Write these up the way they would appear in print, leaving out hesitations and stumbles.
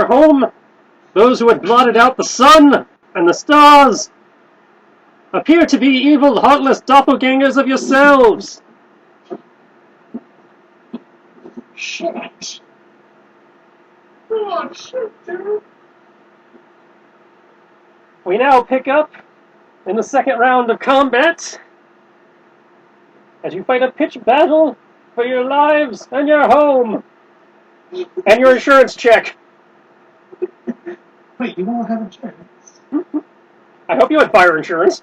For whom those who had blotted out the sun and the stars appear to be evil, heartless doppelgangers of yourselves. Shit. Oh, shit, dude. We now pick up in the second round of combat as you fight a pitched battle for your lives and your home and your insurance check. Wait, you all have insurance? I hope you had fire insurance.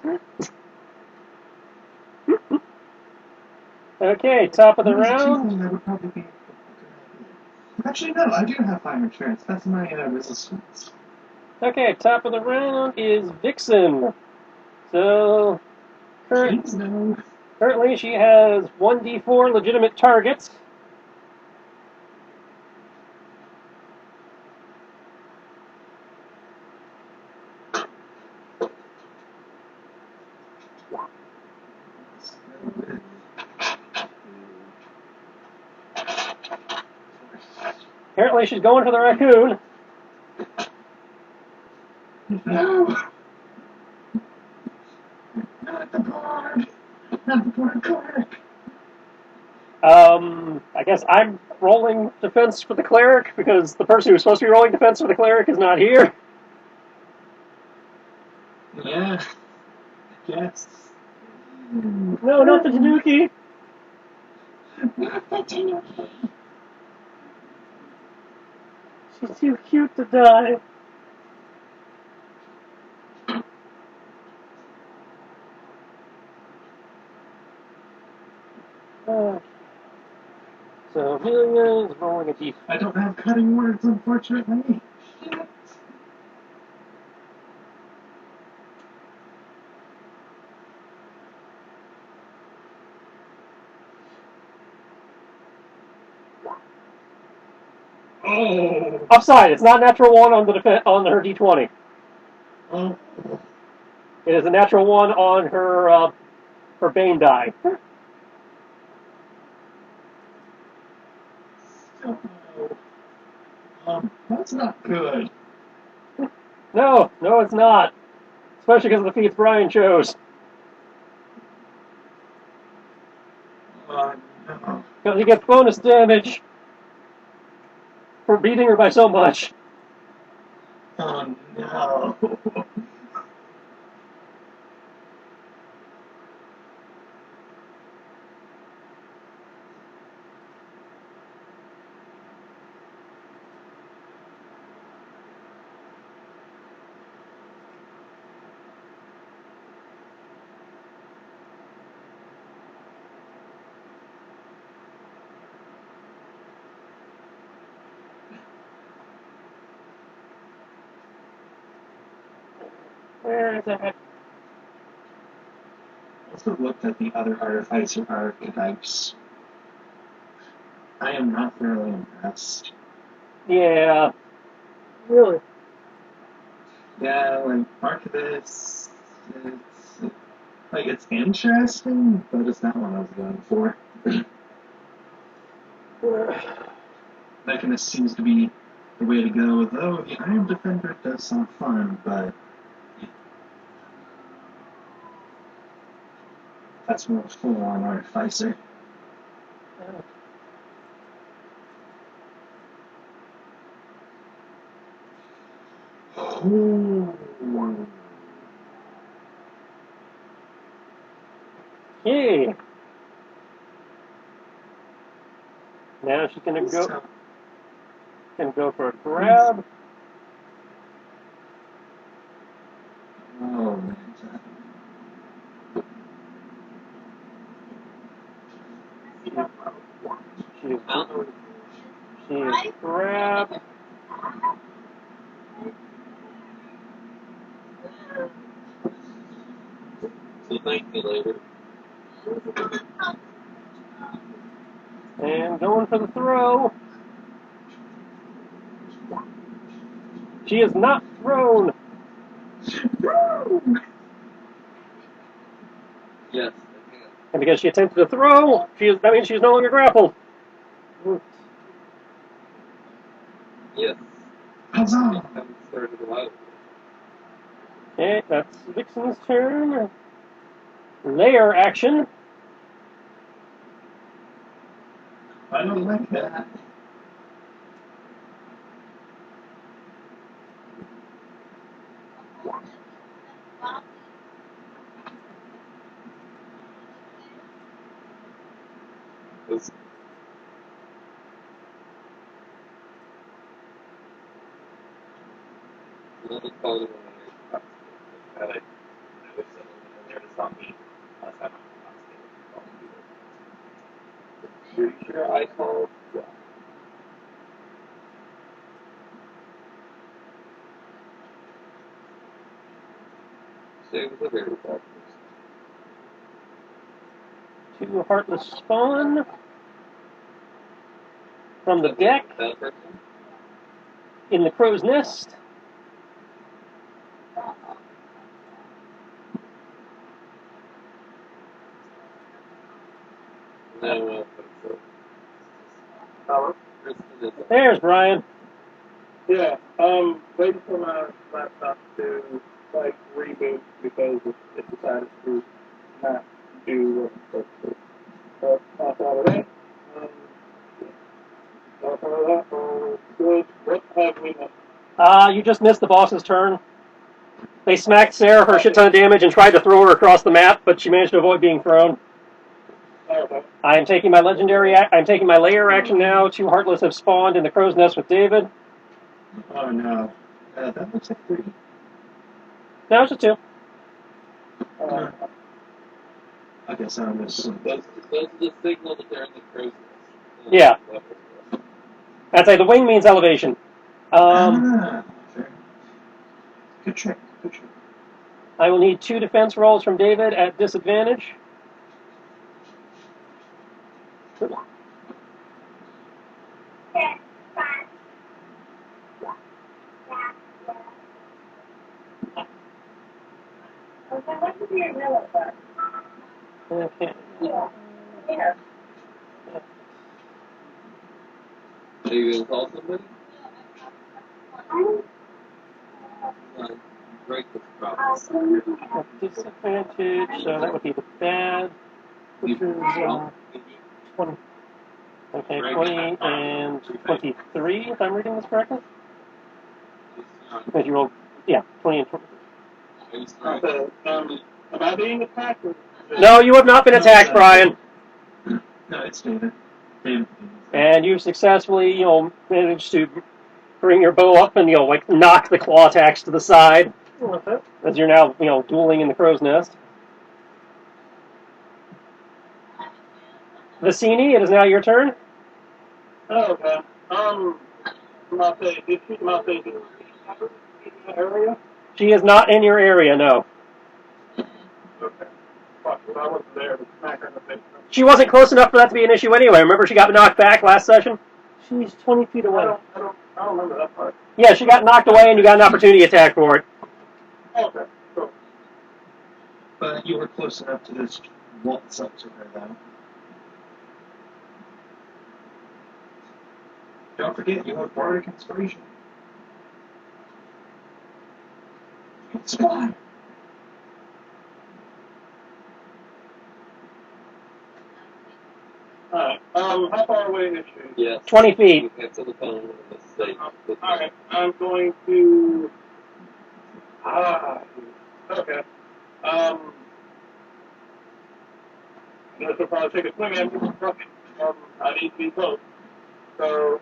Okay, top of the round. That would probably be a good idea. Actually, no, I do have fire insurance. That's my resistance. Okay, top of the round is Vixen. So, Please, no. currently she has 1d4 legitimate targets. Apparently she's going for the raccoon. No! Not the board! Not the board cleric! I guess I'm rolling defense for the cleric because the person who's supposed to be rolling defense for the cleric is not here. Yeah. Yes. No, not the Tanuki. Not the Tanuki. She's too cute to die. So Amelia is rolling a d4. I don't have cutting words, unfortunately. Shit. Oh. Upside, it's not natural one on the on her d20. Oh. It is a natural one on her Bane die. That's not good. No, it's not. Especially because of the feats Brian chose. No. Because he gets bonus damage for beating her by so much. Oh, no. Where is it? I also looked at the other artificer archetypes. I am not thoroughly impressed. Yeah. Really? Yeah, like Archivist, it's interesting, but it's not what I was going for. That kind of seems to be the way to go. Though the Iron Defender does sound fun, but that's more full-on artificer. Oh. Okay. Now she's gonna go for a grab. Oh, man. She's grab. So thank you later. And going for the throw. She is not thrown. Yes. And because she attempted to throw, that means she's no longer grappled. Yes. Huzzah! Okay, that's Vixen's turn. Layer action. I don't like that. Two Heartless Spawn from the deck in the Crow's Nest. There's Brian. Yeah, waiting for my laptop to reboot because it decided to not do what it's supposed to do. But outside of that, outside of that, all good. What have we done? You just missed the boss's turn. They smacked Sarah for a shit ton of damage and tried to throw her across the map, but she managed to avoid being thrown. Okay. I'm taking my I'm taking my layer action now. Two Heartless have spawned in the Crow's Nest with David. Oh no. That looks like 3. No, it's just 2. I guess I was. That's the signal that they're in the Crow's Nest. Yeah. I'd say the wing means elevation. Fair. Good trick. Good trick. I will need 2 defense rolls from David at disadvantage. Okay. Are you going to call somebody? Break this problem. At disadvantage, so that would be the bad, which is 20. Okay, 20 and 23, if I'm reading this correctly. Because you rolled, yeah, 20 and 23. Okay, am I being attacked? No, you have not been attacked, Brian. No, it's David. David. And you've successfully, managed to bring your bow up and, knock the claw attacks to the side. As you're now, dueling in the Crow's Nest. Vicini, it is now your turn. Oh, okay. Did she Mate in the area? She is not in your area, no. Okay. Fuck, I wasn't there to smack her in the face. She wasn't close enough for that to be an issue anyway. Remember she got knocked back last session? She's 20 feet away. I don't remember that part. Yeah, she got knocked away and you got an opportunity attack for it. Okay, cool. But you were close enough to just waltz up to her, though. Don't forget, you have bardic inspiration. Spy. Alright, how far away is she? Yes. 20 feet. You cancel the phone and let's say. Alright, I'm going to... okay. This will probably take a swing at me. I need to be close. So,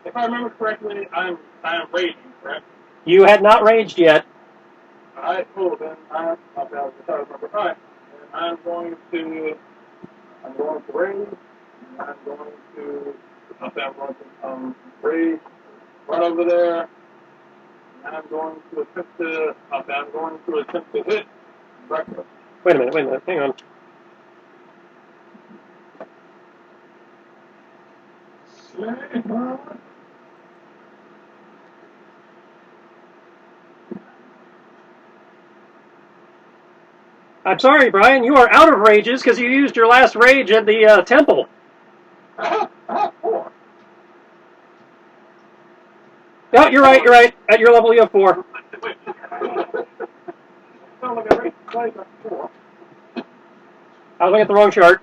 if I remember correctly, I am raging, correct? You had not raged yet. Alright, cool, then I'm remember. Alright, and I'm going to rage. I'm going to, rage right over there. And I'm going to attempt to hit breakfast. Wait a minute, hang on. I'm sorry, Brian, you are out of rages because you used your last rage at the temple. I have 4. Oh, you're right. You're right. At your level, you have 4. Sound like I raced the dice on 4. I was looking at the wrong chart.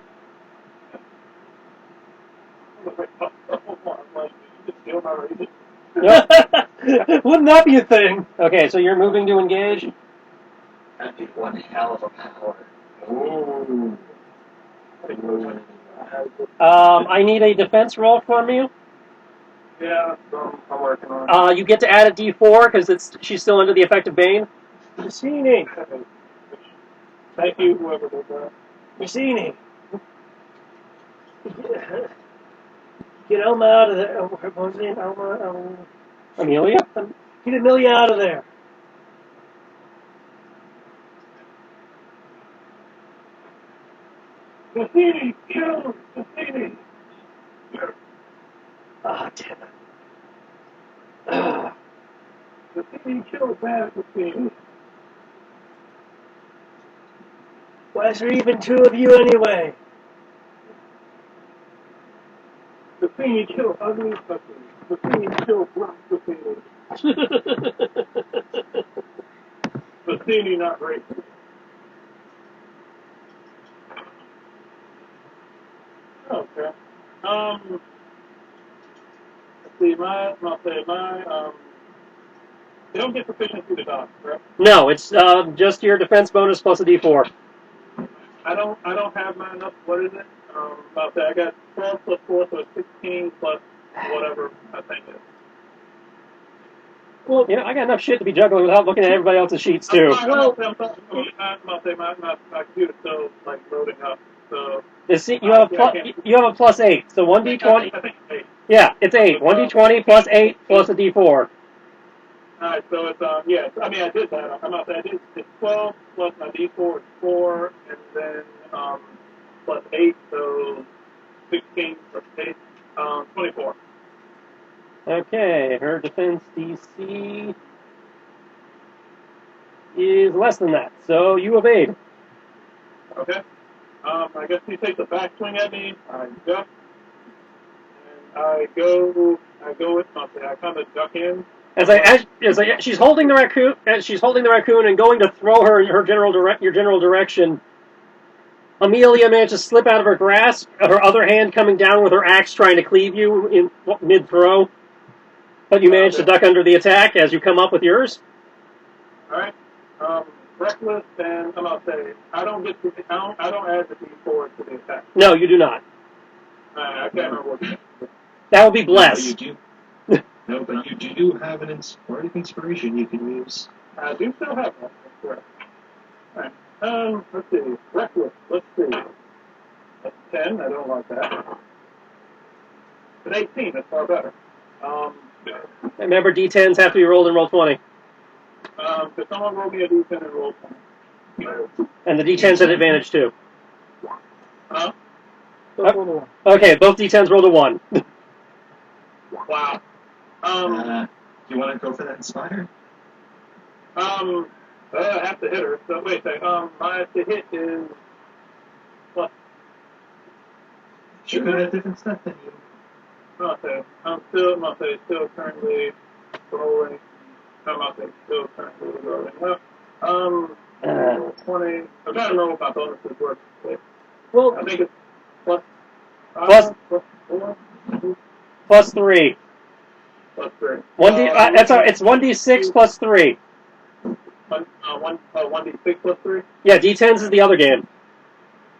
I'm like, you just steal my rating. Yep. Wouldn't that be a thing? Okay, so you're moving to engage. That'd be one hell of a power. Ooh. I need a defense roll from you. Yeah, I'm working on it. You get to add a D4 because she's still under the effect of Bane. Messini. Thank you, whoever did that. Messini. Get Elma out of there. What was her name? Elma. Amelia? Get Amelia out of there. Messini, kill Messini. Ah, damn it. Messini, kill bad Messini. Why is there even 2 of you anyway? Messini, kill ugly Messini. Messini, kill black Messini. Messini, not racist. Okay. Let's see, they don't get proficiency to dodge, correct? No, it's just your defense bonus plus a D4. I don't have mine up. What is it? About that, I got 12 plus 4, so it's 16 plus whatever I think it is. Well, I got enough shit to be juggling without looking at everybody else's sheets too. My computer's still like loading up. So You have a plus 8, so 1d20. I think 8. Yeah, it's 8. 1d20 plus 8 plus a D4. Alright, so it's yeah. I mean, I did that. I'm not saying I did. It's 12 plus my D4 is 4, and then plus 8, so 16 plus 8, 24. Okay, her defense DC is less than that, so you evade. Okay. I guess he takes a back swing at me. I duck, and I go with something. I kind of duck in. She's holding the raccoon, and going to throw her in your general direction. Amelia managed to slip out of her grasp, her other hand coming down with her axe trying to cleave you in mid-throw. But you managed to duck under the attack as you come up with yours. Alright. Reckless, and I'm going to say, I don't add the D4 to the attack. No, you do not. I can't remember what it is. That would be bless. No, but you do have an bardic inspiration you can use. I do still have that. That's correct. Alright. Let's see. Reckless. Let's see. That's 10. I don't like that. An 18. That's far better. Remember, D10s have to be rolled in Roll20. Could someone roll me a D10 and roll 20? And the D10s at advantage too. Huh? Okay, both D10s rolled a 1. Wow. You want to go for that inspire? I have to hit her. So wait a second. My to hit is what? She could have different stuff than you. Okay. I'm still currently rolling. Still currently rolling up. 20. I'm trying to remember what my bonuses were. Well, I think it's plus 4. Plus 3. Plus 3. It's 1d6 plus 3. 1d6 plus 3? Yeah, D10s is the other game.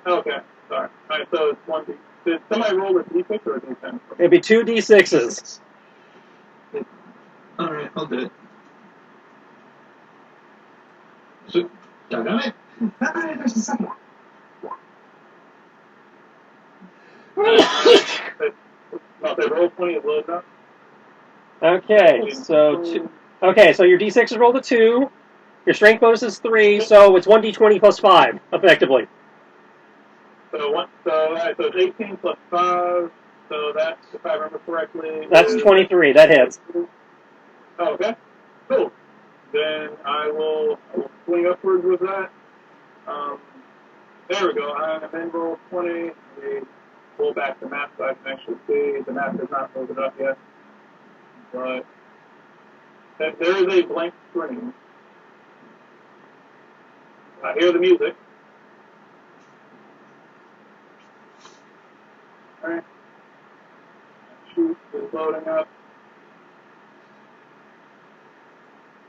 Okay. Sorry. Alright, so it's 1d. Did somebody roll a d6 or a d10? It'd be 2 D6s. Alright, I'll do it. So, done it? There's the second one. They roll 20 is low enough. Okay, so your D6 is rolled a 2. Your strength bonus is 3, so it's 1d20 plus 5, effectively. So it's 18 plus 5. So that's, if I remember correctly, That's 23. That hits. Oh, okay. Cool. Then I will swing upwards with that. There we go. I then roll 20. We pull back the map so I can actually see. The map is not loaded up yet. But If there is a blank screen, I hear the music. Alright. Shoot is loading up.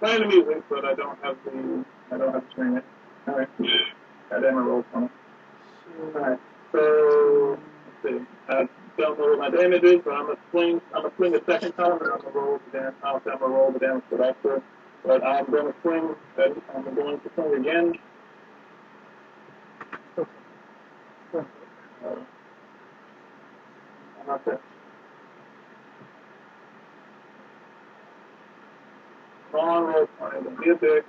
Playing the music, but I don't have the screen yet. Alright. I did my roll for me. Alright. So let's see. I don't know what my damage is, but I'm gonna swing a second time and I'm gonna roll the damage. I'm gonna roll the damage for that. But I'm gonna swing again. I'm not there. Wrong roll 20. Don't be a dick.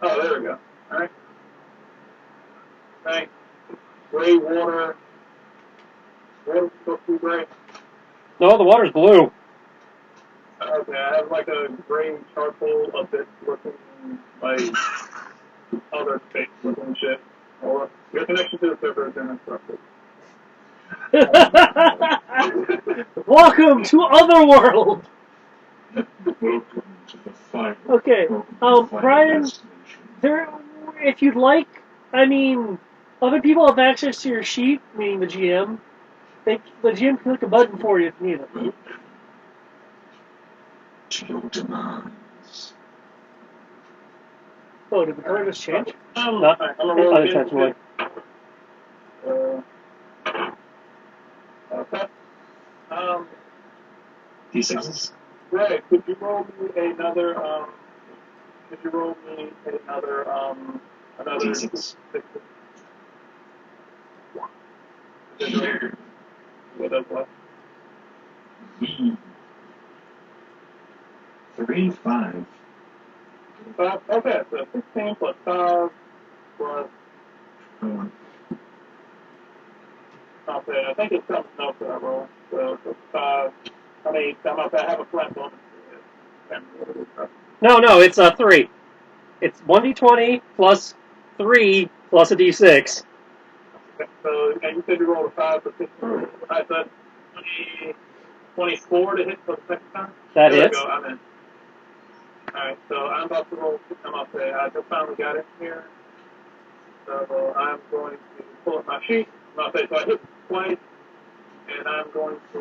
Oh, there we go. Alright. Thanks. Gray water. Water's supposed to be gray. No, the water's blue. Okay, I have like a gray charcoal abyss looking like other space looking shit. Well, your connection to the server is interrupted. Welcome to Otherworld. Welcome to the final. Okay, Welcome to the final Brian, destination. there, if you'd like, I mean, other people have access to your sheet, meaning the GM. The GM can click a button for you if you need it. Welcome to your demands. Oh, did the color just change? Not unintentionally. Okay. D6s. Right. Could you roll me another? Another D6. What does what? 3, 5. 5. Okay, so 16 plus 5 plus. Okay, I think it's something else that I roll. So 5. I mean, I have a flat bonus. No, it's 3. It's 1d20 plus 3 plus a d6. Okay, so, and you said you rolled a 5 for 16. I said 24 to hit for the second time? That there hits. We go, I'm in. Alright, so I'm about to roll. I just finally got in here. So I'm going to pull up my sheet. So I hit twice, and I'm just going to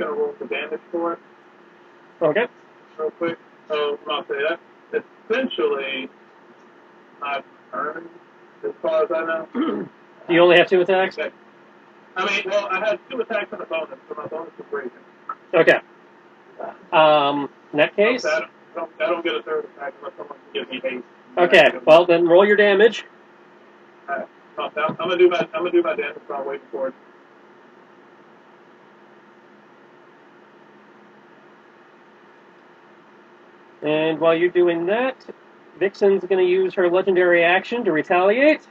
roll the damage for it Okay. real quick. So that's essentially my turn, as far as I know. Do you only have 2 attacks? Okay. I mean, well, I had 2 attacks and a bonus, so my bonus is raising. Okay. In that case. I don't get a third attack unless someone can give me haste. Okay. Well, then roll your damage. Alright. I'm gonna do my damage while I'm waiting for it. And while you're doing that, Vixen's going to use her legendary action to retaliate.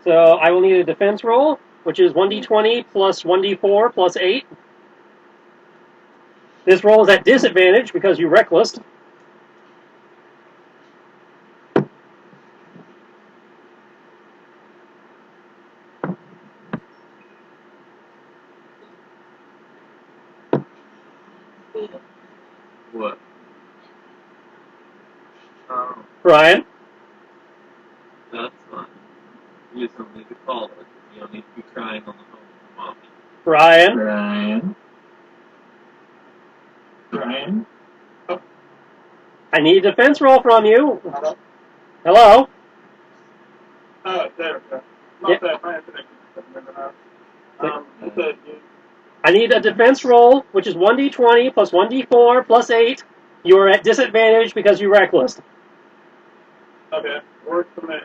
So I will need a defense roll, which is 1d20 plus 1d4 plus 8. This roll is at disadvantage because you reckless. What? Brian? That's fine. You just don't need to call it. You don't need to be crying on the phone with mommy. Brian? Brian? I need a defense roll from you. Hello? Hello? Oh, there we go. My internet you said I need a defense roll, which is 1d20 plus 1d4 plus 8. You are at disadvantage because you reckless. okay, works for me.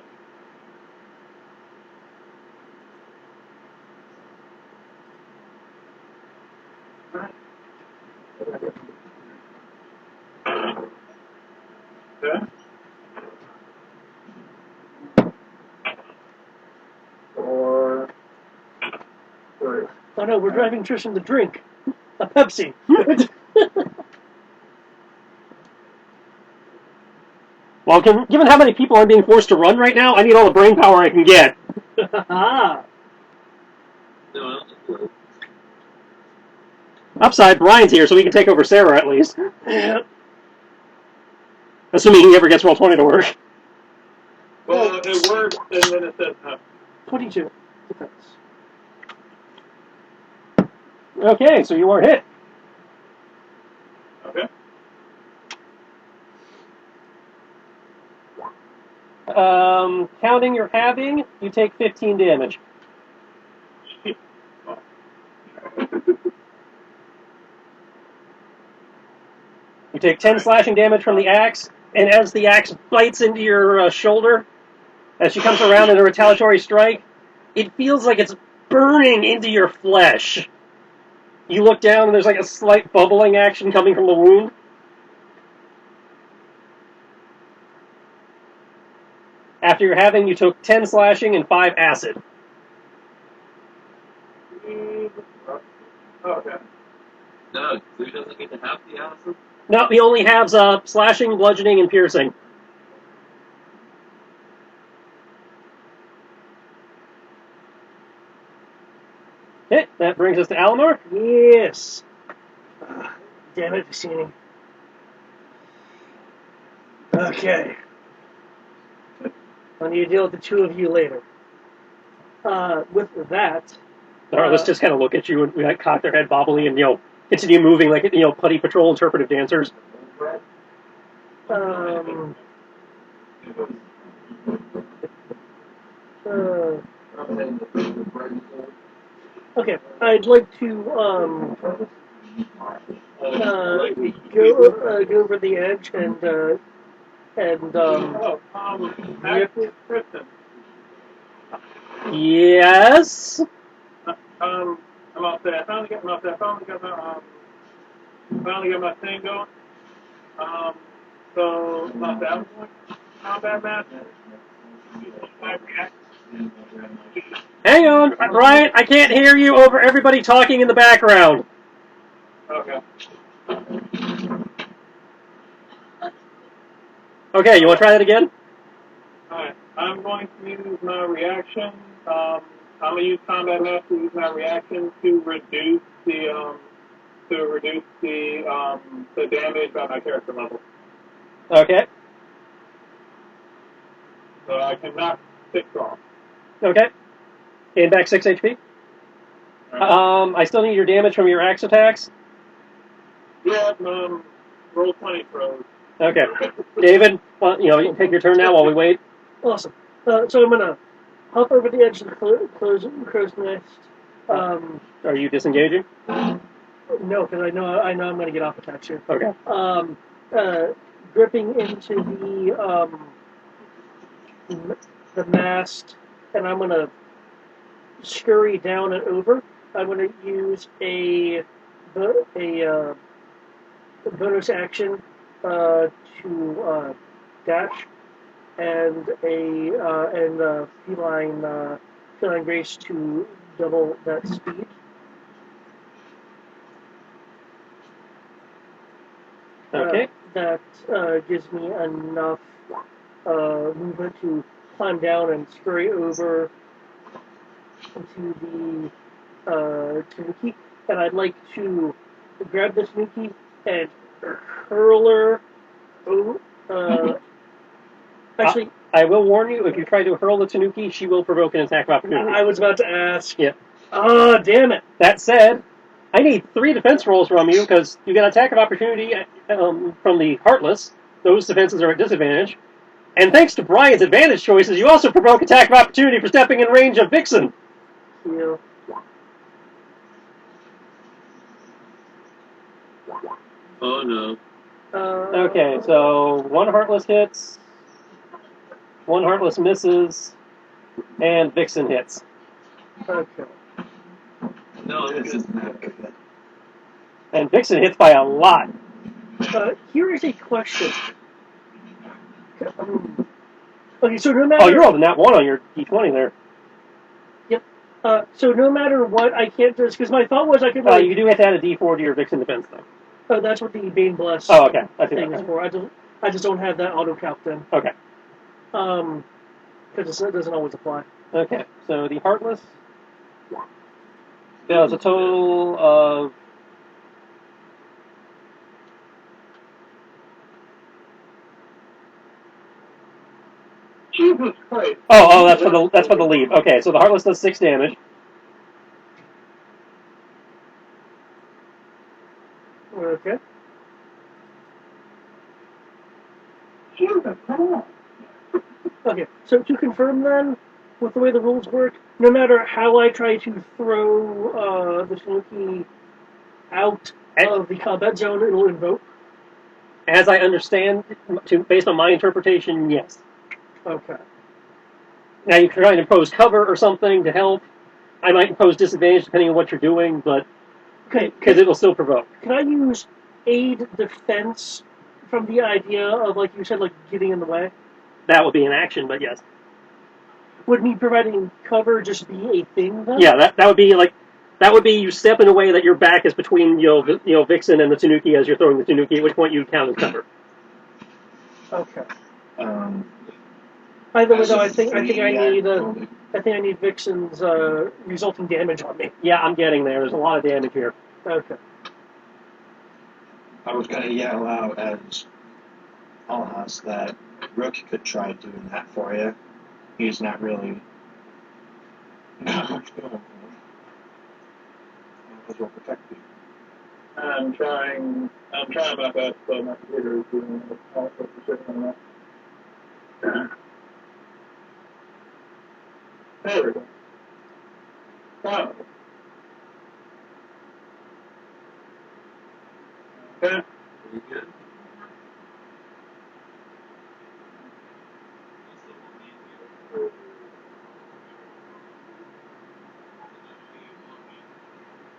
Okay. Or three. Oh no, we're driving Tristan to drink a Pepsi. Well, given how many people are being forced to run right now, I need all the brain power I can get. Ah, No, I don't know. Upside, Brian's here, so we can take over Sarah at least. Yeah. Assuming he ever gets Roll20 to work. Well, it works, and then it says no. 22 defense. Okay, so you are hit. Okay. Counting your halving, you take 15 damage. Shit. You take 10 slashing damage from the axe, and as the axe bites into your shoulder, as she comes around in a retaliatory strike, it feels like it's burning into your flesh. You look down, and there's like a slight bubbling action coming from the wound. After your halving, you took 10 slashing and 5 acid. Okay. No, Blue doesn't get to have the acid. No, he only has slashing, bludgeoning, and piercing. Okay, that brings us to Alamar. Yes. Damn it, Vicini. Okay. I need to deal with the two of you later. With that, All right, let's just kind of look at you and like, cock their head bobbly and, continue moving like, Putty Patrol interpretive dancers. Okay, I'd like to go over the edge and Actually, Kristen. Yes? I'm out there. I finally got my thing going. So about that one, combat master. Hang on, Ryan, I can't hear you over everybody talking in the background. Okay. Okay, you want to try that again? Alright. I'm going to use my reaction. I'm gonna use combat master to use my reaction to reduce the damage by my character level. Okay. So I can knock 6 off. Okay. Gain back 6 HP. Right. I still need your damage from your axe attacks. Yeah, roll 20 throws. Okay. David, you can take your turn now while we wait. awesome. So I'm gonna hop over the edge of the crow's nest. Are you disengaging? No, because I know I'm gonna get off attack soon. Okay. Gripping into the mast, and I'm gonna scurry down and over. I'm gonna use a bonus action to dash and feline grace to double that speed. Okay. That gives me enough movement to climb down and scurry over to the Tanuki, and I'd like to grab this Tanuki and hurl her. Actually, I will warn you, if you try to hurl the Tanuki, she will provoke an attack of opportunity. I was about to ask. Yeah. Oh, damn it. That said, I need 3 defense rolls from you because you get attack of opportunity from the Heartless. Those defenses are at disadvantage. And thanks to Brian's advantage choices, you also provoke attack of opportunity for stepping in range of Vixen. Yeah. Oh no. Okay, so 1 Heartless hits, 1 Heartless misses, and Vixen hits. Okay. No, This is not good. And Vixen hits by a lot. Here is a question. Okay, so no matter. Oh, you rolled a nat 1 on your d20 there. Yep. So no matter what, I can't just because my thought was I could. You do have to add a d4 to your Vixen defense, though. Oh, that's what the Bane Bless Okay. I thing is for. I just don't have that auto calc then. Okay. Because it doesn't always apply. Okay, so the Heartless does a total of Jesus Christ. Oh, that's for the leap. Okay, so the Heartless does 6 damage. Okay. Jesus, come on. Okay, so to confirm then, with the way the rules work, no matter how I try to throw the Tanuki out of the combat zone, it'll invoke. As I understand, based on my interpretation, yes. Okay. Now you can try and impose cover or something to help. I might impose disadvantage depending on what you're doing, but Okay. because it will still provoke. Can I use aid defense from the idea of, like you said, like getting in the way? That would be an action, but yes. Would me providing cover just be a thing then? Yeah, that would be like that would be you step in a way that your back is between Vixen and the Tanuki as you're throwing the Tanuki, at which point you count as cover. Okay. Um, Either way, as though, a I think I free need act- I think I need Vixen's resulting damage on me. Yeah, I'm getting there. There's a lot of damage here. Okay. I was gonna yell out as Alhas that Rook could try doing that for you. He's not really not much going for him. Might as well protect you. I'm trying my best, but my computer is doing all sorts of shit on that. There we go. Wow. Okay. Pretty good.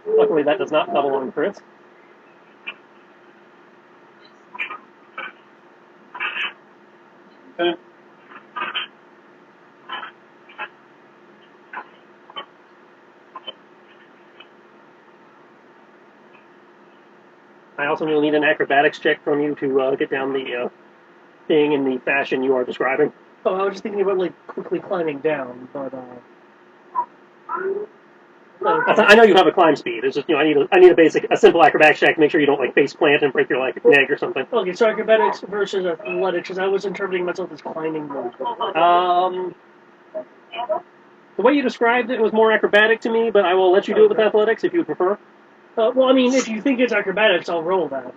Luckily, that does not double on crits. Okay. I also will need an acrobatics check from you to get down the thing in the fashion you are describing. Oh, I was just thinking about like quickly climbing down, but I know you have a climb speed. It's just I need a simple acrobatics check to make sure you don't like face plant and break your leg or something. Okay, so acrobatics versus athletics, because I was interpreting myself as climbing more. The way you described it was more acrobatic to me, but I will let you do it with athletics if you would prefer. Well, I mean, if you think it's acrobatics, I'll roll that.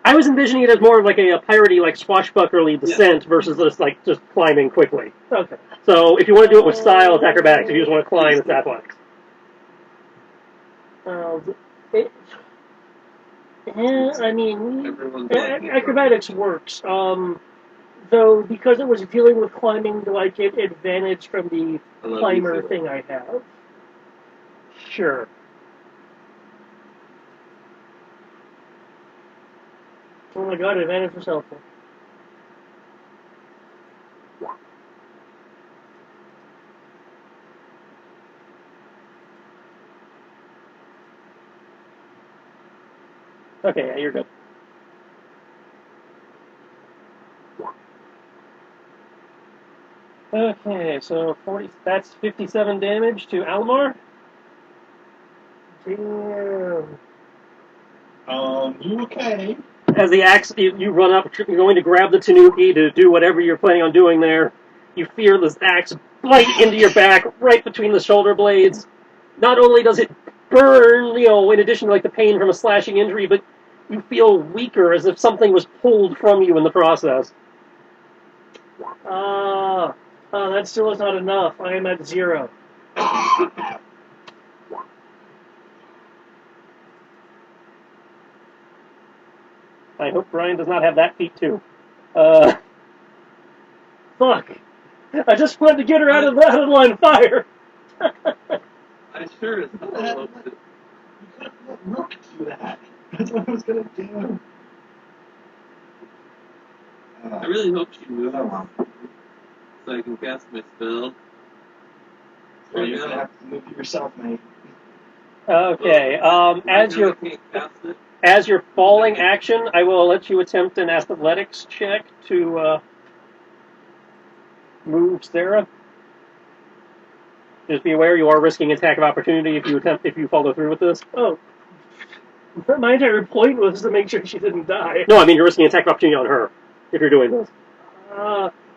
I was envisioning it as more of like a piratey, like swashbucklerly descent versus just climbing quickly. Okay. So if you want to do it with style, it's acrobatics. If you just want to climb, it's athletics. I mean, Everyone's acrobatics works. Though because it was dealing with climbing, do I get advantage from the climber thing I have? Sure. Oh my god, advantage was helpful. Okay, yeah, you're good. Okay, so 40. That's 57 damage to Almar. Damn. You okay? As the axe, you run up, you're going to grab the Tanuki to do whatever you're planning on doing there. You feel this axe bite into your back, right between the shoulder blades. Not only does it burn, in addition to like the pain from a slashing injury, but you feel weaker, as if something was pulled from you in the process. That still is not enough. I am at 0. I hope Brian does not have that feat too. Fuck. I just wanted to get her out of the line of fire. I sure as hell hope that You could have let Rook do that. That's what I was gonna do. I really hope she moves Oh, well. so I can cast my spell. Well, you're gonna have to move yourself, mate. Okay. As your falling action, I will let you attempt an athletics check to move Sarah. Just be aware you are risking attack of opportunity if you follow through with this. Oh. My entire point was to make sure she didn't die. No, I mean you're risking attack of opportunity on her if you're doing this.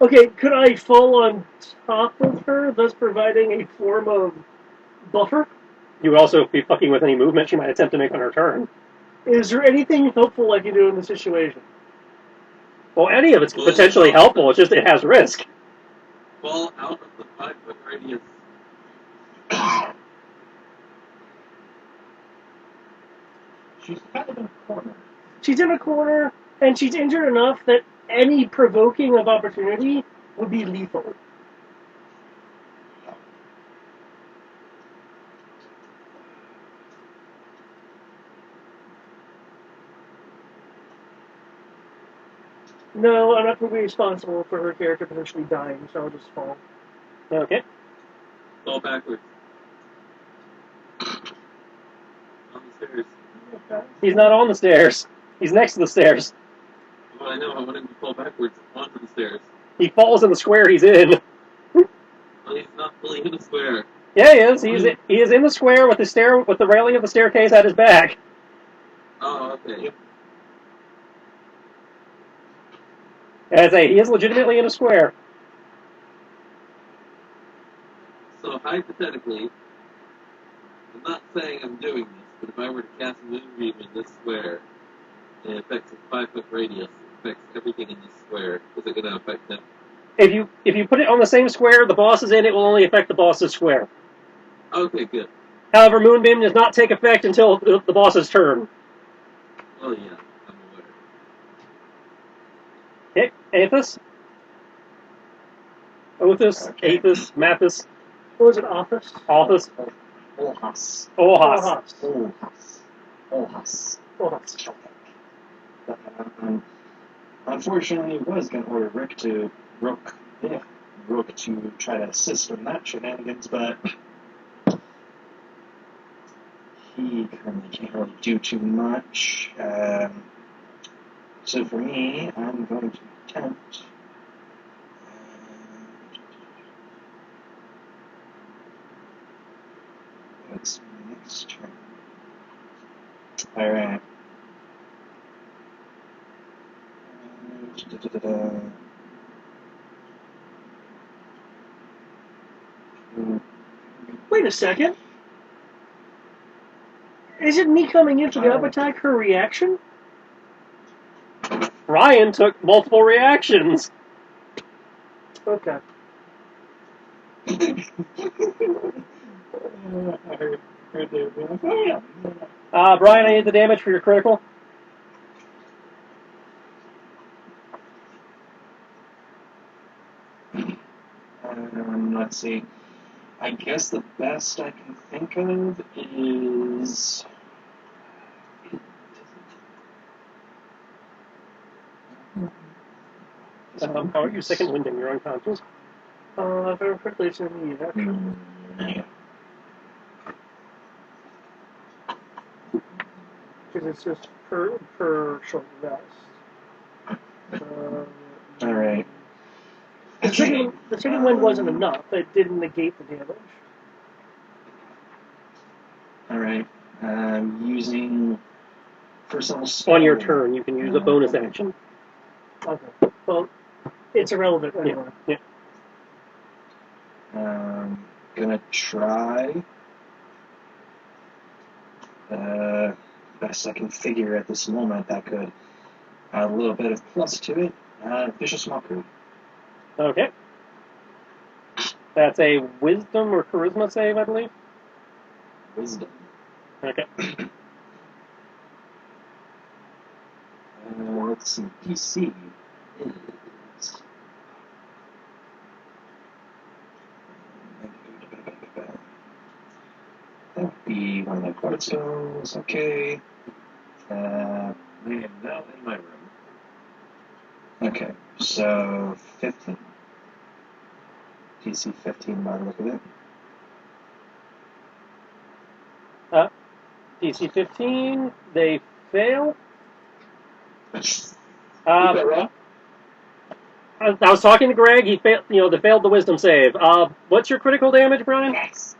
Okay, could I fall on top of her, thus providing a form of buffer? You would also be fucking with any movement she might attempt to make on her turn. Is there anything helpful I can do in this situation? Well, any of it's Well, potentially helpful. It's just it has risk. Fall out of the 5-foot radius. She's kind of in a corner. She's in a corner, and she's injured enough that any provoking of opportunity would be lethal. No, I'm not going to be responsible for her character potentially dying, so I'll just fall. Okay. Fall backwards. On the stairs. He's not on the stairs. He's next to the stairs. Well, I know. I want him to fall backwards onto the stairs. He falls in the square he's in. Well, he's not fully in the square. Yeah, he is. He is in the square with the railing of the staircase at his back. Oh, okay. As he is legitimately in a square. So hypothetically, I'm not saying I'm doing this, but if I were to cast Moonbeam in this square, and it affects a 5-foot radius, it affects everything in this square, is it going to affect them? If you put it on the same square the boss is in, it will only affect the boss's square. Okay, good. However, Moonbeam does not take effect until the boss's turn. Oh yeah, I'm aware. Okay, Aethys? Othis? Okay. Aethys? Mathis? What was it, office? Althus? Olhas. Ohas. Olhas. Olhas. Ohas. Unfortunately, I was going to order Rook to try to assist in that shenanigans, but he currently can't really do too much. So for me, I'm going to attempt. What's next turn? All right. Wait a second. Isn't me coming in for the up attack her reaction? Ryan took multiple reactions. Okay. Brian, I need the damage for your critical. Let's see. I guess the best I can think of is. How are you second winding? You're unconscious. If I remember correctly, it's in the actual. Yeah. Because it's just per short rest. All right. The second wind wasn't enough. It didn't negate the damage. All right. Using first level spell. On your turn, you can use a bonus action. Okay. Well, it's irrelevant anyway. Yeah. Gonna try. Best I can figure at this moment that could add a little bit of plus to it. Vicious Mockery. Okay. That's a wisdom or charisma save, I believe. Wisdom. Okay. Let's see. DC is. That would be one of my card spells. Okay. I am now in my room. Okay. So 15. DC 15 by the look of it. DC 15. They fail. Right? I was talking to Greg. He failed. They failed the wisdom save. What's your critical damage, Brian? Yes.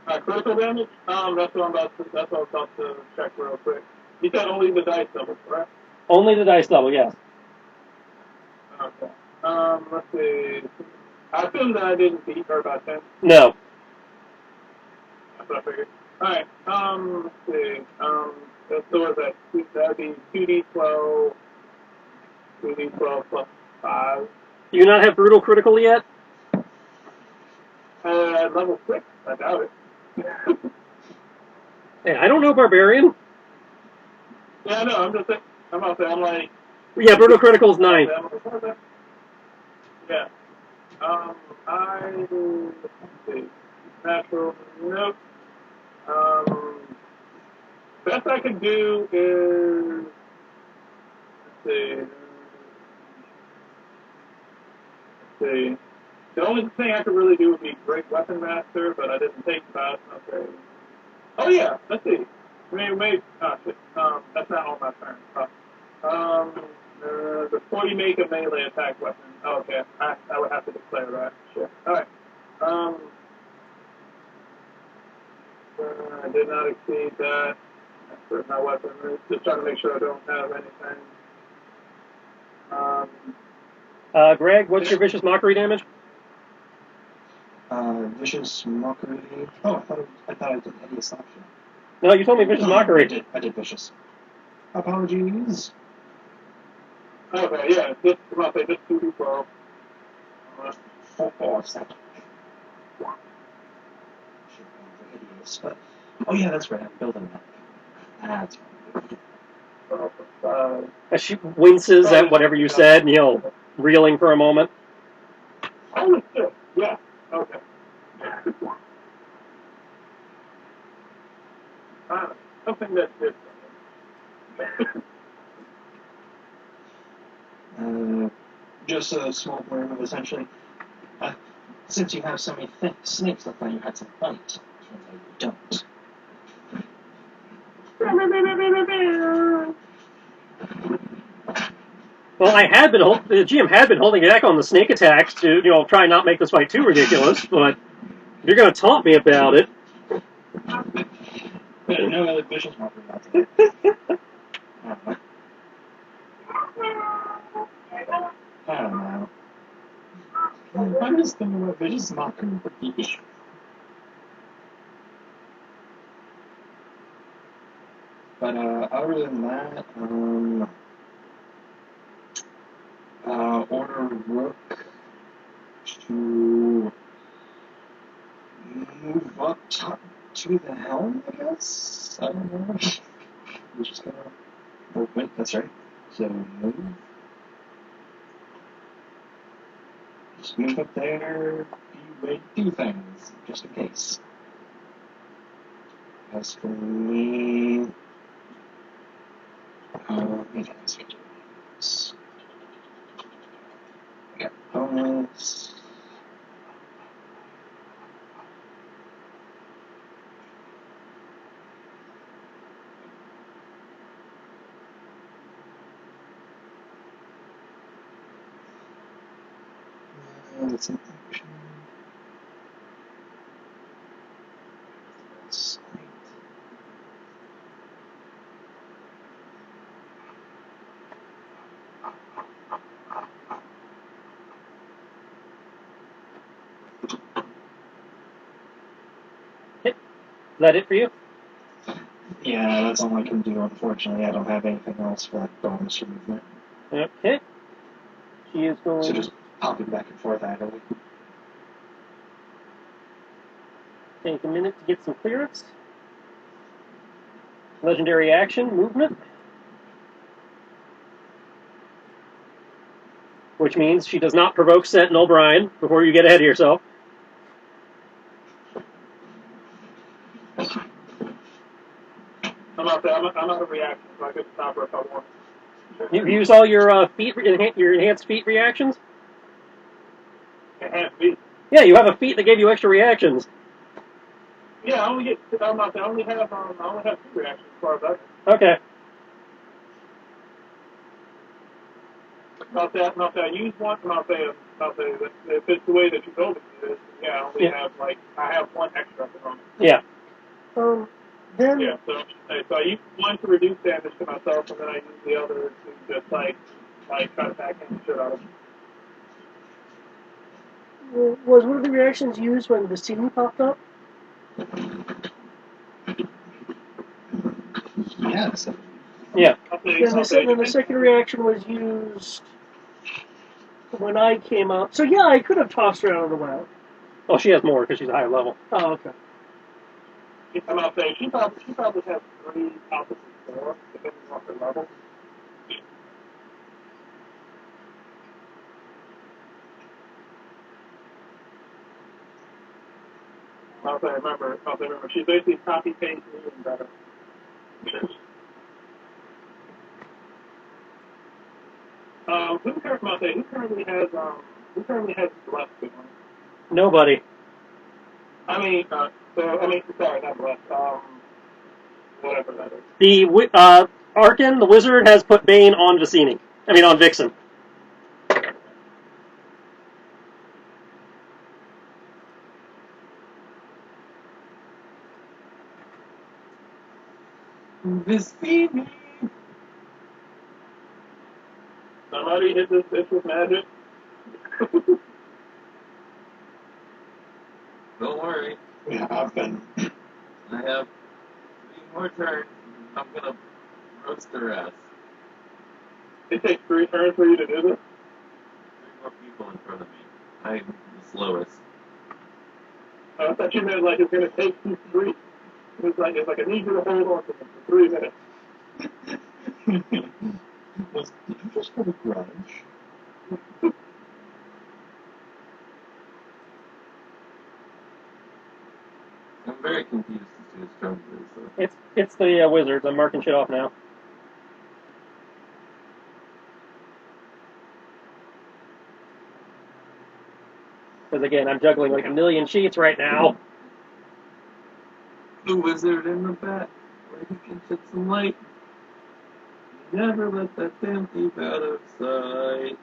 Critical damage? That's what I was about to check real quick. You said only the dice double, correct? Only the dice level, yes. Okay. Let's see. I assume that I didn't beat her by 10. No. That's what I figured. Alright, let's see. So was that? That'd be 2d12, 2d12 plus 5. Do you not have brutal critical yet? Level 6? I doubt it. Hey, I don't know barbarian. Yeah, no, I'm just saying. I'm out there. I'm like. Yeah, brutal critical is 9. Yeah. Let's see. Natural. Nope. Best I could do is. Let's see. Let's see. The only thing I could really do would be Great Weapon Master, but I didn't take that. Okay. Oh yeah, let's see. Wait. Oh, shit. That's not on my turn. Before you make a melee attack weapon. Oh, okay. I would have to declare that. Sure. Alright. I did not exceed that. For my weapon. Just trying to make sure I don't have anything. Greg, what's your vicious mockery damage? Vicious mockery. Oh, I thought I did hideous option. No, you told me vicious mockery. I did vicious. Apologies. Okay, yeah. Just 2d12. Oh, second. Should have gone for hideous, but oh yeah, that's right. I'm building that. That's right. As she winces at whatever you said, reeling for a moment. Holy shit. Yeah. Okay. Something that's different. Just a small blurb of essentially. Since you have so many snakes, I thought you had some fight. Turns out you don't. Well, the GM had been holding back on the snake attacks to, try and not make this fight too ridiculous, but if you're going to taunt me about it. No other vicious marker about I don't know. I'm just thinking what vicious mockery would be. But other than that, order Rook to move up top to the helm, I guess? I don't know. We're just gonna... Oh, wait, that's right. So move. Just move up there, be ready to do things, just in case. As for me... I got bonus. It's an action. Sight. Is that it for you? Yeah, that's all I can do, unfortunately. I don't have anything else for that bonus or movement. Okay. She is going... So just popping back and forth idly. Take a minute to get some clearance. Legendary action, movement. Which means she does not provoke Sentinel, Brian, before you get ahead of yourself. I'm out of reaction, so I could stop her if I want. You use all your your enhanced feat reactions? Enhanced feat. Yeah, you have a feat that gave you extra reactions. Yeah, I only have 2 reactions as far as I can. Okay. I'll say I use one, and I'll say if it's the way that you told it is, yeah, I only have I have 1 extra at the moment. Yeah. Then. Yeah, so I use 1 to reduce damage to myself, and then I use the other to just try to backhand the shit out of him. Was one of the reactions used when the scene popped up? Yes. Yeah. I'll say, Then I'll say, the second reaction was used when I came up. So yeah, I could have tossed her out of the well. Oh, she has more because she's a higher level. Oh, okay. I'm not saying she probably has 3, possibly 4, depending on her level. Remember, she's basically copy paste me and better. Who currently has blessed one? Nobody. Sorry, not blessed. Whatever that is. The Arkin, the wizard, has put Bane on Vicini. On Vixen. Vicini. Somebody hit this bitch with magic. Don't worry. We have been. I have 3 more turns. I'm gonna roast her ass. It takes 3 turns for you to do this. 3 more people in front of me. I'm the slowest. I thought you meant like it's gonna take you 3. It's like I need you to hold on to them for 3 minutes. Did you just have a grudge? I'm very confused as to his strong so. It's the wizards. I'm marking shit off now. Because again, I'm juggling like a million sheets right now. The wizard in the back, where he can shed some light. Never let that damn thief out of sight.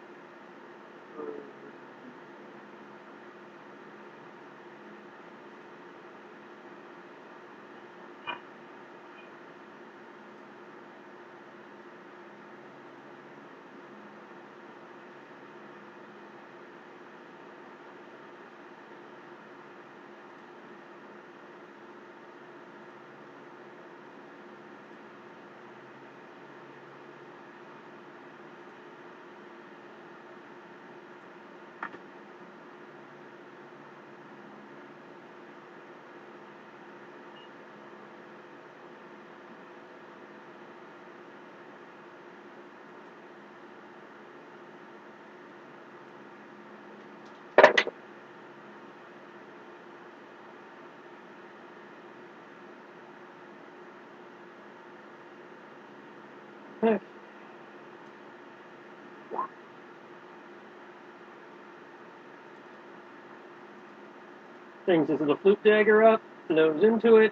Brings his little flute dagger up, blows into it.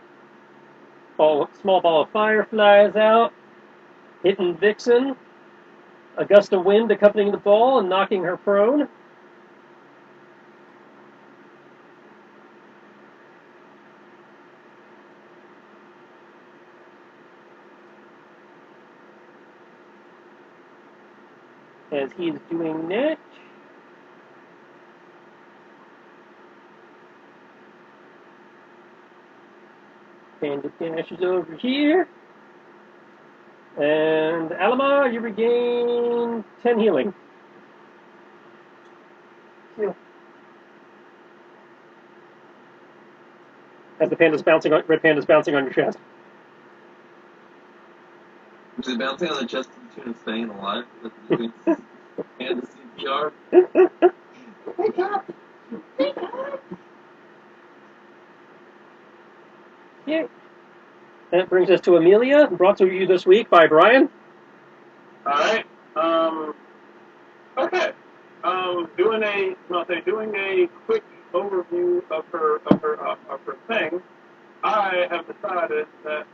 Small ball of fire flies out, hitting Vixen. A gust of wind accompanying the ball and knocking her prone. As he's doing that, Panda dashes over here. And Alama, you regain 10 healing. Heal. As the red panda's bouncing on your chest. Is it bouncing on the chest to the tune of staying alive? And the CPR? Wake up! Yeah. That brings us to Amelia, brought to you this week by Brian. Alright. Okay. Doing a quick overview of her thing. I have decided that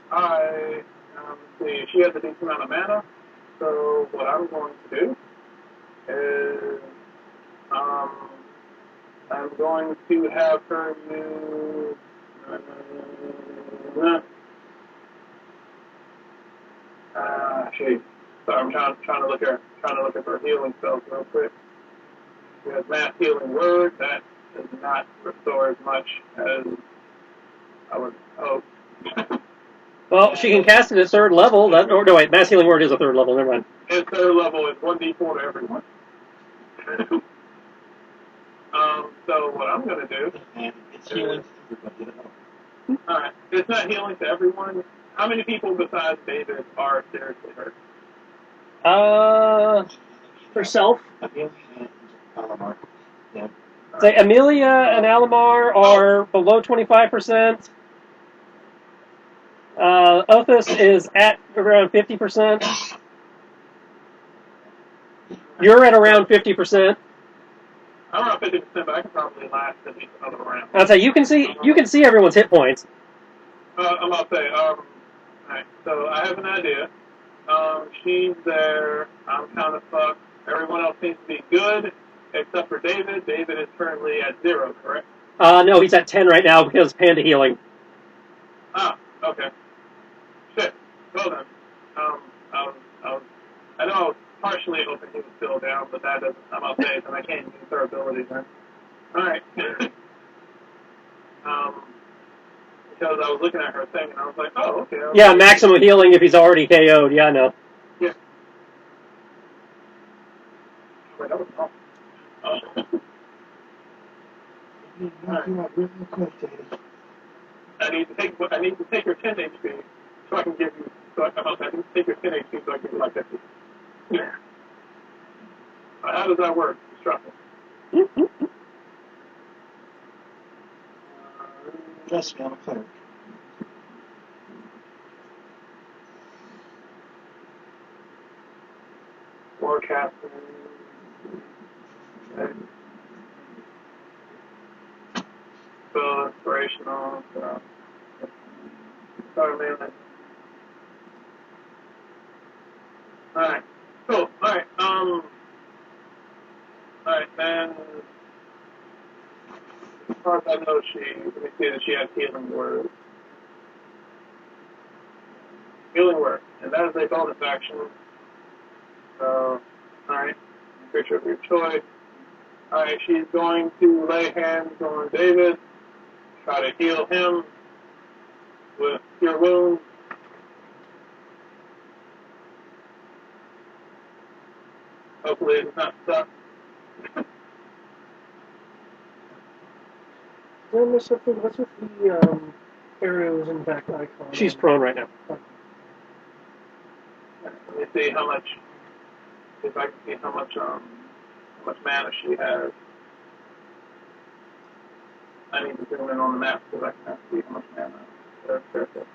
she has a decent amount of mana. So what I'm going to do is I'm going to have her use. Shit. Sorry, I'm trying to look at her healing spells real quick. We have mass healing word that does not restore as much as I would hope. Well, she can cast it at third level. No, wait, Mass Healing Word is a third level. Never mind. His third level is 1d4 to everyone. So what I'm going to do... And it's healing to everybody else. Alright, it's not healing to everyone. How many people besides David are seriously hurt? Herself. Amelia and Alamar. Yeah. Say Amelia and Alamar are below 25%. Othis is at around 50%. You're at around 50%. I'm around 50%, but I can probably last at least another round. I'd say you can see everyone's hit points. I'm about to say, alright, so I have an idea. She's there. I'm kind of fucked. Everyone else seems to be good, except for David. David is currently at 0, correct? No, he's at 10 right now because Panda healing. Ah, okay. Shit. Well then. I know I was partially hoping he was still down, but that doesn't, I'm out safe, and I can't use her ability then. Alright. Because I was looking at her thing, and I was like, oh, okay. Yeah, maximum healing if he's already KO'd. Yeah, I know. Yeah. Wait, that was wrong. You are really quick, David. I need to take your 10 HP so I can give you. I need to take your 10 HP so I can give you like 50. Yeah. How does that work? Instruct me. Trust me, I'm a cleric. Forecasting. Okay. So inspirational. Sorry, man. Alright. Cool. Alright. Alright, then. As far as I know, let me see that she has healing word. Healing word. And that is a bonus action. So, alright. Creature of your choice. Alright, she's going to lay hands on David. Try to heal him with cure wounds. Hopefully it's not stuck. Did I miss something? What's with the arrows and back icon? She's prone right now. Let me see how much. If I can see how much mana she has. I need to zoom in on the map so I can see how much mana. Perfect.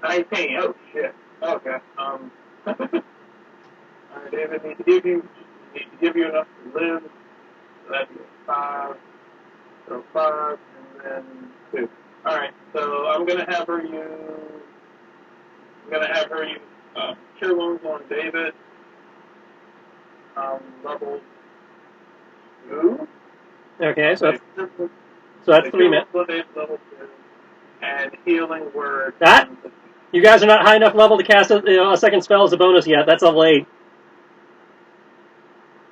19. Oh shit. Okay. Alright, David, need to give you enough to live. So that'd be 5. So 5 and then 2. Alright, so I'm gonna have her use cure wounds on David. Level 2. Okay, so that's 3 minutes. Level 2. And healing word. That? You guys are not high enough level to cast a second spell as a bonus yet. That's level 8.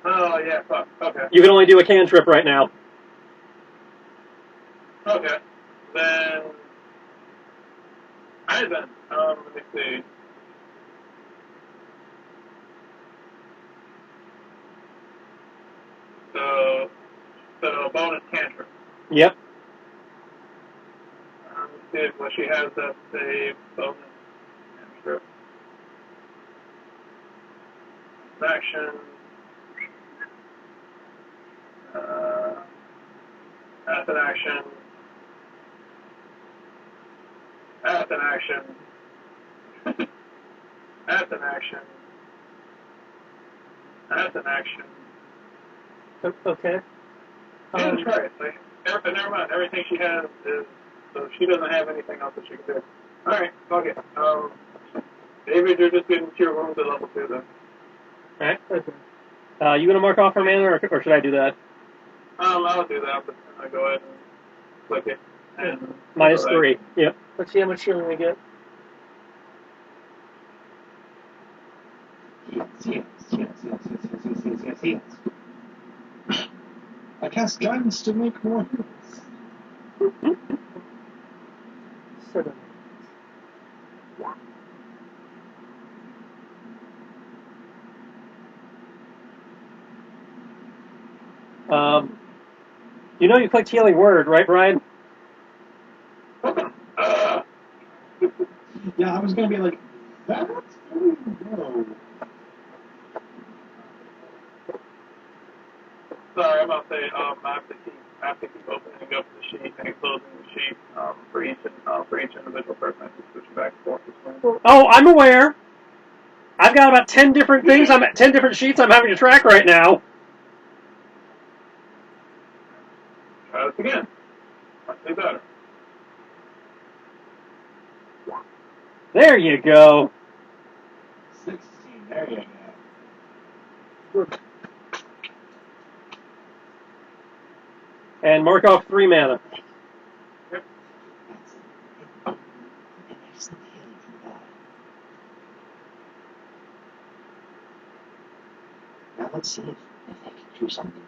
Oh, yeah, fuck. Okay. You can only do a cantrip right now. Okay. Then. Alright then. Let me see. So bonus cantrip. Yep. Let's see if she has that save bonus cantrip. Action. That's an action. That's an action. That's an action. That's an action. Okay. Jesus Christ. Never mind. Everything she has is. So she doesn't have anything else that she can do. Alright, fuck it. David, you're just getting cure wounds at level 2 then. Alright. Okay. You gonna mark off her mana, or should I do that? I'll do that, but I'll go ahead and click it. And -3. Yep. Let's see how much healing we get. Yes. Heals. I cast guidance to make more heals. Seven. You know you clicked healing word, right, Brian? Yeah, I was gonna be like, that's no. Sorry, I'm about to say, I have to keep opening up the sheet and closing the sheet for each individual person. I have to switch back and forth between. Oh, I'm aware. I've got about 10 different things. 10 different sheets I'm having to track right now. Try this again. Might be better. There you go. 16. There you go. And mark off 3 mana. Now let's see if I can do something.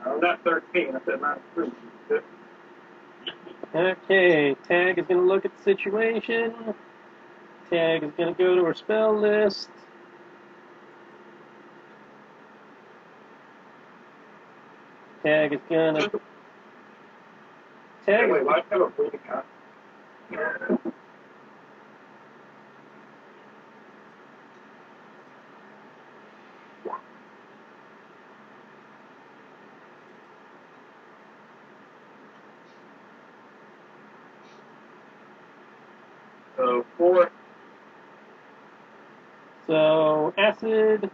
I was at 13. I said not 3. Good. Okay, Tag is going to look at the situation. Tag is going to go to her spell list. Tag is going to... Tag Wait, why do I have a bleeding eye? So 4. So, acid.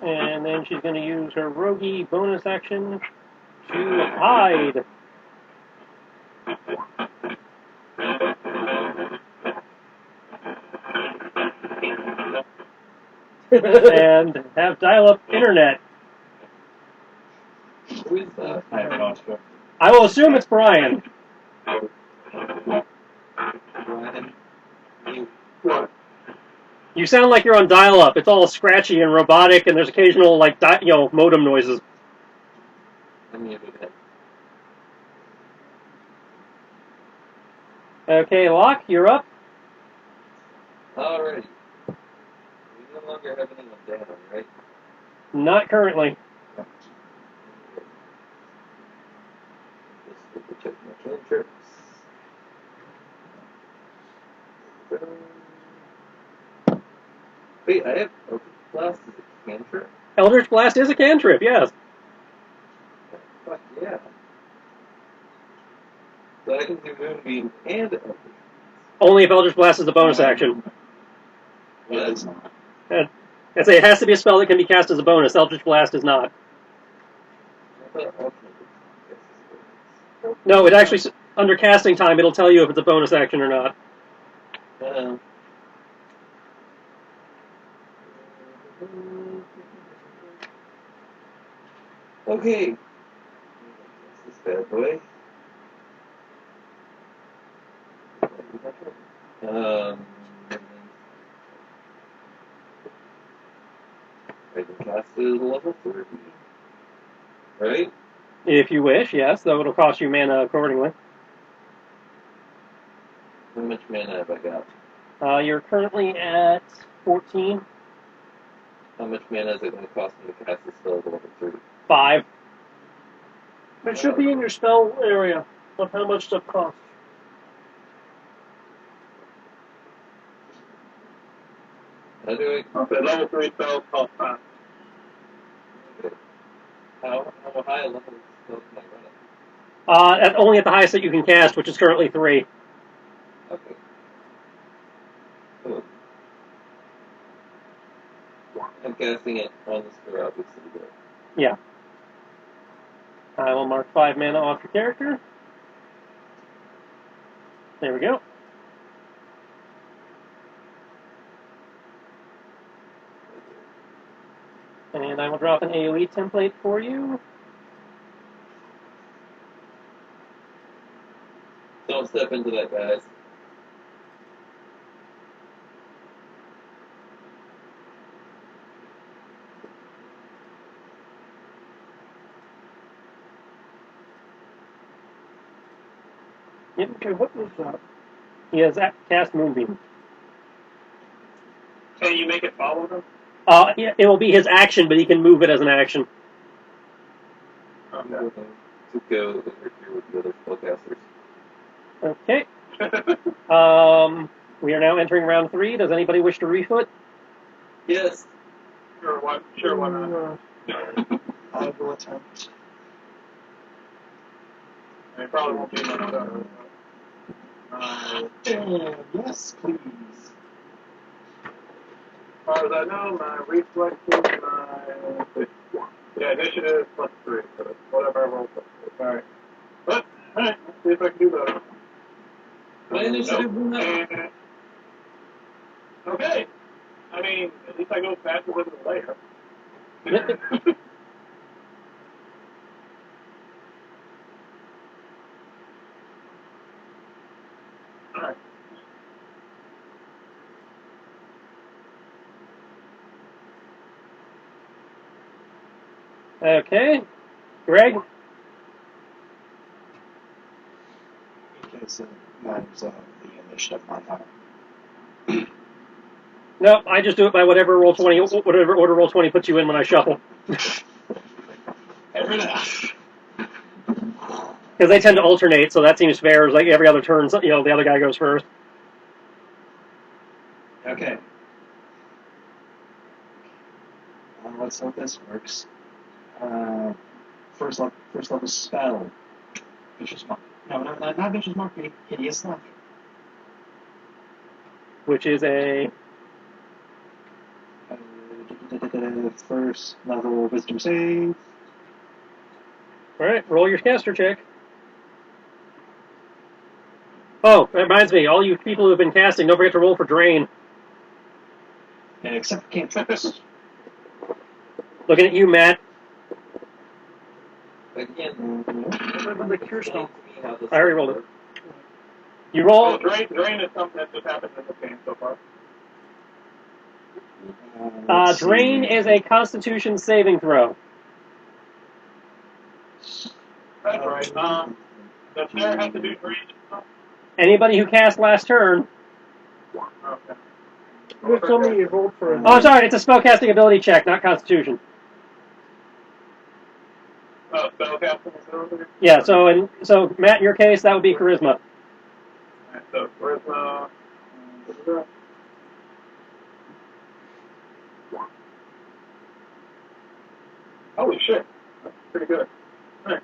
And then she's going to use her roguey bonus action to hide. And have dial-up internet. Who is that? I have no idea. I will assume it's Brian. Brian? You, What? You sound like you're on dial-up. It's all scratchy and robotic, and there's occasional modem noises. I muted him. Okay, Locke, you're up. Alrighty. We no longer have anyone down, right? Not currently. Just double check my cantrips. Wait, I have Open Blast as a cantrip? Eldritch Blast is a cantrip, yes. Fuck yeah. So I can do Moonbeam and Eldritch. Only if Eldritch Blast is a bonus action. Yeah, it's not. I say it has to be a spell that can be cast as a bonus. Eldritch Blast is not. I thought Ultimate was No, it actually, under casting time, it'll tell you if it's a bonus action or not. Okay. This bad boy. I can cast it at level 30. Right? If you wish, yes, though it'll cost you mana accordingly. How much mana have I got? You're currently at 14. How much mana is it going to cost me to cast this spell at level 30? 5. It should be in your spell area of how much stuff costs. How do I... Okay, level 3 spells cost 5. Okay. How high a level Only at the highest that you can cast, which is currently 3. Okay. Cool. I'm casting it on the sphere, obviously. But Yeah. I will mark 5 mana off your character. There we go. And I will drop an AoE template for you. don't step into that, guys. Yep. Okay, what was that? He has cast Moonbeam. Can you make it follow them? It will be his action, but he can move it as an action. I'm going to go interfere with the other spellcasters. Okay. We are now entering round 3. Does anybody wish to refoot? Yes. Sure, why not? I will attempt. It probably won't be much better. Yes, please. As far as I know, my reflexes, initiative +3, so whatever I roll +3. Alright. But, alright, let's see if I can do better. My initiative will not. Okay. I mean, at least I go faster than the layer. Alright. Okay. Greg? Because it matters the initiative modifier. No, I just do it by whatever whatever order roll 20 puts you in when I shuffle. Fair enough. Because they tend to alternate, so that seems fair. Like every other turn, the other guy goes first. Okay. Let's hope this works. First level spell. Vicious Mark. No, not Vicious Mark. Hideous Laughter. Which is a... First level Wisdom save. Alright, roll your caster check. Oh, that reminds me, all you people who have been casting, don't forget to roll for Drain. Except cantrips. Looking at you, Matt. Again, Remember the cure spell. I already rolled it. You roll... Well, drain is something that just happened in the game so far. Drain is a Constitution saving throw. That's right. Does Sarah have to do drain? Anybody who cast last turn... Okay. You just told me you rolled for it. Oh, sorry, it's a spellcasting ability check, not Constitution. Spellcasting ability? Yeah, so Matt, in your case, that would be Charisma. Alright, so Charisma. Holy shit. That's pretty good. Alright.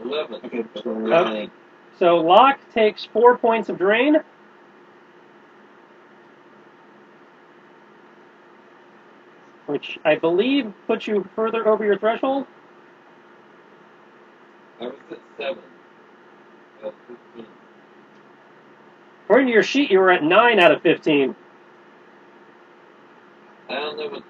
11. Okay, Okay. So Locke takes 4 points of drain. Which I believe puts you further over your threshold. I was at 7. 15. According to your sheet, you were at 9 out of 15. I don't know what's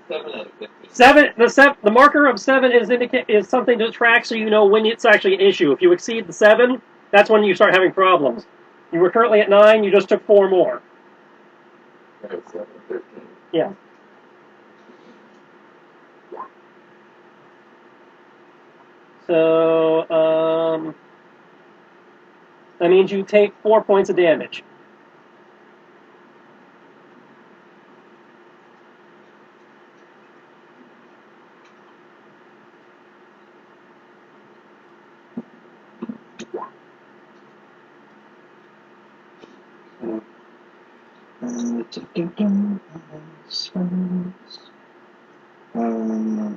7 out of 15. The marker of 7 is something to track so you know when it's actually an issue. If you exceed the 7, that's when you start having problems. You were currently at 9, you just took 4 more. Alright, 7, 13. Yeah. So, that means you take 4 points of damage.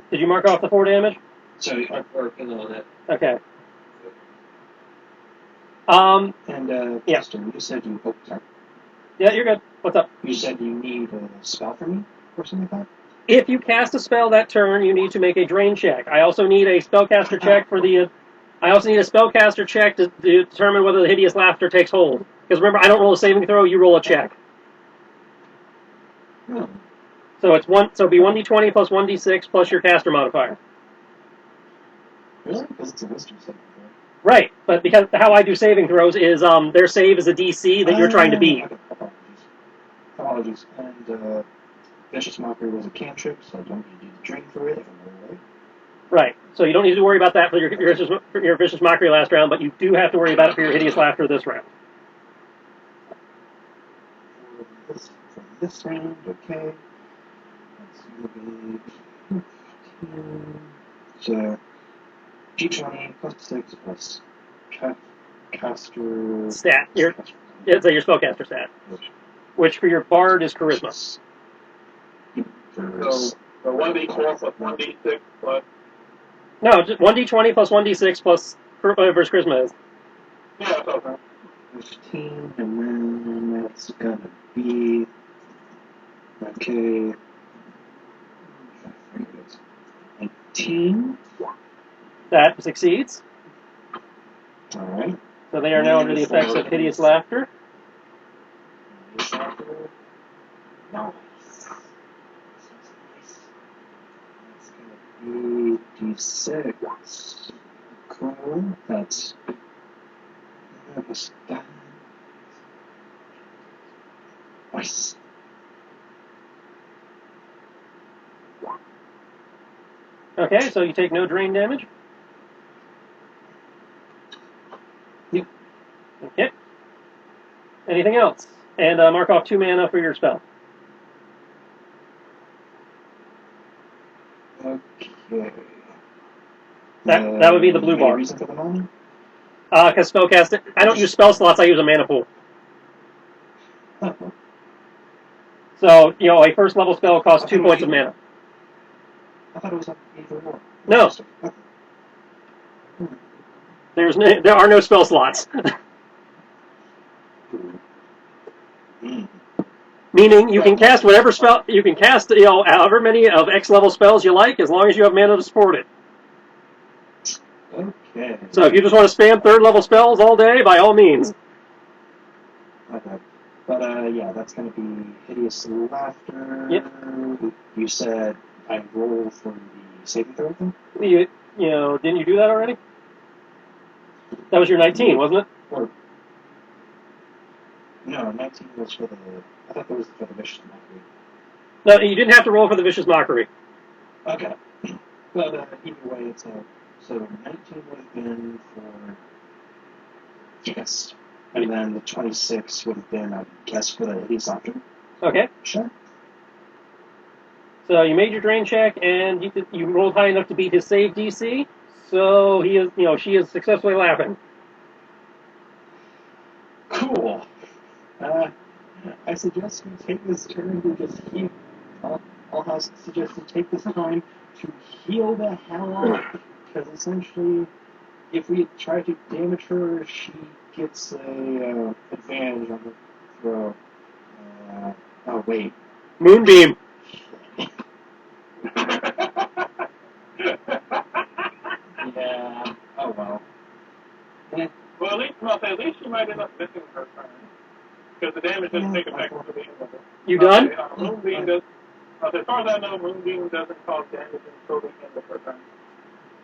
Did you mark off the 4 damage? So, I'm working on it. Okay. Yeah. Preston, you said you. Oh, sorry. Yeah, you're good. What's up? You said you need a spell from me or something like that. If you cast a spell that turn, you need to make a drain check. I also need a spellcaster check for the. I also need a spellcaster check to determine whether the hideous laughter takes hold. Because remember, I don't roll a saving throw; you roll a check. No. So it's one. So it'd be 1d20 plus 1d6 plus your caster modifier. Really? Because it's a wisdom saving throw. Right, but because how I do saving throws is their save is a DC that you're trying to beat. Okay. Apologies. And vicious mockery was a cantrip, so I don't need to do the drain for it. If I'm right. Right. So you don't need to worry about that for your vicious mockery last round, but you do have to worry about it for your hideous laughter this round. For this round, okay. Let's see. 15. So D20 plus 6 plus caster Stat. Your spellcaster stat. Which for your bard is charisma. So 1d4 plus 1d6 plus. No, just 1d20 plus 1d6 plus whatever charisma is. Yeah, that's okay. 15, and then that's gonna be okay. 19. That succeeds. All right. So they are now under the effects of hideous laughter. Nice. That's gonna be d6. Cool. That's that. Nice. Okay, so you take no drain damage. Yep. Okay. Anything else? And mark off 2 mana for your spell. Okay. That would be the blue bar. Reason for the mana? Because spellcast, I don't use spell slots. I use a mana pool. Oh. So a first level spell costs 2 points of mana. I thought it was either or. No. There are no spell slots. Meaning you can cast whatever spell you can cast. However many of X level spells you like, as long as you have mana to support it. Okay. So if you just want to spam 3rd level spells all day, by all means. Okay. But yeah, that's going to be hideous laughter. Yep. You said I roll for the saving throw thing? Didn't you do that already? That was your 19, wasn't it? Or no, 19 was for the. I thought that was for the vicious mockery. No, you didn't have to roll for the vicious mockery. Okay. But either way, it's so 19 would have been for yes, and then the 26 would have been, I guess, for the hideous laughter. Okay. Sure. So you made your drain check, and you rolled high enough to beat his save DC. So she is successfully laughing. Cool. I suggest you take this turn to just heal. I'll suggest you take this time to heal the hell out. Because essentially, if we try to damage her, she gets a advantage on the throw. Oh wait. Moonbeam. Yeah. Oh well. Well, at least you might end up missing her turn. Because the damage doesn't take effect until the end of it. You done? Moonbeam does. As far as I know, Moonbeam doesn't cause damage until the end of her turn.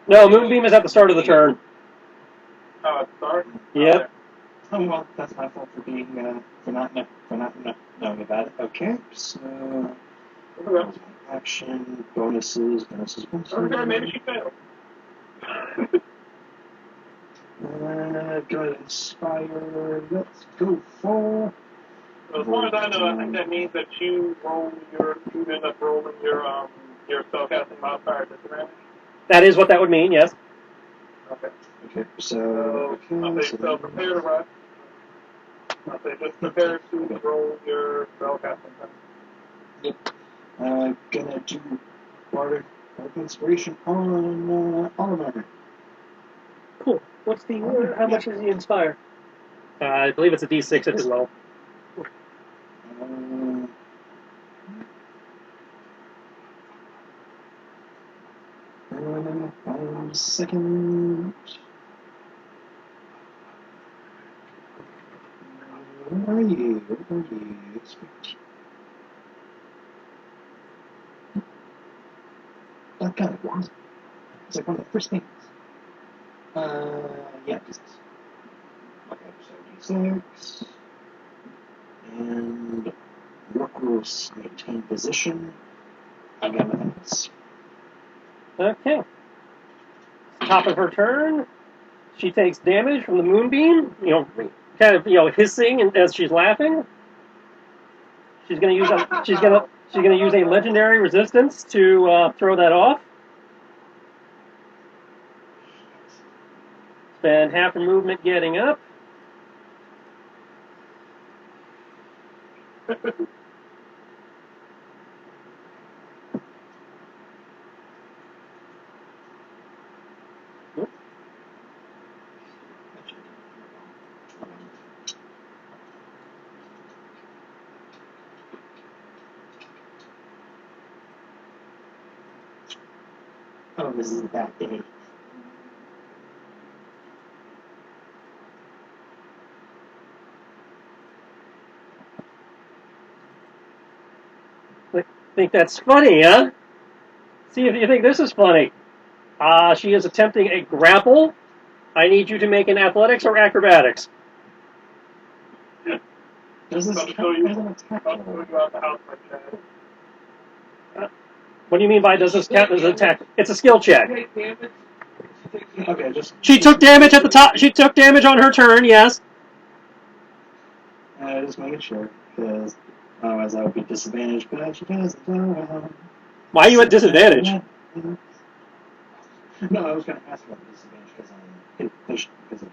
No, Moonbeam is at the start of the turn. Oh, it's start? Yep. Oh well, that's my fault for being for not knowing about it. Okay, so that was my action. Bonuses. Okay, maybe she failed. Go to inspire. Let's go for. So as far as I know, I think that means that you end up rolling your spellcasting modifier disadvantage. That is what that would mean, yes. Okay, so So prepare to rush. I'll say just prepare to roll your spellcasting. Yep. Gonna do barter. With inspiration on Oliver. Cool. What's the? How much is the inspire? I believe it's a D6 as well. Second. Where are you? Where are you? That kind of one. It's like one of the first things. Yeah, this is. Okay, so D6. And work rules maintain position. I got nothing else. Okay. Top of her turn, she takes damage from the moonbeam. Kind of hissing as she's laughing. She's gonna use a legendary resistance to throw that off. Spend half her movement getting up. Oh, this is a bad day. Think that's funny, huh? See if you think this is funny. She is attempting a grapple. I need you to make an athletics or acrobatics. Does this I'll count show you. as an attack? I'll show you out the house, my Chad. What do you mean by does this count as an attack? It's a skill check. Okay, just. She took damage at the top. She took damage on her turn, yes. Just making sure, because otherwise I would be disadvantaged, but she doesn't. Why are you at disadvantage? No, I was going to ask about the disadvantage because of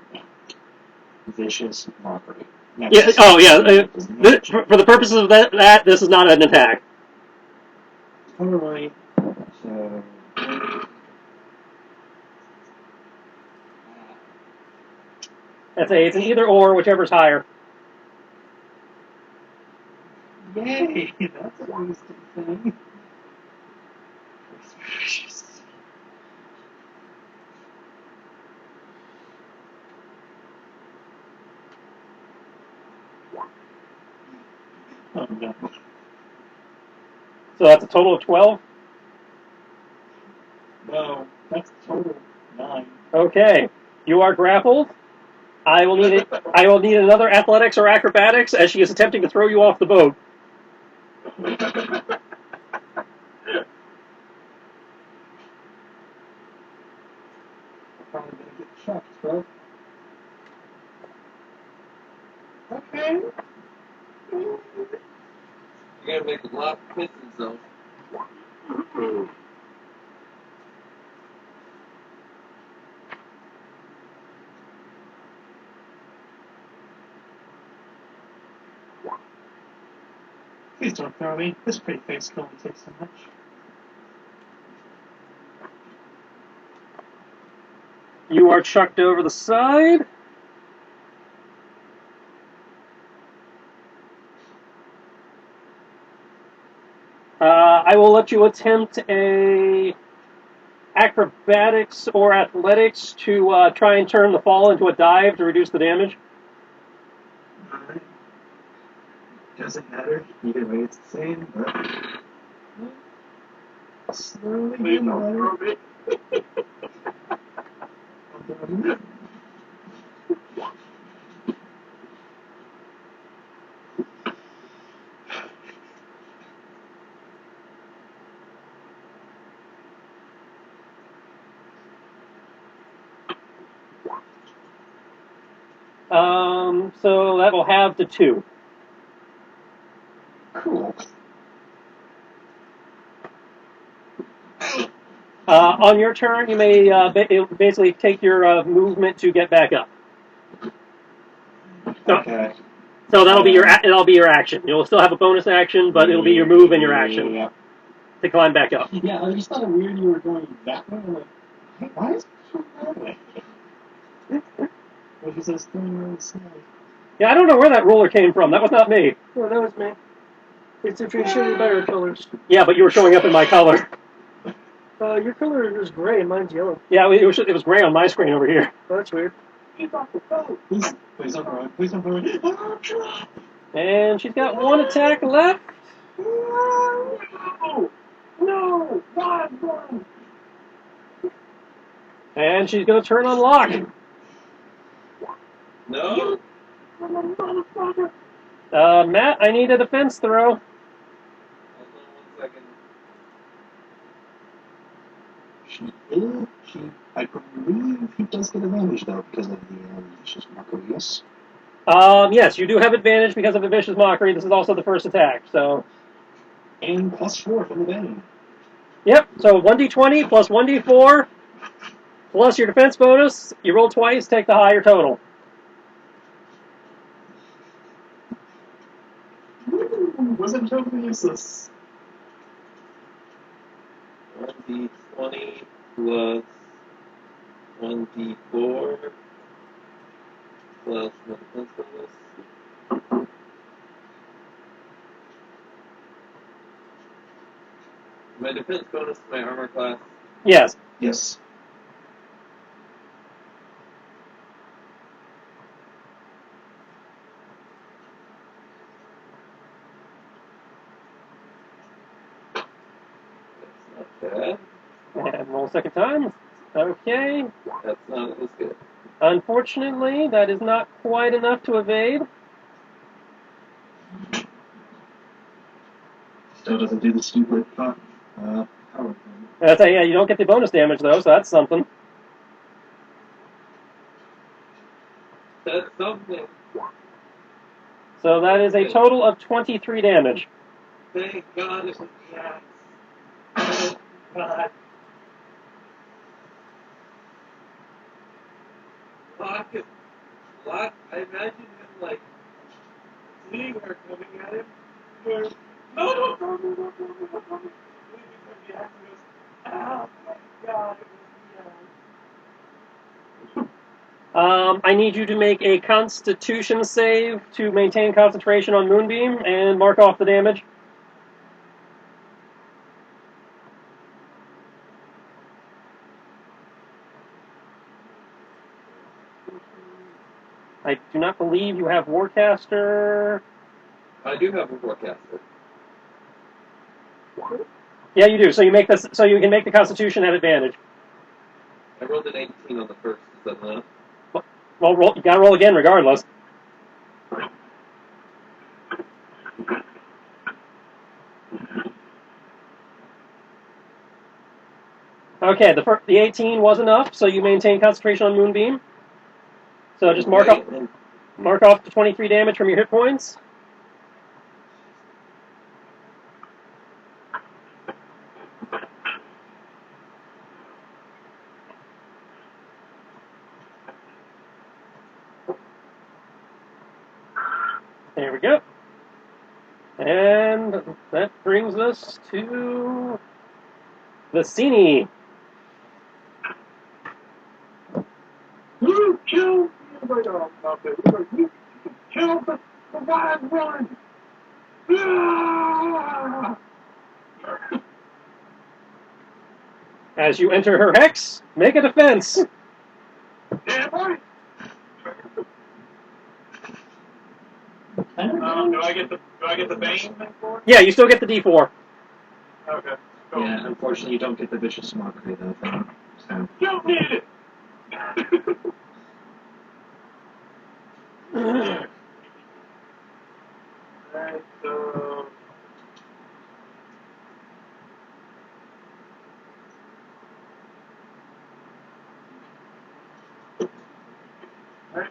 vicious mockery. Yeah. Oh, yeah. For the purposes of that, this is not an attack. Alright. So. It's an either or, whichever's higher. Yay! That's always the thing. Oh no. So that's a total of 12. No, that's total 9. Okay. You are grappled. I will need another athletics or acrobatics as she is attempting to throw you off the boat. Probably gonna get shocked, bro. Okay. You gotta make a lot of pistons, though. Please don't throw me. This pretty face can only take so much. You are chucked over the side. I will let you attempt a acrobatics or athletics to try and turn the fall into a dive to reduce the damage. Alright. Doesn't matter. Either way, it's the same, but. Slowly Please getting don't better. throw me. So that will have to 2. Cool. On your turn, you may basically take your movement to get back up. Okay. So that'll be your action. You'll still have a bonus action, but it'll be your move and your action. Yeah. to climb back up. Yeah, I just thought it weird you were going that way. I'm like, hey, why is it going that way? But he says, throwing side. Yeah, I don't know where that ruler came from. That was not me. No, that was me. It's a traditionally better colors. Yeah, but you were showing up in my color. Your color is gray and mine's yellow. Yeah, it was gray on my screen over here. Oh, that's weird. Please don't run. Please don't run. Oh, drop. And she's got one attack left. No! No! Run! And she's going to turn on lock. No? Motherfucker! Matt, I need a defense throw. Hold on 1 second. I believe he does get advantage though because of the vicious mockery. Yes. Yes, you do have advantage because of the vicious mockery. This is also the first attack, so. And +4 from the bane. Yep, so 1d20 plus 1d4 plus your defense bonus. You roll twice, take the higher total. Wasn't totally useless. 1d20 plus 1d4 plus my defense bonus. My defense bonus to my armor class. Yes. Yes. That's not bad. And roll a second time. Okay. That's not as good. Unfortunately, that is not quite enough to evade. Still doesn't do the stupid power thing. Yeah, you don't get the bonus damage though, so that's something. That's something. So that is a total of 23 damage. Thank God it's Yes. Oh, God. Lock, I imagine him like Seeing her coming at him, going, no! Leaving her behind and goes, oh my God, it was the I need you to make a Constitution save to maintain concentration on Moonbeam and mark off the damage. I do not believe you have Warcaster. I do have a forecaster. Yeah, you do. So you make this. So you can make the Constitution at advantage. I rolled an 18 on the first. Is that enough? Well, you gotta roll again regardless. Okay, the 18 was enough, so you maintain concentration on Moonbeam. So just mark off the 23 damage from your hit points. There we go. And that brings us to the Cini. You killed you killed the wild one! Ah! As you enter her hex, make a defense. Yeah, boy! Do I get the bane thing for it? Yeah, you still get the D4. Okay. Cool. Yeah, unfortunately, you don't get the vicious mockery though. So. Don't need it! Alright, so... Alright.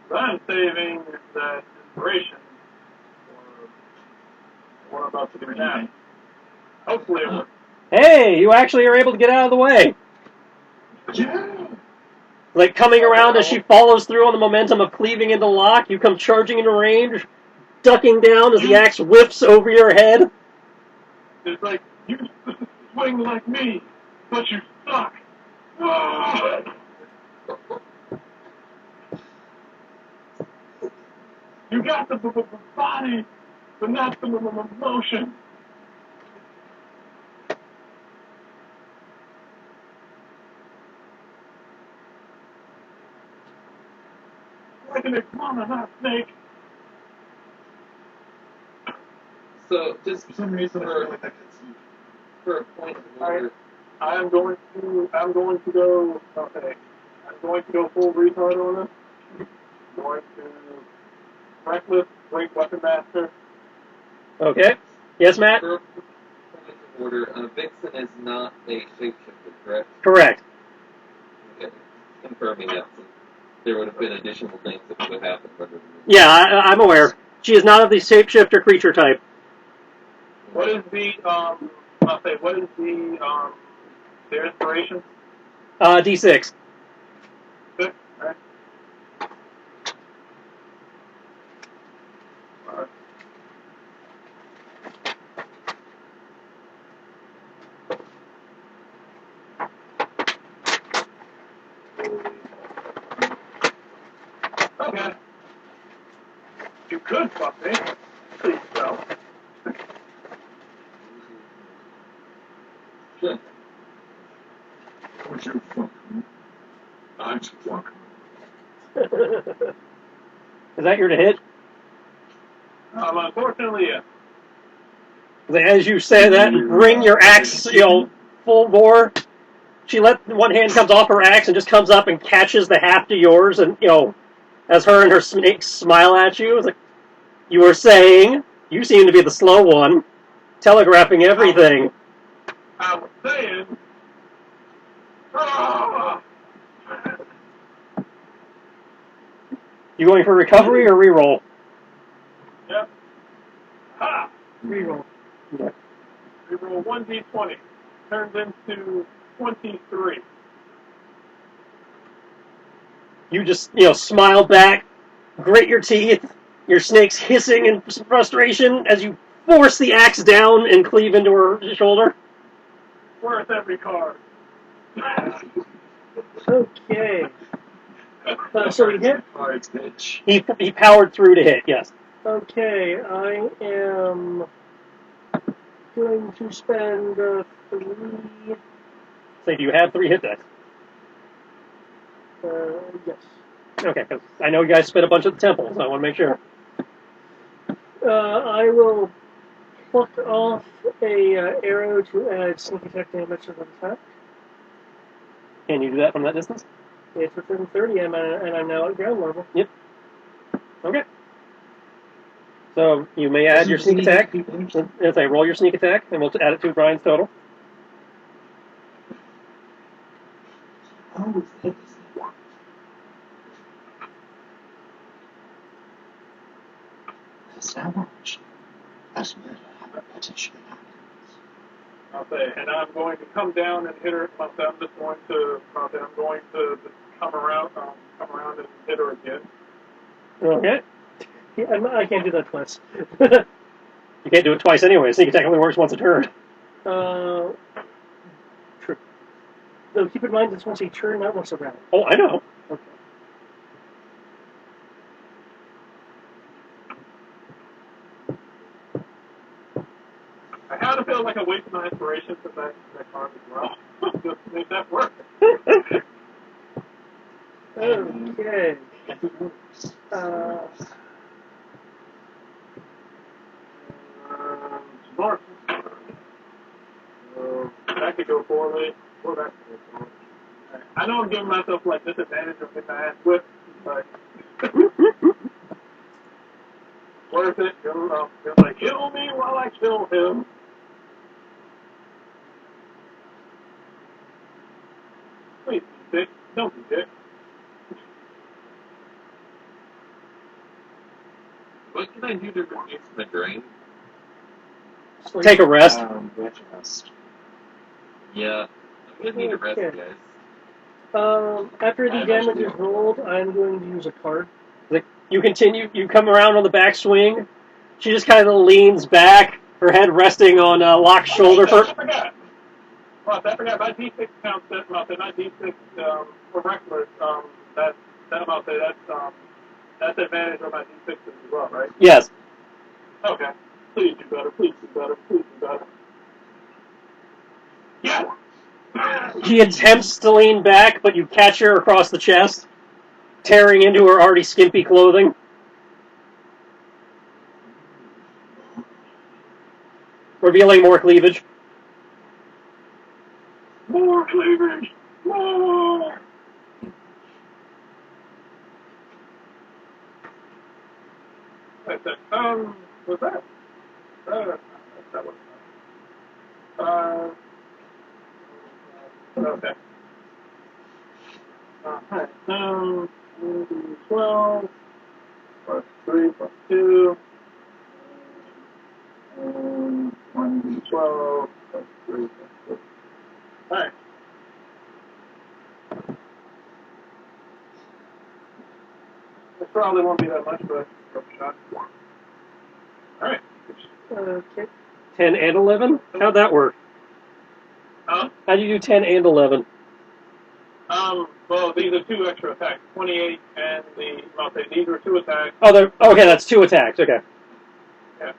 So I'm saving that inspiration for what I'm about to do now. Hopefully it works. Hey, you actually are able to get out of the way. Yeah. Like coming around as she follows through on the momentum of cleaving into lock, you come charging into range, ducking down as the axe whips over your head. It's like, you swing like me, but you suck. Ah! You got the body, but not the motion. Like an iguana, not snake. So, just For some reason, I feel like that cutscene. for a point of order, I'm going to go, okay, I'm going to go full retard on this. I'm going to reckless, great weapon master. Okay. Yes, Matt? for a point of order, Vixen is not a shapeshifter, correct? Correct. Okay. Confirming that. So there would have been additional things that would have happened. Yeah, I'm aware. She is not of the shapeshifter creature type. What is the, what is their inspiration? D6. Six, right? Alright. Okay. You could fuck me. Please don't. Sure. Would you fuck me? I'd fuck me. Is that your to hit? Unfortunately, yes. As you say that, bring your axe, full bore. She one hand comes off her axe and just comes up and catches the haft of yours, and as her and her snake smile at you, it's like, you were saying, you seem to be the slow one, telegraphing everything. I was saying. Ah! You going for recovery or reroll? Yep. Ha! Reroll. Yeah. We roll 1d20. Turns into 23. You just, smile back, grit your teeth, your snake's hissing in frustration as you force the axe down and cleave into her shoulder. Worth every card. Okay. So we hit. Cards, bitch. He powered through to hit, yes. Okay, I am going to spend 3. So you have 3 hit dice. Yes. Okay, because I know you guys spent a bunch at the temple, so I want to make sure. I will pluck off a arrow to add sneak attack damage to the attack. Can you do that from that distance? It's within 30, and I'm now at ground level. Yep. Okay. So you may add your sneak attack. As I roll your sneak attack, and we'll add it to Brian's total. Oh, it's that's how much. That's murder. How petition happens. I'll say, and I'm going to come down and hit her. I'm just going to. I'm going to just come around and hit her again. Okay. Yeah, I can't do that twice. You can't do it twice anyway. Sneak attack only works once a turn. True. Though keep in mind it's once a turn, not once a round. Oh, I know. Okay. I kind of feel like I wasted my inspiration for that card as well. Just to make that work. Okay. Smart. That could go poorly, or that could go poorly. I know I'm giving myself like disadvantage of getting my ass whipped, but worth it. It's like, kill me while I kill him. Please, dick. Don't be dick. What can I do to reduce my drain? Take a rest. Rest. Yeah, I'm gonna need a rest, Okay. guys. After the damage is rolled, I'm going to use a card. You continue. You come around on the backswing. She just kind of leans back, her head resting on Locke's shoulder. I forgot. Well, I forgot. My D6 counts that amount. My D6 for reckless. That amount there. That's advantage on my D6 as well, right? Yes. Okay. Please do better. Please do better. Please do better. Yeah. She attempts to lean back, but you catch her across the chest, tearing into her already skimpy clothing. Revealing more cleavage. More cleavage. More. What's that? What's that? That was. Okay. Alright. 12 plus 3 plus 2. 1d12 plus 3 plus 2. Alright. It probably won't be that much, but a shot. Alright. Okay. 10 and 11? How'd that work? Huh? How'd you do 10 and 11? Well, these are 2 extra attacks. 28 and I'll say these are 2 attacks. Oh, okay, that's 2 attacks, okay. Yeah.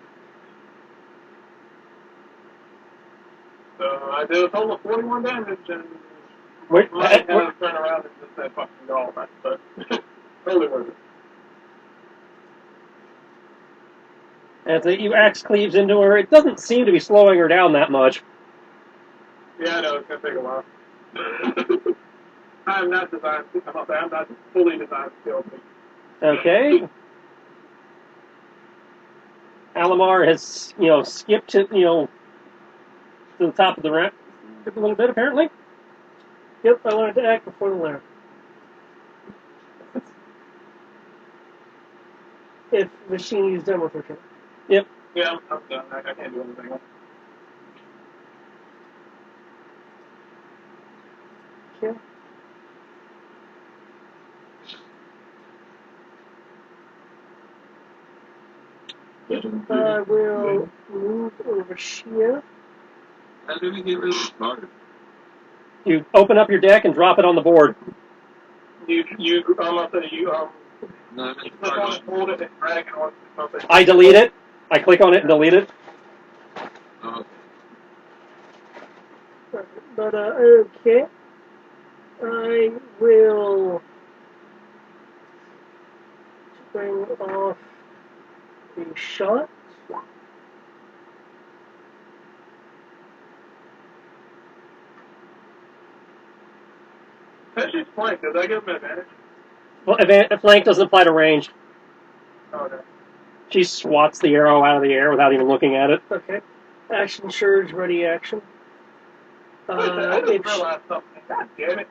So I did a total of 41 damage and might have turned around and just said fucking all that, but totally worth it. As the axe cleaves into her, it doesn't seem to be slowing her down that much. Yeah, I know, it's going to take a while. I'm not fully designed to kill me. Okay. Alamar has, skipped to, to the top of the ramp a little bit, apparently. Yep, I wanted to act before the lair. If Machine is done with her turn. Yep. Yeah, I'm done. I can't do anything else. Okay. I will move over here. How do we get rid of the card? You open up your deck and drop it on the board. You click No, I meant the on card. it, hold it, and drag it on something. I delete it. I click on it and delete it. Oh, okay. But, okay. I will bring off a shot. Since she's flanked, does that give him an advantage? Well, flank doesn't apply to range. Oh, okay. She swats the arrow out of the air without even looking at it. Okay. Action surge, ready action. I just realized something. God damn it.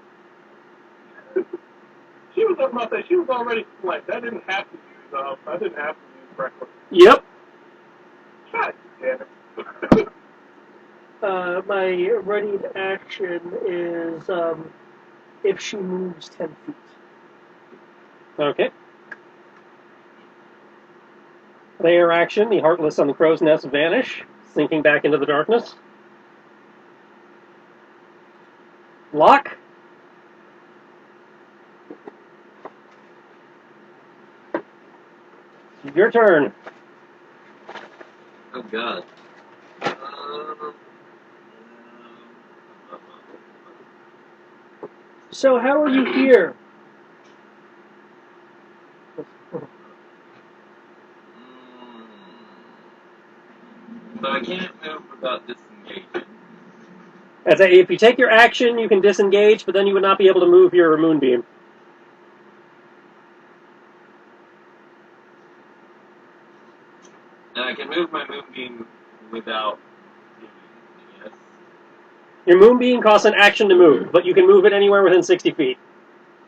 She was about that. She was already flanked. I didn't have to use reckless. Yep. God damn it. My ready action is if she moves 10 feet. Okay. Layer action. The Heartless on the crow's nest vanish, sinking back into the darkness. Lock. Your turn. Oh, God. So how are you here? So I can't move without disengaging. If you take your action, you can disengage, but then you would not be able to move your moonbeam. And I can move my moonbeam without moving, I guess. Your moonbeam costs an action to move, but you can move it anywhere within 60 feet.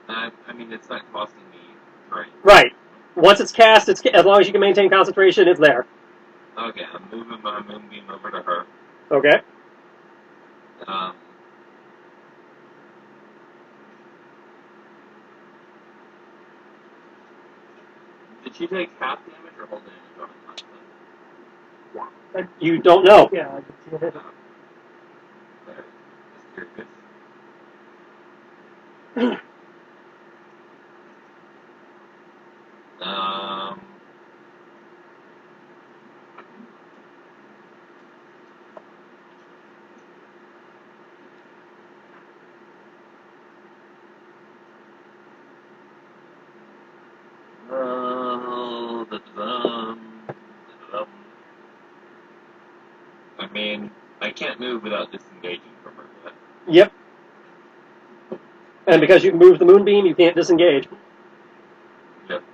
I mean, it's not costing me right. Right. Once it's cast, as long as you can maintain concentration, it's there. Okay, I'm moving my moonbeam over to her. Okay. Did she take half damage or whole damage on it? You don't know. Yeah, I can see it. There. Just curious. Um. I mean, I can't move without disengaging from her yet. Yep. And because you moved the moonbeam, you can't disengage. Yep.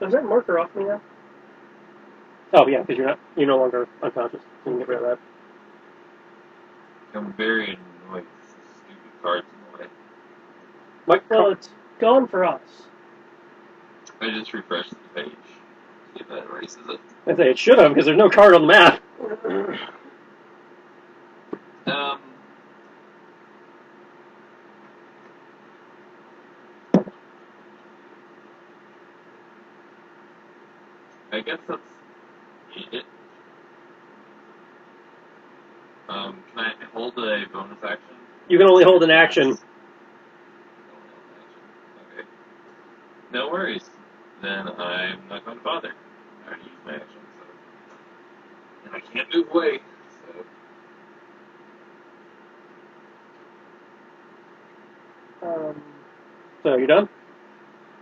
Does that marker off me now? Oh yeah, because you're no longer unconscious. So you can get rid of that. I'm very annoyed. Stupid cards in the way. Well, it's gone for us. I just refreshed the page. See if that erases it. I say it should have because there's no card on the map. Um. I guess that's it. Can I hold a bonus action? You can only hold an action. Okay. No worries. Then I'm not going to bother. I already used my action, so. And I can't move away, so. So you done?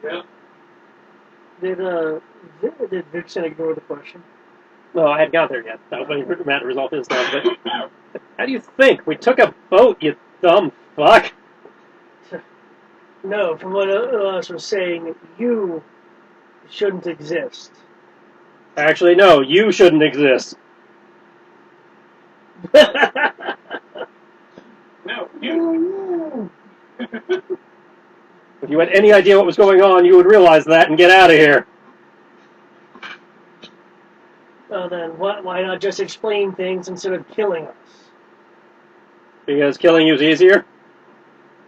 Yeah. Did Vixen ignore the question? No, I hadn't got there yet. I was waiting for Matt to resolve his stuff. But how do you think? We took a boat, you dumb fuck. No, from what us was saying, you shouldn't exist. Actually, no, you shouldn't exist. No, you. If you had any idea what was going on, you would realize that and get out of here. Well then, why not just explain things instead of killing us? Because killing you is easier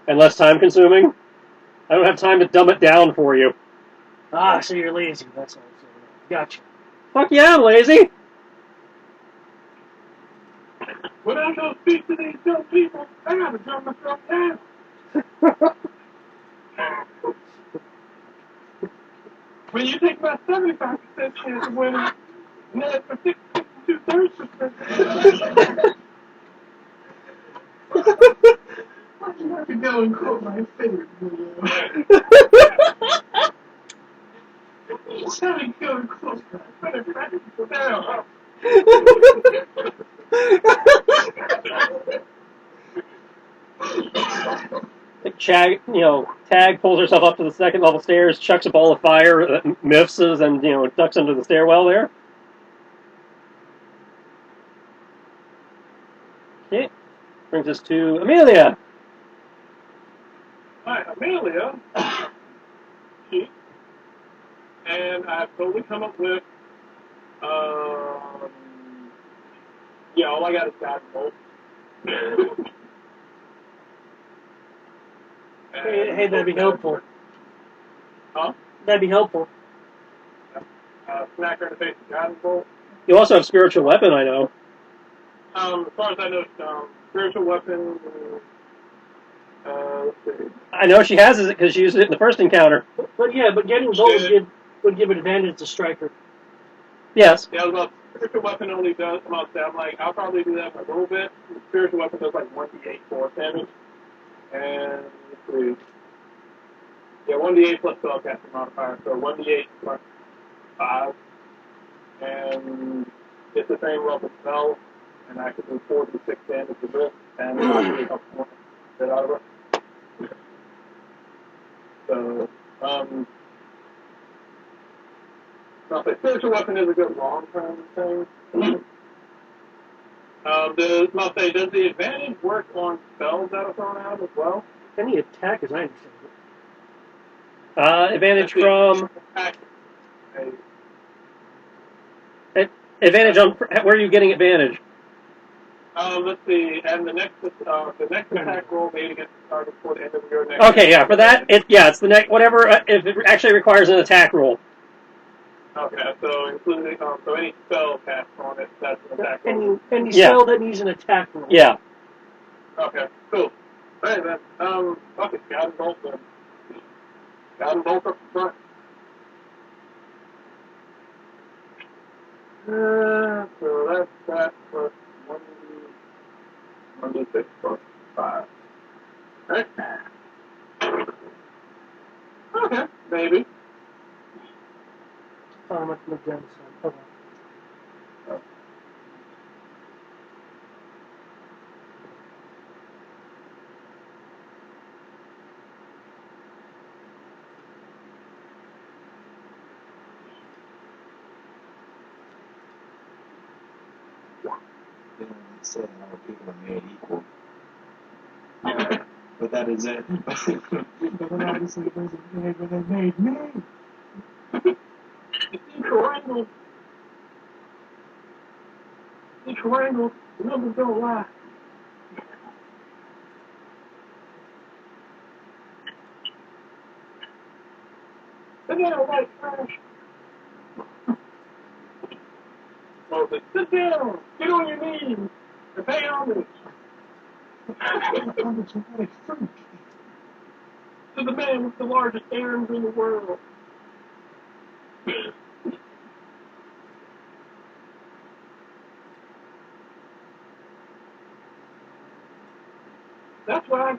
and less time consuming. I don't have time to dumb it down for you. Ah, so you're lazy. That's all. Gotcha. Fuck yeah, I'm lazy. When I go speak to these dumb people, I gotta dumb myself down. When you take about 75% chance of winning, net for 62/3%. Why do you have to go and quote my favorite video? Each time you go and quote that, I'm gonna crack people down. Tag pulls herself up to the second level stairs, chucks a ball of fire that miffs and, ducks under the stairwell there. Okay. Brings us to Amelia. Hi, Amelia. And I've totally come up with, all I got is God Bolt. Hey, that'd be helpful. Huh? That'd be helpful. Smack her in the face with God Bolt. You also have spiritual weapon, I know. As far as I know, spiritual weapon. Let's see. I know she has it because she used it in the first encounter. But getting bolt would give advantage to Striker. Yes. Yeah, well, spiritual weapon only does come out. I'm like, I'll probably do that for a little bit. Spiritual weapon does like 1d8 force damage. And let's see. Yeah, 1d8 plus spellcasting modifier. So 1d8 plus 5. And it's the same level spell. And I can do 4d6 damage with this. And it's really helpful to get out of it. So, I'll say spiritual weapon is a good long-term thing. Does the advantage work on spells that are thrown out as well? Any attack, as I understand it. Advantage from... Attack. Advantage on... Where are you getting advantage? Let's see, and the next attack roll maybe gets started before the end of your next. Okay, yeah, for that, it's the next, whatever, if it actually requires an attack roll. Okay, so including, so any spell cast on it, that's an attack roll. Any Yeah. spell that needs an attack roll. Yeah. Okay, cool. Alright then, fuck it, God and Bolt then. God and Bolt up front. So that's that plus 1d6 plus 5. Right? Okay, maybe. I must have done some. Okay. They only say how people are made equal. But that is it. But then obviously it wasn't made when they made me. Triangle. The triangle. The numbers don't lie. Sit down, white trash. Moses, sit down. Get on your knees. And pay homage. What a freak. To the man with the largest arms in the world. That's why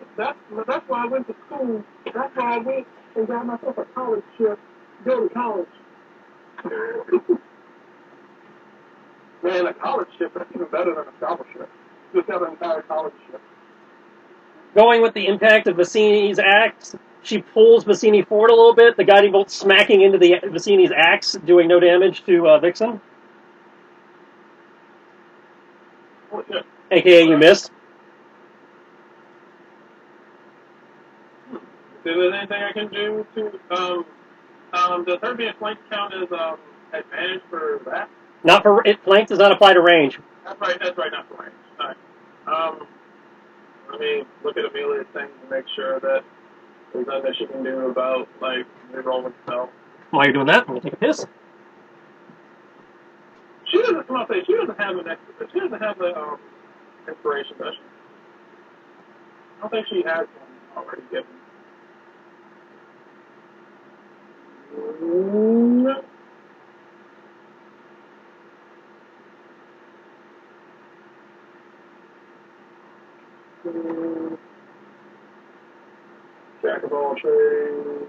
I went to school. That's why I went and got myself a college ship. Go to college. Man, a college ship, that's even better than a scholarship. Just got an entire college ship. Going with the impact of Bassini's axe, she pulls Bassini forward a little bit, the guiding bolt smacking into the Bassini's axe, doing no damage to Vixen. Oh, shit. AKA you missed. Is there anything I can do to, does her being flanked count as, advantage for that? Not for it. Flank does not apply to range. That's right, not for range. Alright. Let me look at Amelia's thing to make sure that there's nothing that she can do about, like, rerolling spell. While you're doing that, I'm going to take a piss. She doesn't, come out say, she doesn't have the, inspiration, does she? I don't think she has one already given. No. Jack of all trades.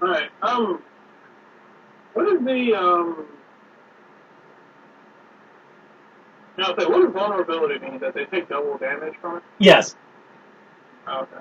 Alright, what is the, now, say, what does vulnerability mean? That they take double damage from it? Yes. Oh, okay.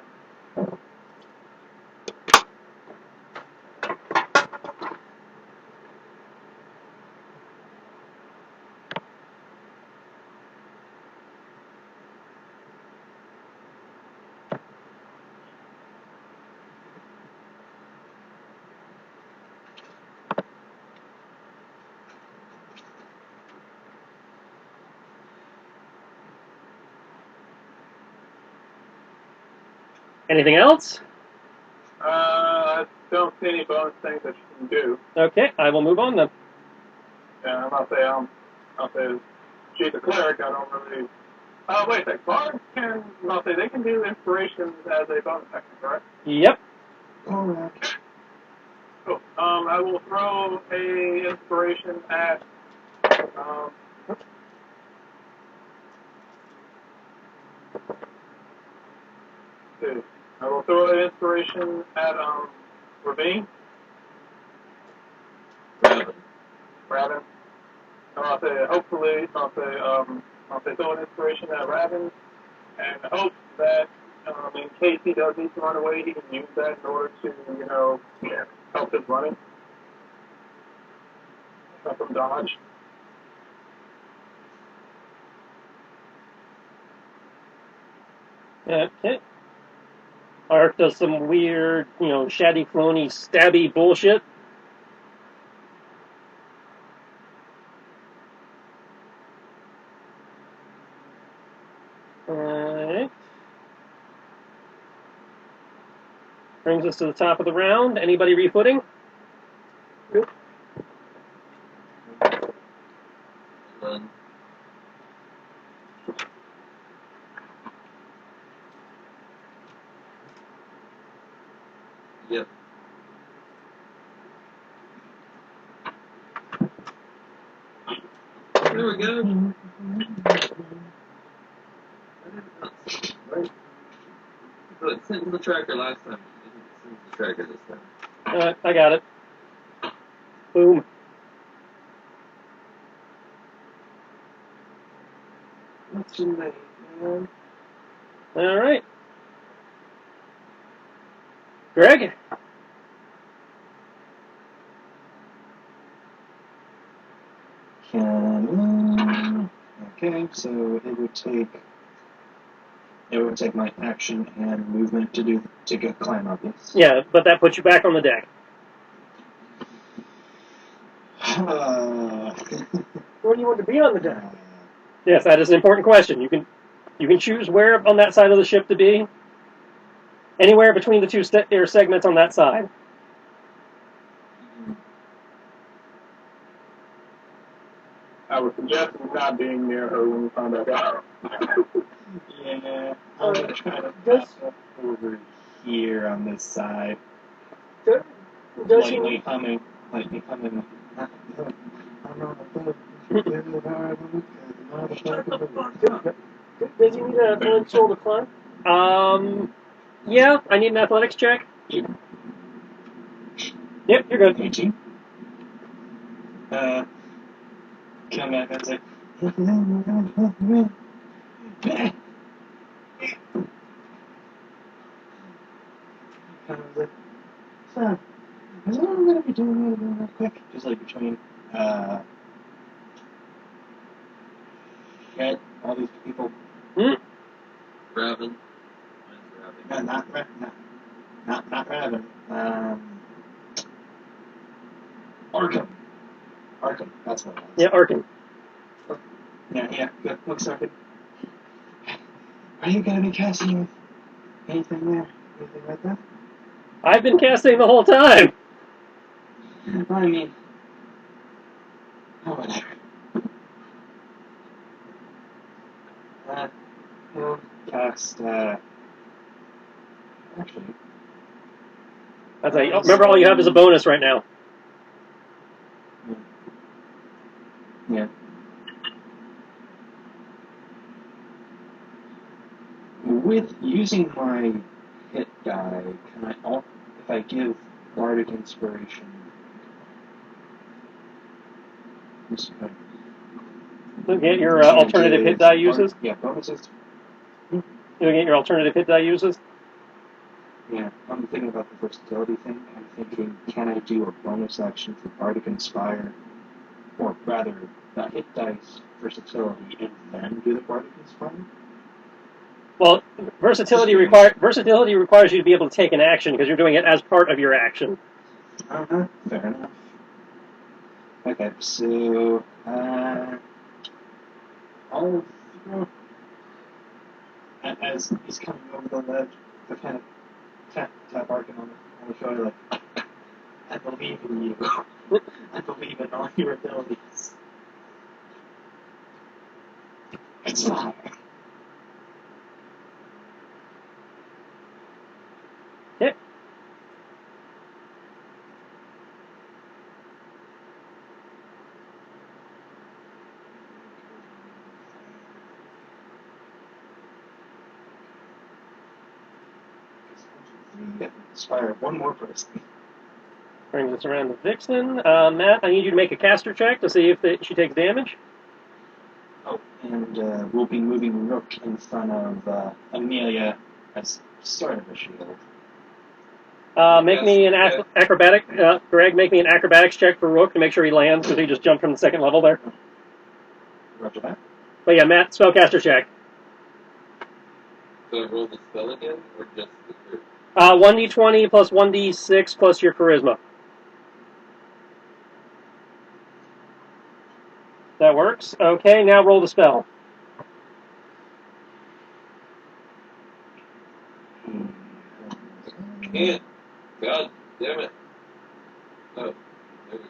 Anything else? I don't see any bonus things that you can do. Okay, I will move on then. Yeah, I'll say she's a cleric, I don't really... wait a sec, bards can, I'll say they can do inspirations as a bonus action, correct? Yep. Correct. Cool. I will throw a inspiration at, I will throw an inspiration at, Ravine. Raven. I'll say, hopefully, I'll say throw an inspiration at Raven, and hope that In case he does need to run away, he can use that in order to, help him running, help him dodge. Okay. Ark does some weird, shaddy cloney stabby bullshit. Alright. Brings us to the top of the round. Anybody refooting? Nope. Done. Yep. There we go. Right. So it sent in the tracker last time. It didn't send the tracker this time. Alright, I got it. Boom. What's your name, man? Alright. Greg? Okay, so it would take my action and movement to go climb up. Yes. Yeah, but that puts you back on the deck. Where do you want to be on the deck? Yes, that is an important question. You can choose where on that side of the ship to be. Anywhere between the two air segments on that side. I would suggest not being near her when we find that out. Yeah, I'm gonna try to Does- pop up over here on this side. Does he Lightly need, humming. does he need an athletic soul to climb? Yeah, I need an athletics check. Yep, you're good. 18. Come back and say, so, is what I'm gonna be doing real quick? Just like between, Red, all these people. Raven. No, not Raven. Arkham, that's what it was. Yeah, Arkin. Yeah, good. Looks like it. Are you gonna be casting anything there? Anything like that? I've been casting the whole time. I mean, whatever. We'll cast, actually, Remember, all you have is a bonus right now. yeah. With using my hit die, can I, if I give Bardic Inspiration, You'll get your alternative hit die uses. Yeah, bonuses. You'll get your alternative hit die uses. Yeah, I'm thinking about the versatility thing. I'm thinking, can I do a bonus action for Bardic Inspire? Or rather, the hit dice versatility and then do the Bardic Inspire? Well, versatility requires you to be able to take an action because you're doing it as part of your action. Uh-huh, fair enough. Okay, so, I'll throw, as he's coming over the ledge, I kind of tap Arkin on the shoulder, like, I believe in you. I believe in all your abilities. It's not. Okay. Inspire one more person. Brings us around to Vixen. Matt, I need you to make a caster check to see if she takes damage. Oh, and we'll be moving Rook in front of Amelia That's sort of a shield. Make me an acrobatic. Greg, make me an acrobatics check for Rook to make sure he lands because he just jumped from the second level there. Roger that. But yeah, Matt, spellcaster check. So I roll the spell again, or just the crit? 1d20 plus 1d6 plus your charisma. That works. Okay, now roll the spell. Can't. God damn it. Oh, there we go.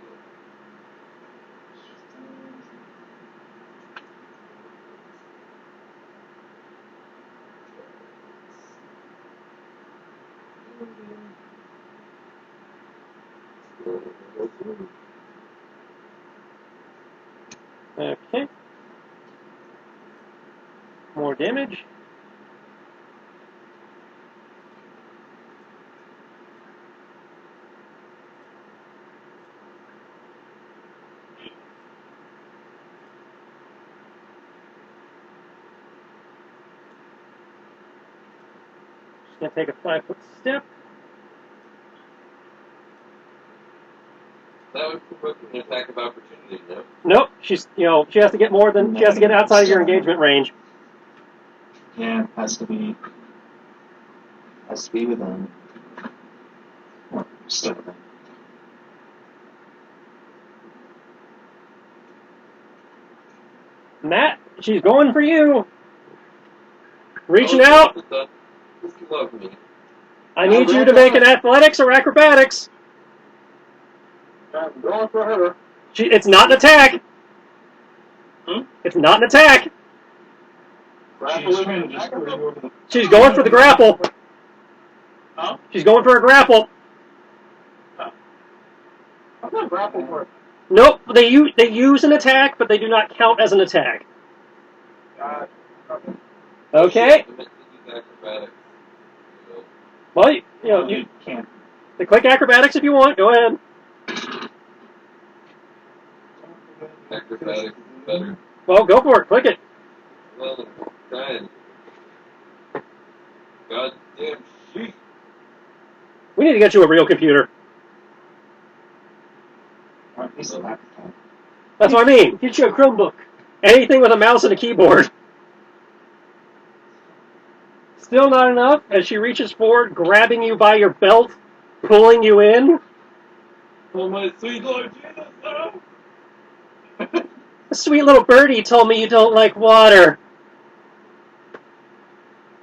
Okay. More damage. Just gonna take a 5-foot step. That would provoke an attack of opportunity, no? Nope. She has to get more than she has to get outside of your engagement range. Yeah, has to be within. Well, still within. Matt, she's going for you. Reaching out. Just love me. I need you to make an athletics or acrobatics. I'm going for her. It's not an attack. It's not an attack. She's trying to just throw you over the... She's going for the grapple. Huh? She's going for a grapple. I'm not grappled for it. Nope. They use an attack, but they do not count as an attack. Okay. Well, you can't. click acrobatics if you want. Go ahead. Acrobatics is better. Well, go for it. Click it. Well, I'm trying. Goddamn shit. We need to get you a real computer. Or at least a laptop. That's what I mean. Get you a Chromebook. Anything with a mouse and a keyboard. Still not enough as she reaches forward, grabbing you by your belt, pulling you in. Oh, my sweet Lord Jesus, no! The sweet little birdie told me you don't like water.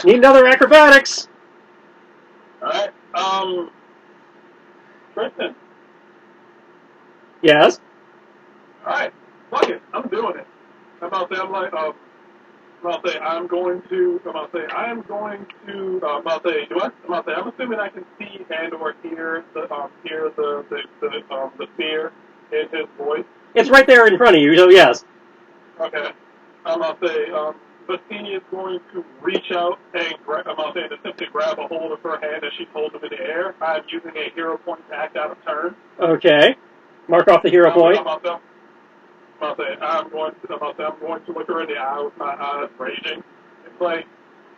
Need another acrobatics. Alright, Tristan. Yes. Alright, fuck it, I'm doing it. I'm about to say, I'm like, I'm about to say, I'm going to, I'm about to say, do I? I'm about to say, I'm assuming I can see and or hear the fear in his voice. It's right there in front of you, so yes. Okay. I'm about to say, Bassini is going to reach out and I'm about to say, attempt to grab a hold of her hand as she holds him in the air. I'm using a hero point to act out of turn. Okay. Mark off the hero point. I'm going to look her in the eye with my eyes raging. It's like,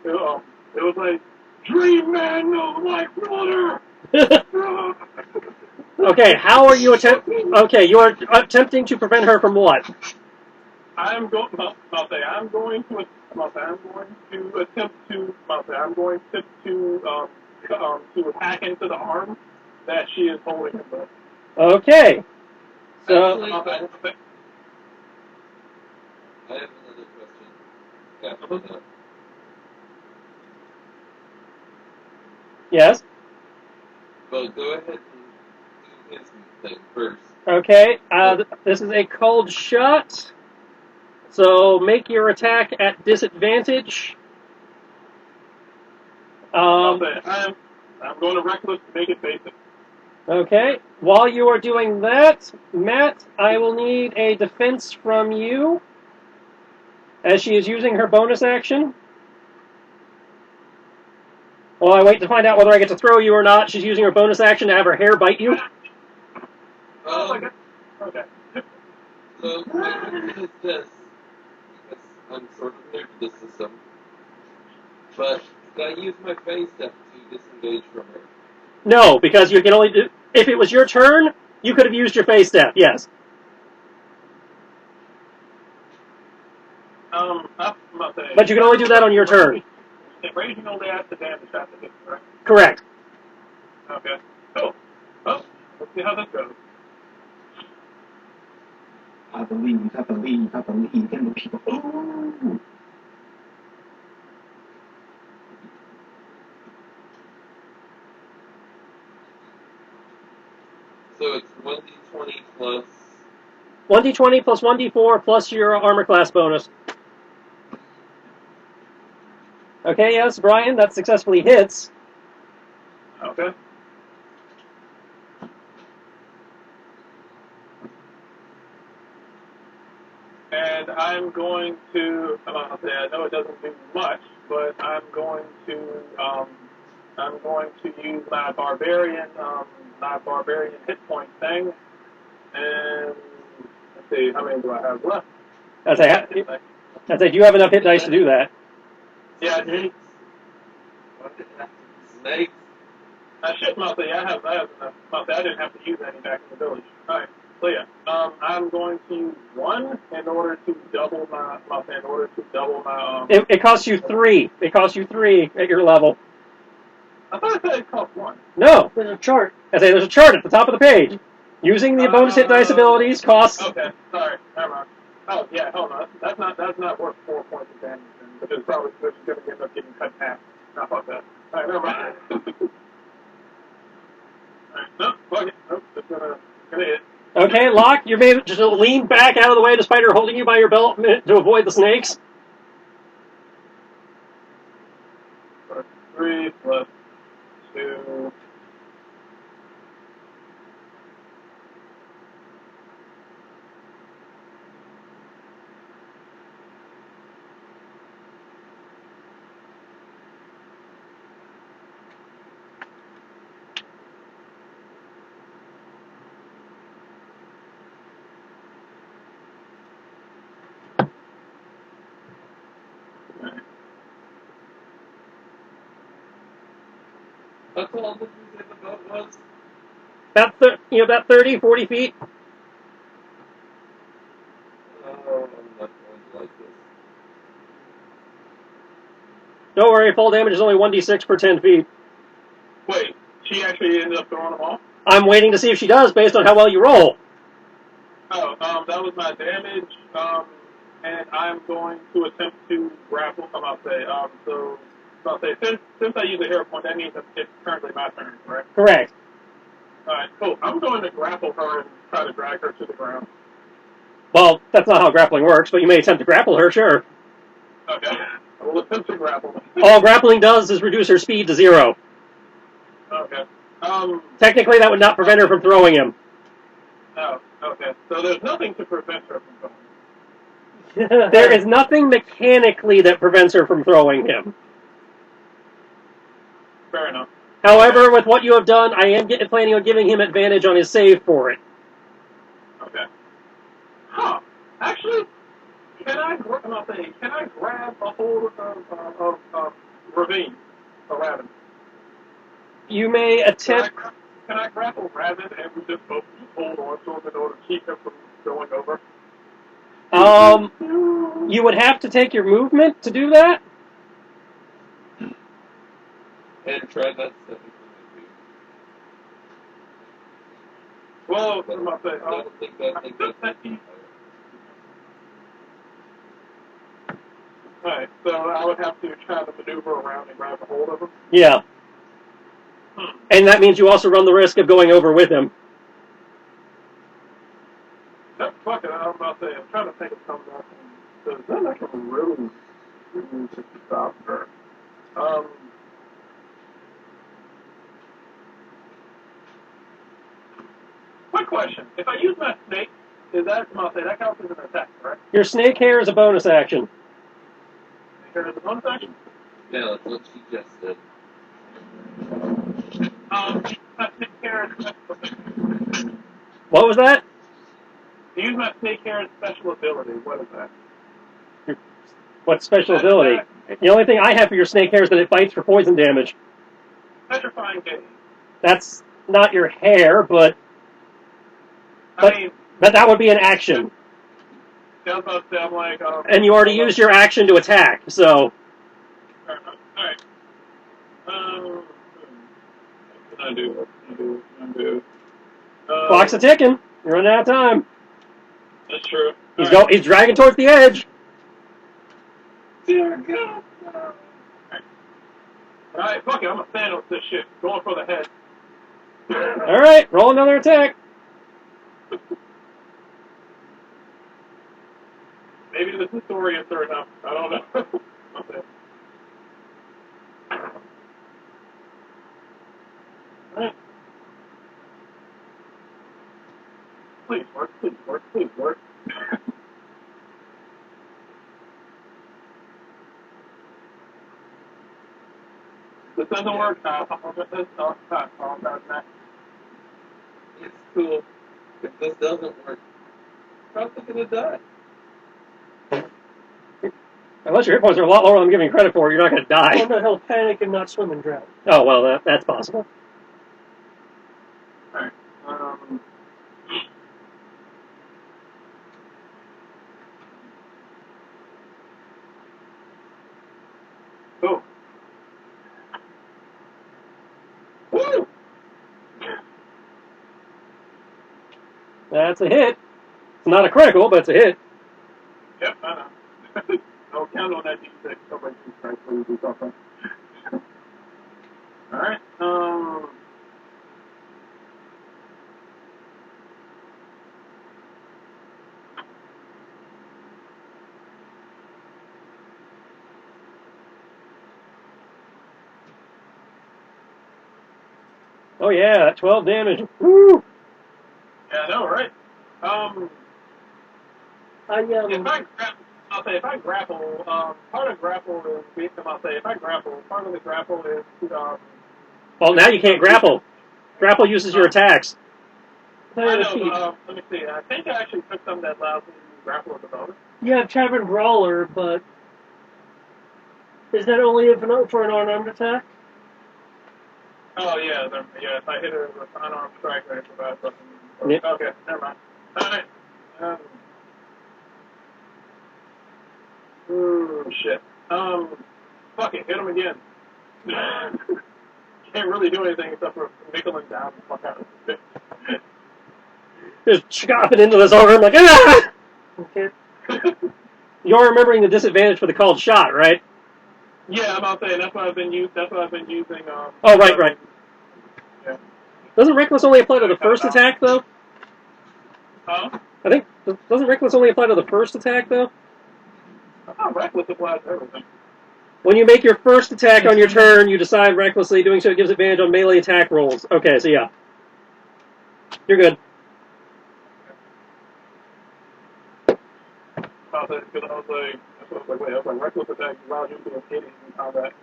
it was like, Dream Man knows like water! Okay, how are you Okay, you are attempting to prevent her from what? I'm going to hack into the arm that she is holding him with. Okay. So, Actually, I have another question. After that. yes. Well, go ahead and do his thing first. Okay, this is a cold shot. So make your attack at disadvantage. I'm going to reckless to make it basic. Okay, while you are doing that, Matt, I will need a defense from you as she is using her bonus action. While I wait to find out whether I get to throw you or not, she's using her bonus action to have her hair bite you. Oh my god. Okay. So, my question is this, because I'm sort of new to the system, but Did I use my face step to disengage from her? No, because you can only do. If it was your turn, you could have used your phase step. Yes. I'm about to say. But you can only do that on your turn. Raging only adds the damage after this, right? Correct. Okay. Cool. Well, let's see how this goes. I believe in the people. Ooh. So it's 1d20 plus. 1d20 plus 1d4 plus your armor class bonus. Okay, yes, Brian, that successfully hits. Okay. And I'm going to, I know it doesn't do much, but I'm going to use my barbarian hit point thing, and let's see, how many do I have left? As I say, do you have enough hit dice to do that? Yeah, I do. Snakes. I should mostly. I have enough. Mostly, I didn't have to use any back in the village. All right. So yeah, I'm going to use one in order to double my. In order to double my. It costs you 3. It costs you 3 at your level. I thought I said it cost 1. No. There's a chart. I say there's a chart at the top of the page. Using the bonus hit dice abilities costs. Okay. Sorry. Never mind. Oh yeah. Hold on. That's not worth 4 points of damage, then, which is probably going to end up getting cut in half. Not fuck that. All right. Never mind. All right. No. Fuck it. Nope. It's gonna hit. Okay, Locke, you're able to just lean back out of the way despite her holding you by your belt to avoid the snakes. 3 plus 2. How tall did you say the boat was? About 30, 40 feet. Oh, I'm not going to like this. Don't worry, full damage is only 1d6 per 10 feet. Wait, she actually ended up throwing them off? I'm waiting to see if she does based on how well you roll. Oh, that was my damage, and I'm going to attempt to grapple. I'll say, since I use a hero point, that means that it's currently my turn, right? Correct. Alright, cool. I'm going to grapple her and try to drag her to the ground. Well, that's not how grappling works, but you may attempt to grapple her, sure. Okay. I will attempt to grapple. All grappling does is reduce her speed to 0. Okay. Technically, that would not prevent her from throwing him. Oh, okay. So there's nothing to prevent her from going. There is nothing mechanically that prevents her from throwing him. Fair enough. However, with what you have done, I am planning on giving him advantage on his save for it. Okay. Huh. Actually, can I grab a hold of Ravine around him? You may attempt. Can I grapple Raven and we just both hold on to him in order to keep him from going over? You would have to take your movement to do that. And try not to step into my feet. Well, But I'm about to say, I don't think that's Alright, so I would have to try to maneuver around and grab a hold of him. Yeah. And that means you also run the risk of going over with him. Nope, fuck it, I'm about to say, I'm trying to think of something else. Because then I can really to stop her. Quick question. If I use my snake, that counts as an attack, correct? Your snake hair is a bonus action. Snake hair is a bonus action? Yeah, that's what she just did. My snake hair is special ability. What was that? Use my snake hair as special ability. What is that? What special ability? The only thing I have for your snake hair is that it bites for poison damage. Petrifying game. That's not your hair, but I mean, that would be an action. I was about to say, I'm like, And you already used your action to attack, so. Alright. What can I do? Clock's a ticking. You're running out of time. That's true. He's dragging towards the edge. Dear God. Alright, fuck it, I'm a fan of this shit. Going for the head. Alright, roll another attack. Maybe the historians are enough. I don't know. Okay. Alright. Please work. This doesn't work. I'll It's cool. If this doesn't work, probably gonna die. Unless your hit points are a lot lower than I'm giving you credit for, you're not going to die. Well, no, he'll panic and not swim and drown. Oh, well, that's possible. Alright. Go. Woo! That's a hit. It's not a critical, but it's a hit. Yep, I know. I'll count on that D6. Somebody can try to do something. Alright. Oh, yeah, 12 damage. Woo! Yeah, I know, right? If I grapple, part of grapple is, part of the grapple is, Well, now you can't grapple. Grapple uses your attacks. I know, let me see. I think I actually took something that allows me to grapple with a bonus. You have Tavern Brawler, but is that only if for an unarmed attack? Oh, yeah, if I hit it with an unarmed strike, I provide something. Yep. Okay, never mind. Alright. Shit. Fuck it, hit him again. Can't really do anything except for nickel him down the fuck out of it. Just chop it into this arm like, ah! Okay. You're remembering the disadvantage for the called shot, right? Yeah, I'm about saying that's what I've been using. Oh, right. Yeah. Doesn't Reckless only apply to the first attack, though? Huh? I think, doesn't Reckless only apply to the first attack, though? Reckless applies to everything. When you make your first attack on your turn, you decide recklessly. Doing so gives advantage on melee attack rolls. Okay, so yeah. You're good. I was like, reckless attack allows you to be an idiot in combat.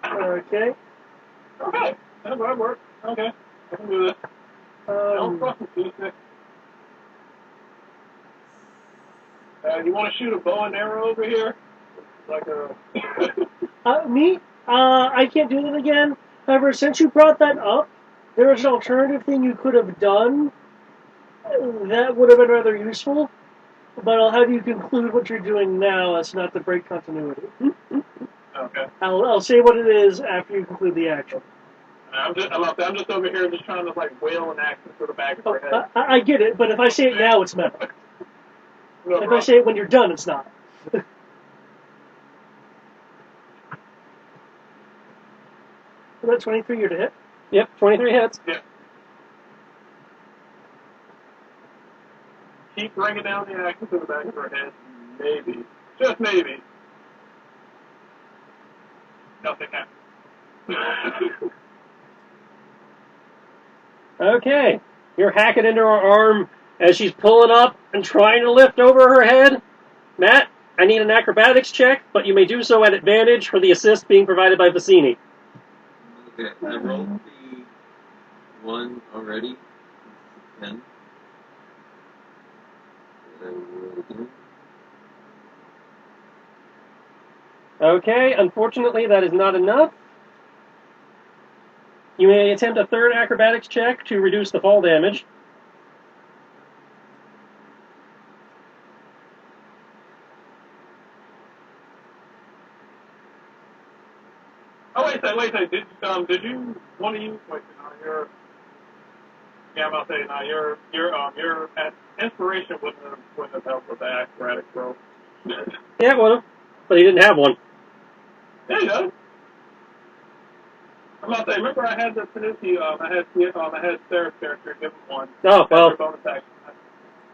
Okay. Okay, that might work. Okay, I can do that. Don't fucking shoot it. You want to shoot a bow and arrow over here? Like a... Me? I can't do that again. However, since you brought that up, there is an alternative thing you could have done that would have been rather useful, but I'll have you conclude what you're doing now as not to break continuity. Okay. I'll say what it is after you conclude the action. I'm just over here just trying to like wail an axe into the back of her head. I get it, but if I say it now, it's metal. No, If I say it when you're done, it's not. About 23 you're to hit? Yep, 23 hits. Yeah. Keep bringing down the axe to the back of her head. Maybe. Just maybe. Nothing happens. Okay. You're hacking into her arm as she's pulling up and trying to lift over her head. Matt, I need an acrobatics check, but you may do so at advantage for the assist being provided by Vicini. Okay, I rolled the one already. 10. I will do. Okay, unfortunately, that is not enough. You may attempt a third acrobatics check to reduce the fall damage. Oh, wait a second. Did you want to use, wait, no, yeah, I'm about to say, no, your inspiration wouldn't have helped with the acrobatic roll. Yeah, well, but he didn't have one. There you go. I'm about to say, remember I had the Tanuki, I had Sarah's character give him one. Oh, well, Bonus action.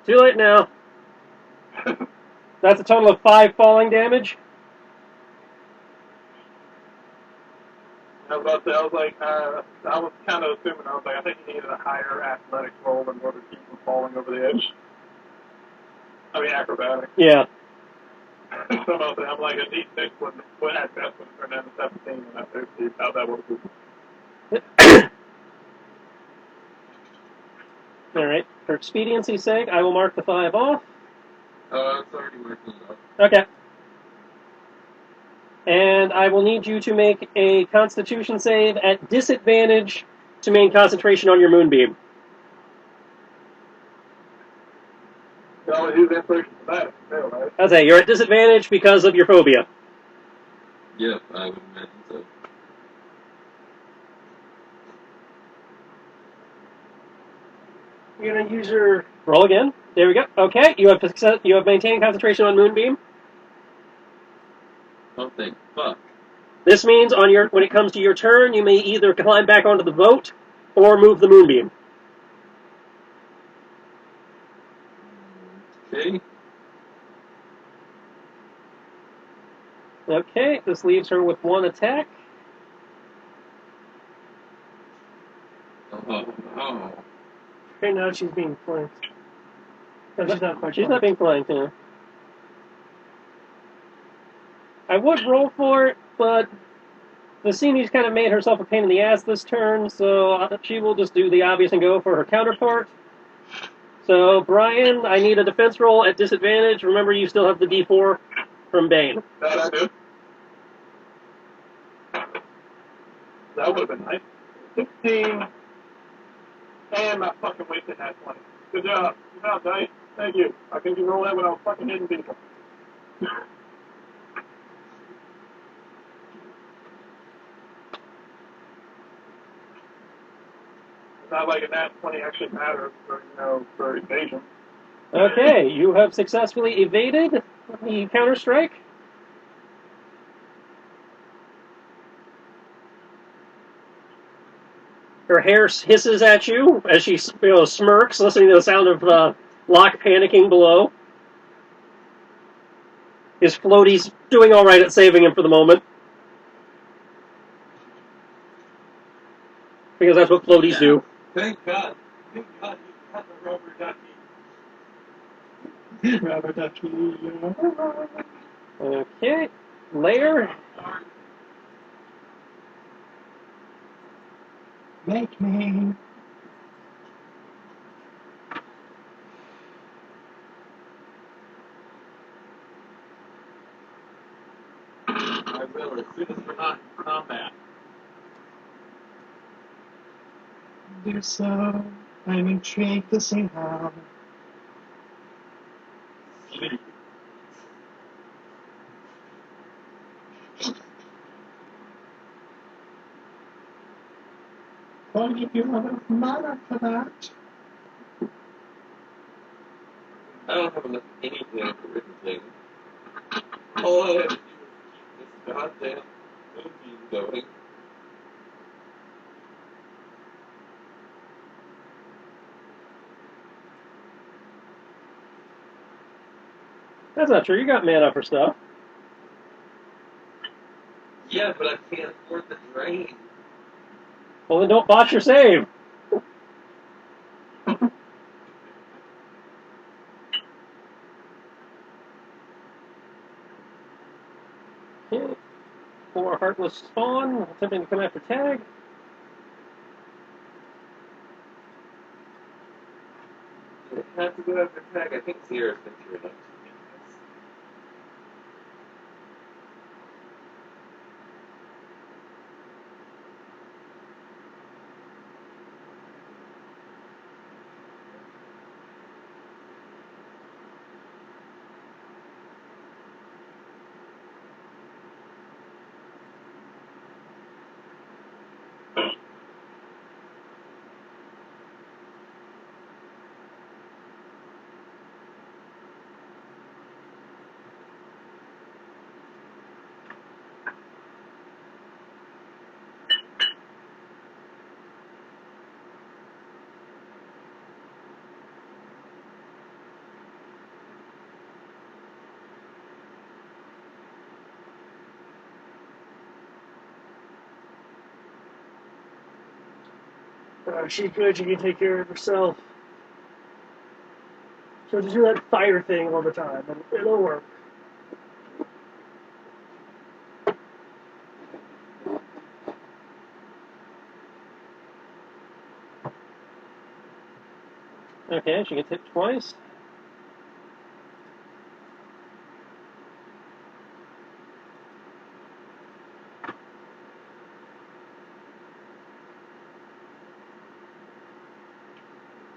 too late now. That's a total of 5 falling damage. I was about to say, I was kind of assuming, I think he needed a higher athletic roll in order to keep from falling over the edge. I mean, acrobatic. Yeah. So I'm like, a D6 would at best would turn down to 17, and I figured see how that would be. All right. For expediency's sake, I will mark the 5 off. Oh, it's already marking it up. Okay. And I will need you to make a Constitution save at disadvantage to maintain concentration on your moonbeam. You always use inspiration for that, fail, right? I'll say you're at disadvantage because of your phobia. Yep, I would imagine so. You're gonna use your Roll again. There we go. Okay, you have maintained concentration on moonbeam. Oh, thank fuck. This means when it comes to your turn, you may either climb back onto the boat or move the moonbeam. Okay. Okay, this leaves her with 1 attack. Oh. right now she's being flanked. No, she's not quite She's flanked. not being flanked, yeah. I would roll for it, but the senior's kind of made herself a pain in the ass this turn, so she will just do the obvious and go for her counterpart. So, Brian, I need a defense roll at disadvantage. Remember, you still have the D4 from Bane. That I do. That would have been nice. 16, and my fucking wasted that 20. Good job. Good job, Dice. Thank you. I think you roll that when I was fucking hitting people. It's not like a nat 20 actually matters for evasion. Okay, you have successfully evaded the counter-strike. Her hair hisses at you as she smirks, listening to the sound of Locke panicking below. His floaty's doing all right at saving him for the moment. Because that's what floaties do. Thank God. Thank God you got the rubber ducky. Rubber ducky, Okay, Lair. Make me. I will, as soon as we're not in combat. Do so. I'm intrigued to see how. Sleep. I'll give you another mana for that. I don't have enough anything for written thing. All I had to do was keep this goddamn moonbeam going. That's not true. You got mana for stuff. Yeah, but I can't afford the drain. Well, then don't botch your save. Okay. For Heartless Spawn, attempting to come after Tag. If you have to go after tag, I think Zero thinks you're enough to get this. She's good. She can take care of herself. She'll just do that fire thing all the time, and it'll work. Okay, she gets hit twice.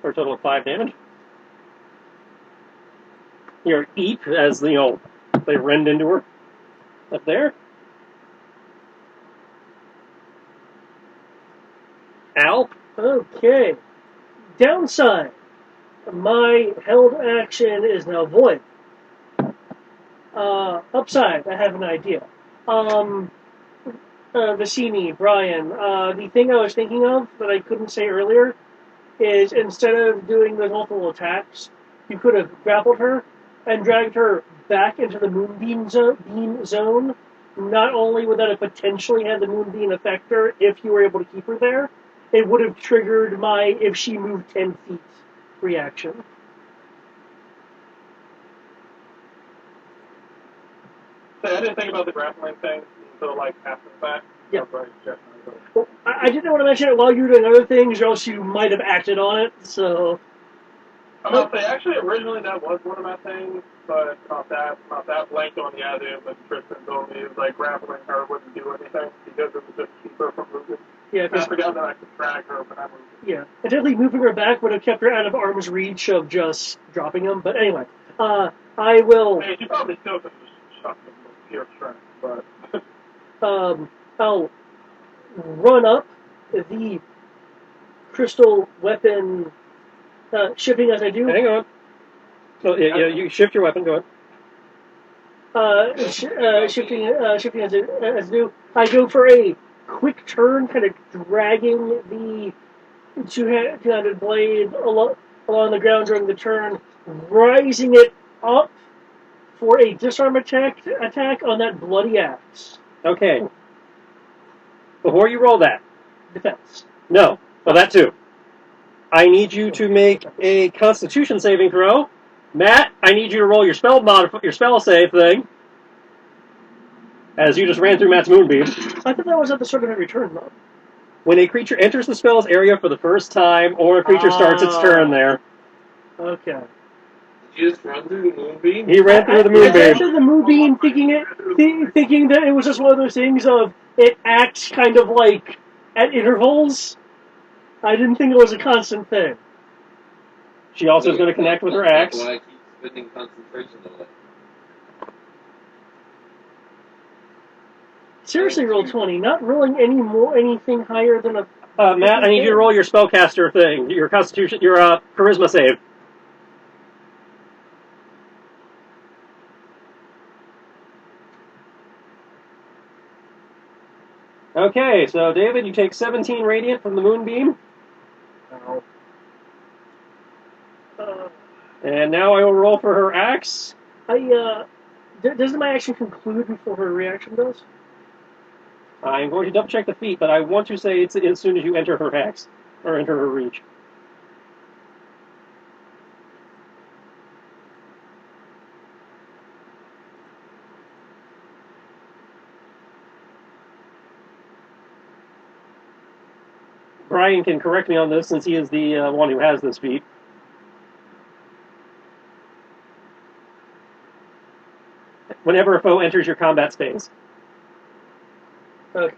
For a total of 5 damage. Your eep as they rend into her. Up there. Al. Okay. Downside. My held action is now void. Upside, I have an idea. Vicini, Brian, the thing I was thinking of that I couldn't say earlier is instead of doing those multiple attacks, you could have grappled her and dragged her back into the moonbeam zone. Not only would that have potentially had the moonbeam affect her if you were able to keep her there, it would have triggered my if she moved 10 feet reaction. So I didn't think about the grappling thing until like after the fact. Yeah. Well, I didn't want to mention it while you were doing other things, or else you might have acted on it. So I'm about to say, actually, originally that was one of my things, but not that blanked on the idea. But Tristan told me it was like grappling her wouldn't do anything because it was just keep her from moving. yeah, And I forgot that I could drag her when I moved. yeah, potentially moving her back would have kept her out of arm's reach of just dropping him. But anyway, I will. I mean, she probably still could just shot them with pure strength, but I'll run up the crystal weapon, shifting as I do. Hang on. So you shift your weapon. Go ahead. Shifting as I do. I go for a quick turn, kind of dragging the two-handed blade along the ground during the turn, rising it up for a disarm attack on that bloody axe. Okay. Before you roll that, Defense. no. Well, that too. I need you to make a Constitution saving throw. Matt, I need you to roll your spell save thing. As you just ran through Matt's moonbeam. I thought that was at the start of every turn, though. When a creature enters the spell's area for the first time, or a creature starts its turn there. Okay. Did you just run through the moonbeam? He ran through the I moonbeam. ran through the moonbeam, thinking that it was just one of those things of it acts kind of like at intervals. I didn't think it was a constant thing. She also is going to connect with her axe. That's why I keep spending concentration on it. Seriously, roll 20. Not rolling anything higher than a. Matt, I need you to roll your spellcaster thing, your Constitution, your Charisma save. Okay, so David, you take 17 radiant from the moonbeam. No. And now I will roll for her axe. Doesn't my action conclude before her reaction does? I'm going to double check the feat, but I want to say it's as soon as you enter her axe, or enter her reach. Brian can correct me on this since he is the one who has this feat. whenever a foe enters your combat space. Okay.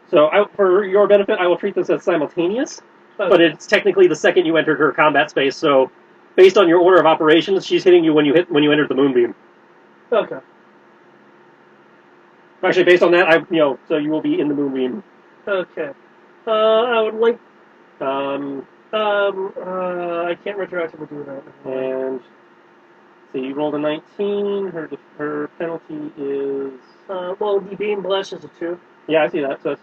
So for your benefit, I will treat this as simultaneous, but it's technically the second you entered her combat space. So, based on your order of operations, she's hitting you when you entered the moonbeam. Okay. Actually, based on that, so you will be in the moonbeam. Okay. I would like. Um, I can't retroactively do that. and so you rolled a 19. Her penalty is. Well, the beam blast is a 2. Yeah, I see that. So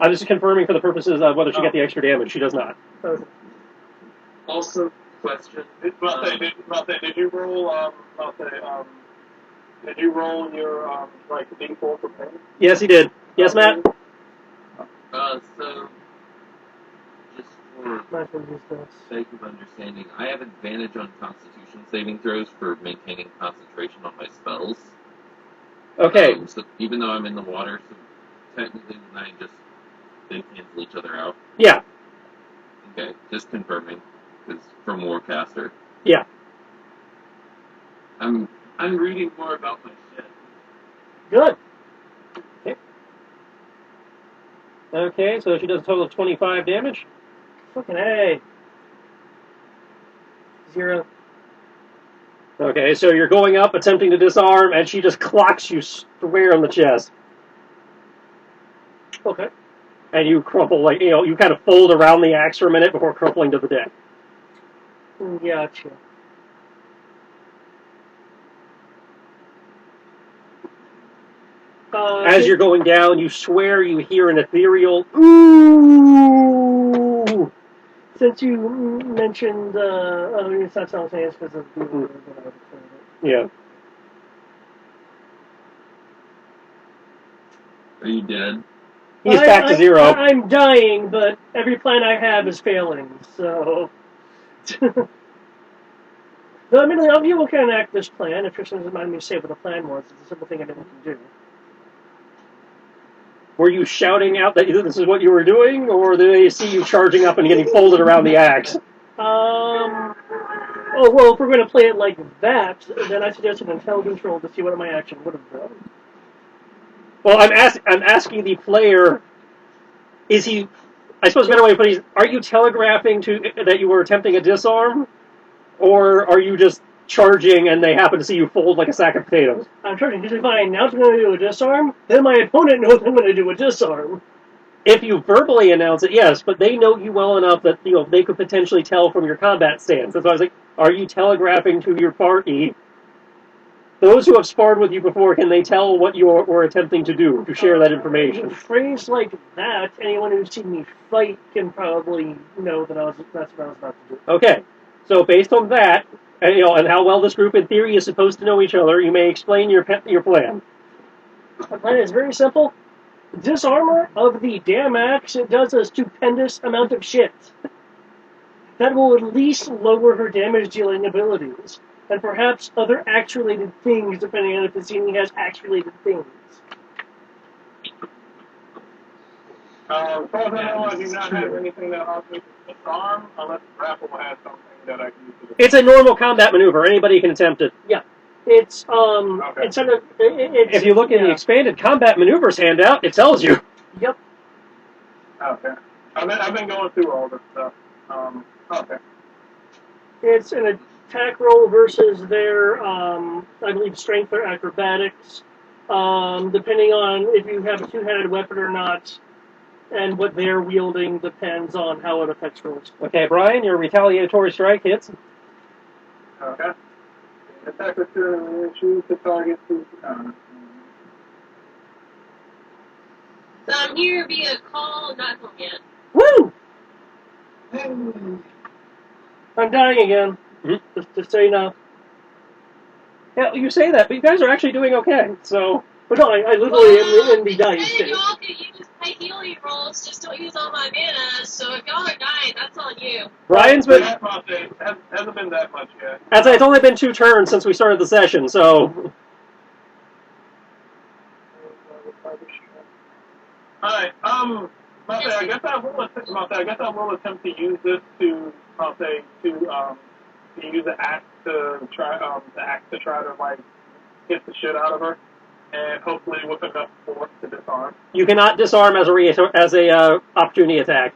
I'm just confirming for the purposes of whether she got the extra damage. She does not. Okay. Also, question. Did you roll did you roll your like D4 for pain? Yes, he did. Yes, Matt. So just for Nice one, these guys. sake of understanding, I have advantage on Constitution saving throws for maintaining concentration on my spells. Okay. So even though I'm in the water, so technically they cancel each other out. Yeah. Okay, just confirming, because from Warcaster. Yeah. I'm reading more about my shit. Good. Okay, so she does a total of 25 damage. Fucking A. 0. Okay, so you're going up, attempting to disarm, and she just clocks you square in the chest. Okay. And you crumple, you kind of fold around the axe for a minute before crumpling to the deck. Gotcha. As you're going down, you swear you hear an ethereal ooh. Since you mentioned, it's not simultaneous because of the Yeah. Are you dead? He's back to 0. I'm dying, but every plan I have is failing, so... No, I mean, you will can enact this plan. If Tristan doesn't mind me to say what the plan was, it's a simple thing anyone can do. Were you shouting out that this is what you were doing, or did they see you charging up and getting folded around the axe? Oh, well, if we're going to play it like that, then I suggest an intelligence roll to see what my action would have done. Well, I'm asking the player, is he... I suppose a better way to put it is, are you telegraphing that you were attempting a disarm? Or are you just charging and they happen to see you fold like a sack of potatoes? I'm charging, because if I announce I'm going to do a disarm, then my opponent knows I'm going to do a disarm. If you verbally announce it, yes, but they know you well enough that they could potentially tell from your combat stance. That's why I was like, are you telegraphing to your party? Those who have sparred with you before, can they tell what you were attempting to do, to share that information? A phrase like that, anyone who's seen me fight can probably know that that's what I was about to do. Okay, so based on that, and how well this group in theory is supposed to know each other, you may explain your plan. My plan is very simple. Disarmor of the damn axe, it does a stupendous amount of shit. That will at least lower her damage dealing abilities. And perhaps other axe-related things, depending on if the scene has axe-related things. So far as I know, I do not have anything that allows me to disarm, unless grapple has something that I can use to disarm. It's a normal combat maneuver. Anybody can attempt it. Yeah. It's, Okay. it's sort of, it's... If you look in the expanded combat maneuvers handout, it tells you. Yep. Okay. I've been going through all this stuff. Okay. It's an attack roll versus their, I believe, strength or acrobatics. Depending on if you have a two-handed weapon or not, and what they're wielding depends on how it affects rolls. Okay, Brian, your retaliatory strike hits. Okay. Attacker choose the target to So I'm here via call, not home yet. Woo! I'm dying again. Mm-hmm. Just so you know. Yeah, you say that, but you guys are actually doing okay, so... But no, I literally am in the dying Instead state. y'all could use my healing rolls, just don't use all my mana, so if y'all are dying, that's on you. Brian's been... Hasn't been that much yet. I'd say it's only been 2 turns since we started the session, so... Alright, I guess I will attempt to use this to use the axe to try to like hit the shit out of her. and hopefully with enough force to disarm. You cannot disarm as a opportunity attack.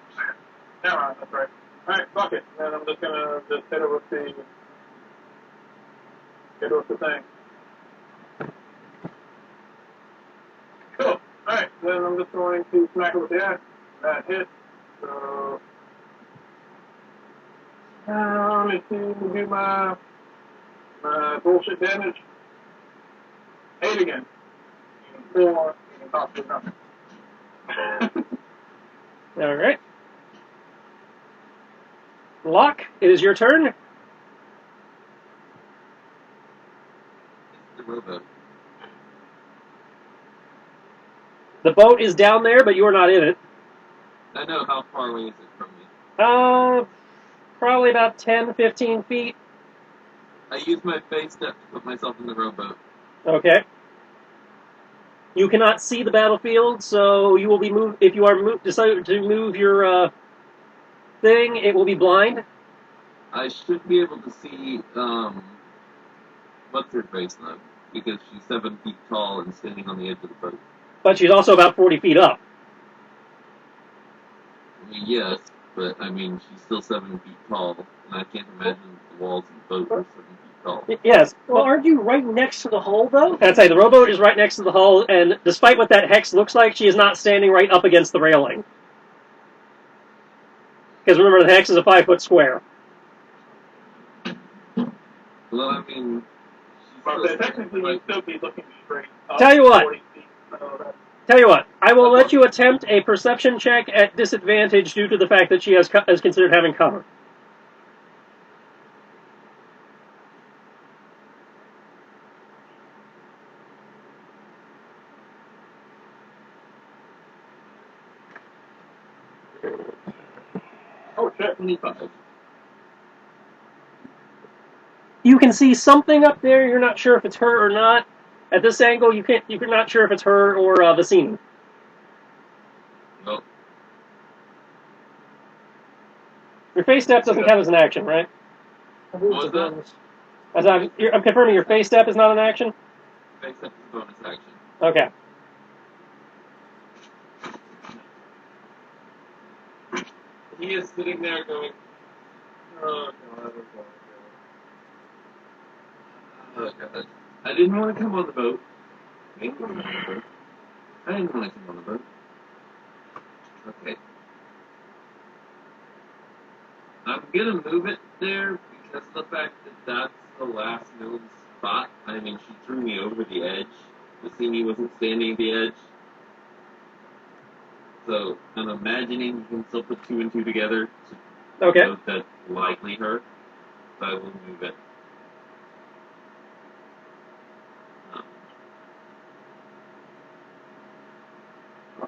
Never mind, that's right. Alright, fuck it. Then I'm just gonna just hit her with the thing. Cool. Alright, then I'm just going to smack her with the axe. That hits. So let me do my bullshit damage. 8 again. 4 and possibly nothing. All right. Locke, it is your turn. The rowboat. The boat is down there, but you are not in it. I know how far away is it from me. Probably about 10, 15 feet. I use my face step to put myself in the rowboat. Okay. You cannot see the battlefield, so you will be moved. If you are decide to move your thing, it will be blind. I should be able to see what's her face though, because she's 7 feet tall and standing on the edge of the boat. But she's also about 40 feet up. I mean, yes, but I mean she's still 7 feet tall, and I can't imagine the walls of the boat are 7 feet tall. Yes. Well, aren't you right next to the hull, though? I'd say the rowboat is right next to the hull, and despite what that hex looks like, she is not standing right up against the railing. Because remember, the hex is a 5-foot square. Well, I mean, But technically, you'd still be looking straight up. Tell you what. 40 feet, so that's Tell you what, I will let you attempt a perception check at disadvantage due to the fact that she is considered having cover. oh shit. 25. You can see something up there. You're not sure if it's her or not. At this angle, you're not sure if it's her or Vicini. Well, Your face step doesn't count as an action, right? I believe What it's a was that? bonus. As I'm confirming, your face step is not an action. face step is a bonus action. Okay. He is sitting there going, oh god, oh god. I didn't want to come on the boat. I didn't want to come on the boat. I didn't want to come on the boat. Okay. I'm gonna move it there because of the fact that that's the last known spot. I mean, she threw me over the edge. Vicini wasn't standing at the edge. So I'm imagining him still put 2 and 2 together to Okay. know that's likely her. So I will move it.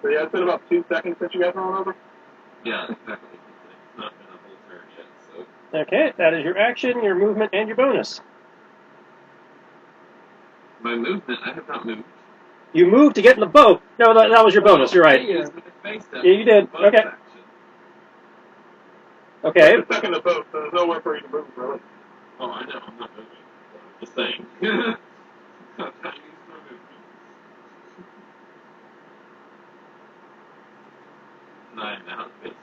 So yeah, it's been about 2 seconds since you guys rolled over. Yeah, exactly. It's not been a whole turn yet, so Okay, that is your action, your movement, and your bonus. my movement, I have not moved. You moved to get in the boat. No, that was your bonus. You're I right. used my face step. Yeah, you did. Bonus Okay. action. Okay. You're stuck in the boat, so there's nowhere for you to move, really. Oh, I know, I'm not moving. Just saying. I used my movement. And I am out of face step.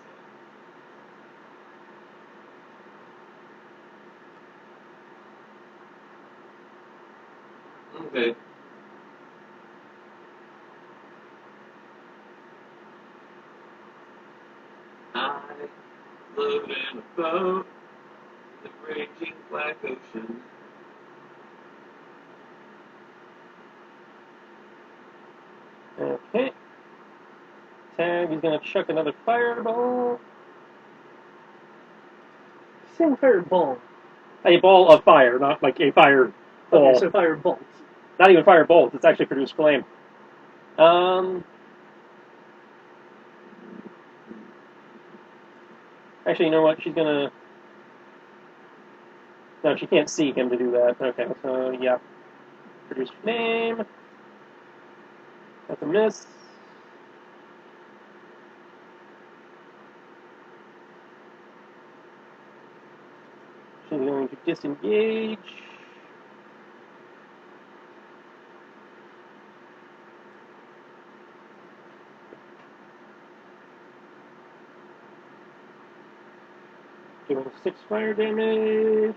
Okay. I float in a boat, the raging black ocean. Okay. Tag, he's going to chuck another fireball. Same fireball. A ball of fire, not like a fireball. Okay, so firebolt. Not even firebolt. It's actually produced flame. Actually, you know what? She's gonna. No, she can't see him to do that. Okay, so yeah, produce flame. That's a miss. She's going to disengage. Doing 6 fire damage.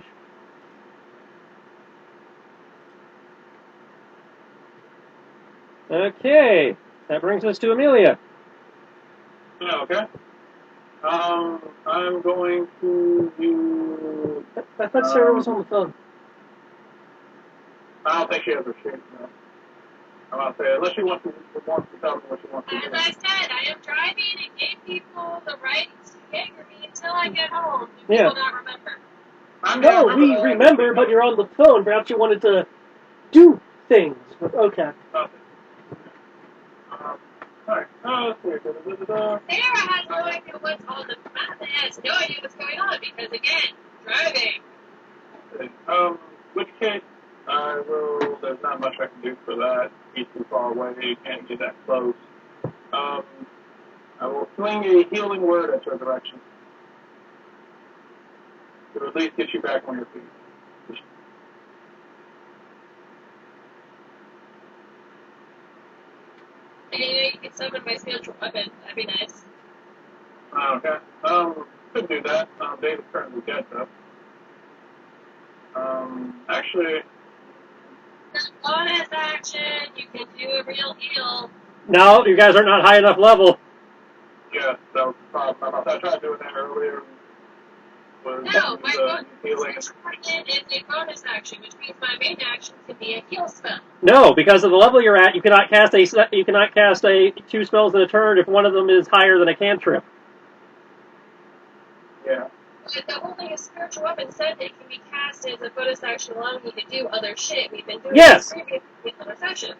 Okay, that brings us to Amelia. Yeah, okay. I'm going to use. I thought Sarah was on the phone. I don't think she has her sheet. No. I'm about to say, unless she wants to tell me what she wants to As do. I said, I am driving and gave people the right to anger me until I get home. Do Yeah. people not remember? I'm No, gonna we that. remember, but you're on the phone. Perhaps you wanted to do things. But okay. Okay. Alright. Let's see. Sarah has no idea what's on the map and has no idea what's going on because, again, driving. Which case, I will. There's not much I can do for that. He's too far away. You can't get that close. I will fling a healing word at your direction to at least get you back on your feet. Hey, you can summon my spiritual weapon. That'd be nice. Okay. Could do that. David's currently dead though. Actually, Bonus action. You can do a real heal. No, you guys are not high enough level. yeah, that was the problem. I tried doing that earlier. Was No, my healing. bonus action is a bonus action, which means my main action can be a heal spell. No, because of the level you're at, you cannot cast a 2 spells in a turn if one of them is higher than a cantrip. Yeah. But the whole thing is spiritual weapon said it can be cast as a bonus action, allowing you to do other shit. We've been doing Yes. this previously in other sessions.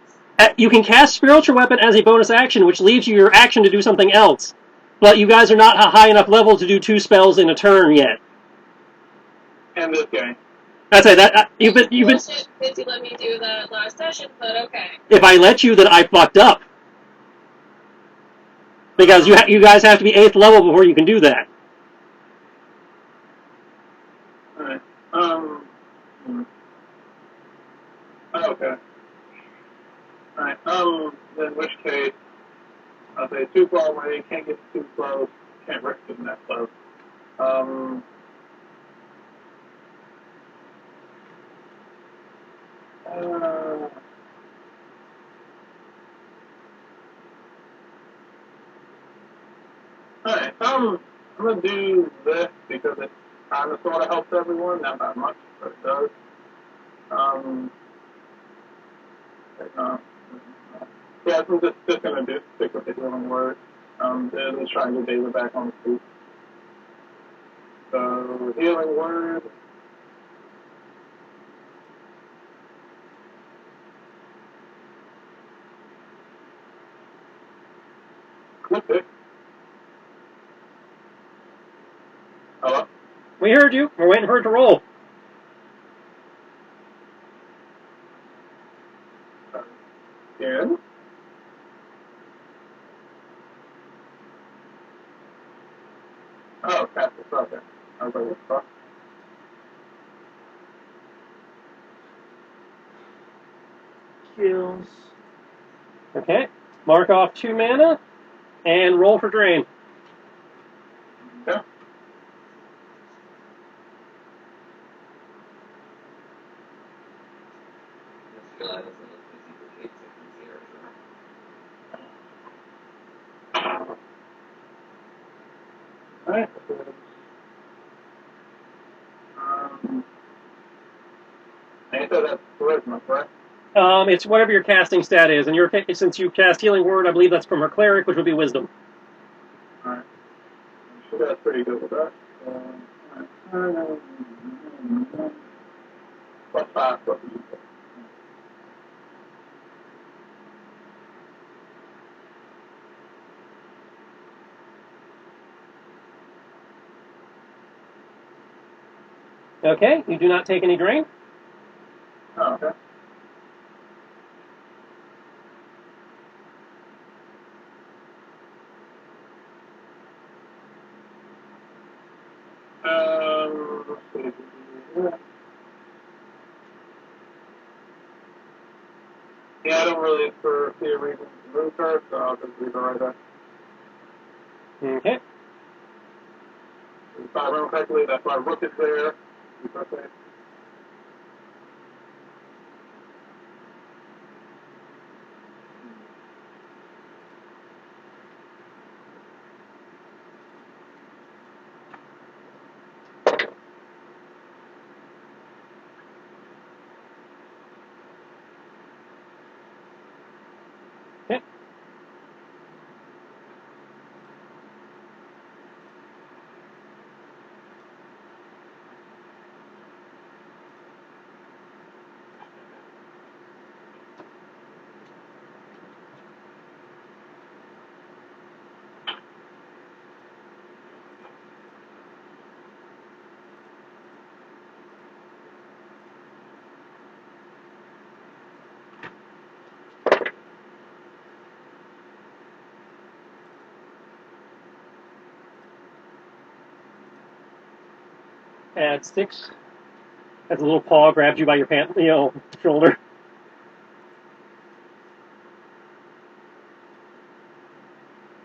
You can cast spiritual weapon as a bonus action, which leaves you your action to do something else. But you guys are not a high enough level to do 2 spells in a turn yet. And this guy. I'd say that you've been. Bullshit because you let me do that last session, but okay. If I let you, then I fucked up. Because you guys have to be 8th level before you can do that. Alright. Okay. Alright. In which case, I'll say too far away, can't get too close, can't risk getting that close. Alright, I'm gonna do this because it kind of sort of helps everyone, not that much, but it does. Uh, yeah, I'm just gonna stick with the healing word. Just trying to get David back on the feet. So, healing word. Click it. Hello? We heard you. We're waiting for it to roll. Again. Oh, Captain Sucker. I was like, what the fuck? Kills. Okay. Mark off 2 mana and roll for drain. Okay. Alright. And you said that's charisma, correct? It's whatever your casting stat is, and since you cast healing word, I believe that's from her cleric, which would be wisdom. Alright. She does pretty good with that. Plus 5, plus you. Okay, you do not take any drain. Oh, okay. Let's see. Yeah, I don't really see a reason to move her, so I'll just leave her right there. Okay. If I remember correctly, that's why Rook is there. Okay. Okay. Add 6. As a little paw grabs you by your shoulder.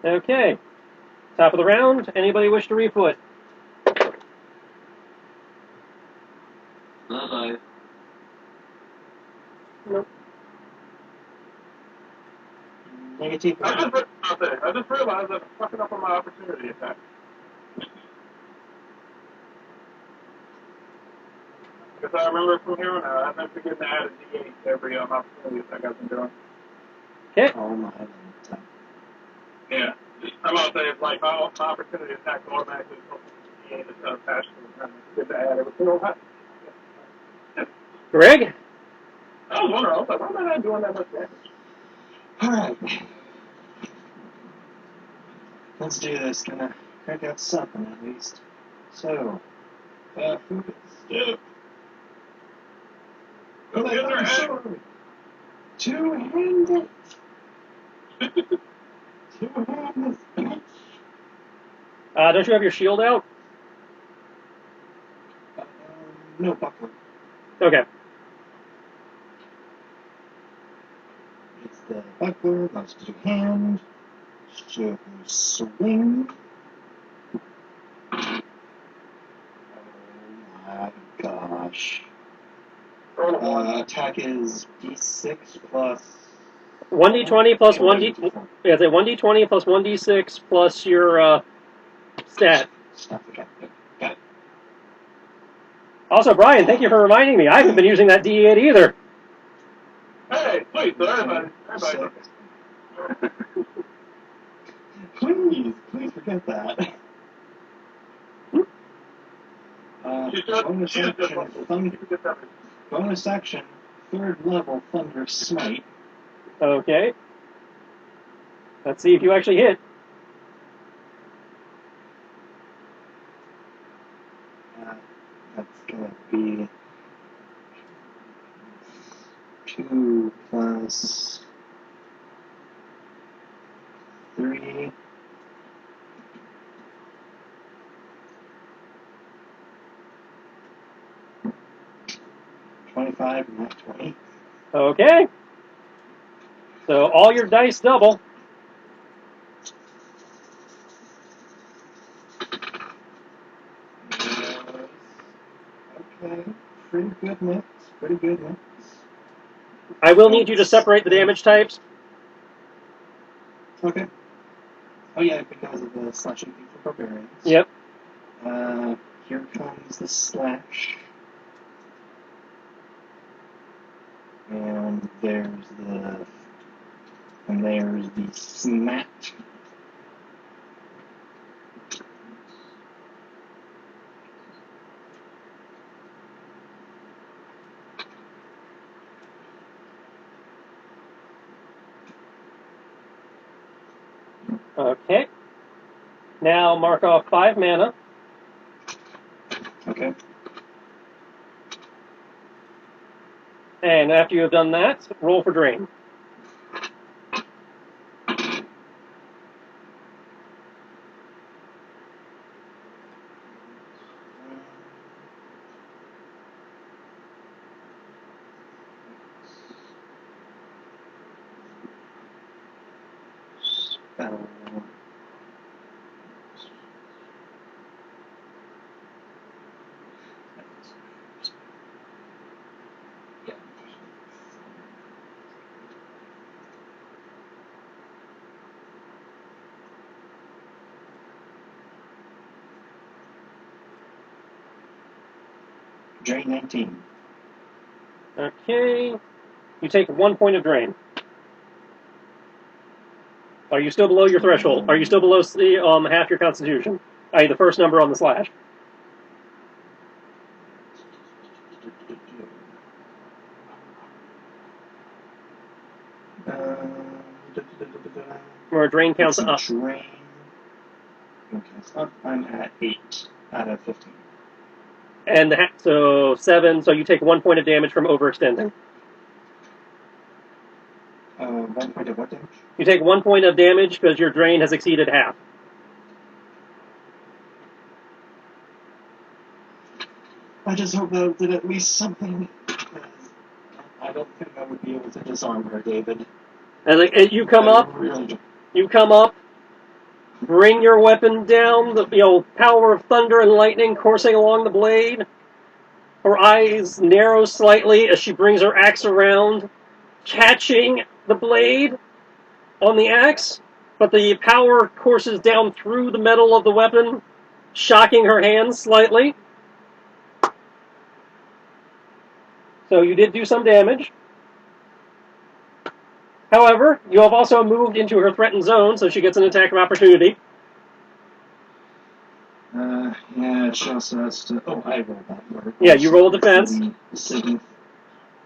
Okay. Top of the round. Anybody wish to refoot? Not I. Nope. Negative. I just realized I'm fucking up on my opportunity attack. Because I remember from here on out, I've been forgetting to add a D8 to every opportunity attack I've been doing. Okay. Oh my. Yeah. I'm about to say, it's like, my opportunity attack automatically goes to D8 instead of attached to the time. Get to add every single time. Greg? I was wondering, I was like, why am I not doing that much damage? Alright. Let's do this. Gonna crank out something at least. So, who Yeah. Go Get their ass. Two-handed. Two-handed bitch. Don't you have your shield out? No buckler. Okay. It's the buckler, that's two-hand. So, swing. Oh my gosh. Attack is D6 plus 1d20 plus 1d. Yeah, it's 1d20 plus 1d6 plus your stat. Okay, got it. Also, Brian, thank you for reminding me. I haven't been using that D8 either. Hey, please, everybody. Please forget that. Bonus action, third level Thunder Smite. Okay. Let's see if you actually hit. That's gonna be 2 plus 3. $25 and not 20. Okay. So all your dice double. Okay, pretty good mix. Pretty good mix. I will need you to separate the damage types. Okay. Oh yeah, because of the slashing thing for barbarians. Yep. Here comes the slash. And there's the smack. Okay. Now mark off 5 mana. Okay. And after you have done that, roll for drain. Drain 19. Okay. You take 1 point of drain. Are you still below your threshold? Are you still below the half your constitution? I.e., the first number on the slash. Where drain counts up. Drain. Okay, so I'm at 8 out of 15. And so 7, so you take 1 point of damage from overextending. 1 point of what damage? You take 1 point of damage because your drain has exceeded half. I just hope that did at least something. I don't think I would be able to disarm her, David. And you come up, you come up, bring your weapon down, the power of thunder and lightning coursing along the blade. Her eyes narrow slightly as she brings her axe around, catching the blade on the axe, but the power courses down through the metal of the weapon, shocking her hands slightly. So you did do some damage. However, you have also moved into her threatened zone, so she gets an attack of opportunity. Yeah, she also has to. Oh, I rolled that word. Yeah, you roll defense. Yeah,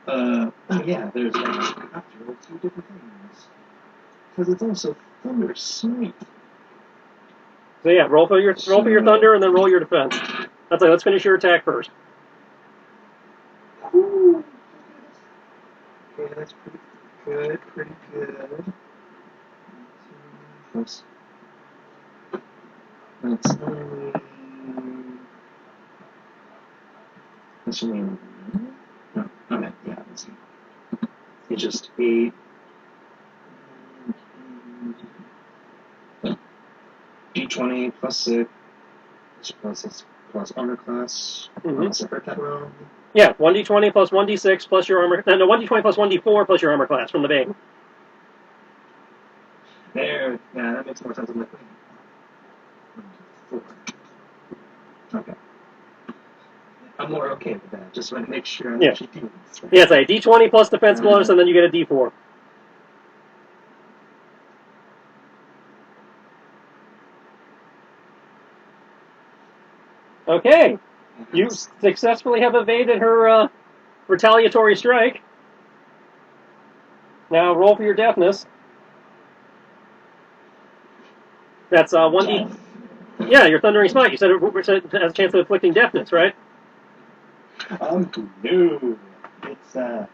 there's that. I have to roll 2 different things. Because it's also Thunder Smite. So yeah, roll for your thunder and then roll your defense. Let's finish your attack first. Ooh. Okay, that's pretty good. That's only. That's only. No, okay, yeah, that's it's just 8. D20 plus 6 plus armor class. Unless I heard that wrong. Yeah, 1d20 plus 1d6 plus your armor. No, 1d20 plus 1d4 plus your armor class from the bane. There, yeah, that makes more sense than that. 4. Okay. I'm more okay with that. Just want to make sure I'm actually doing this right. Yes, a d20 plus defense bonus, and then you get a d4. Okay. You successfully have evaded her retaliatory strike. Now roll for your deafness. That's 1d. Yeah, your thundering smite. You said it has a chance of inflicting deafness, right? No. It's it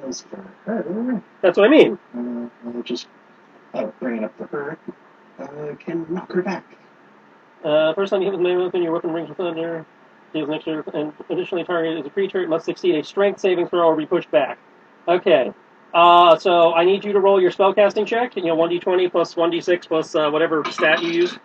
does for her. That's what I mean. I'll just bring it up for her. Can knock her back. First time you hit with main weapon, your weapon rings with thunder. Deals an extra, and additionally, target is a creature. It must succeed a strength saving throw or be pushed back. Okay. So I need you to roll your spellcasting check. 1d20 plus 1d6 plus whatever stat you use.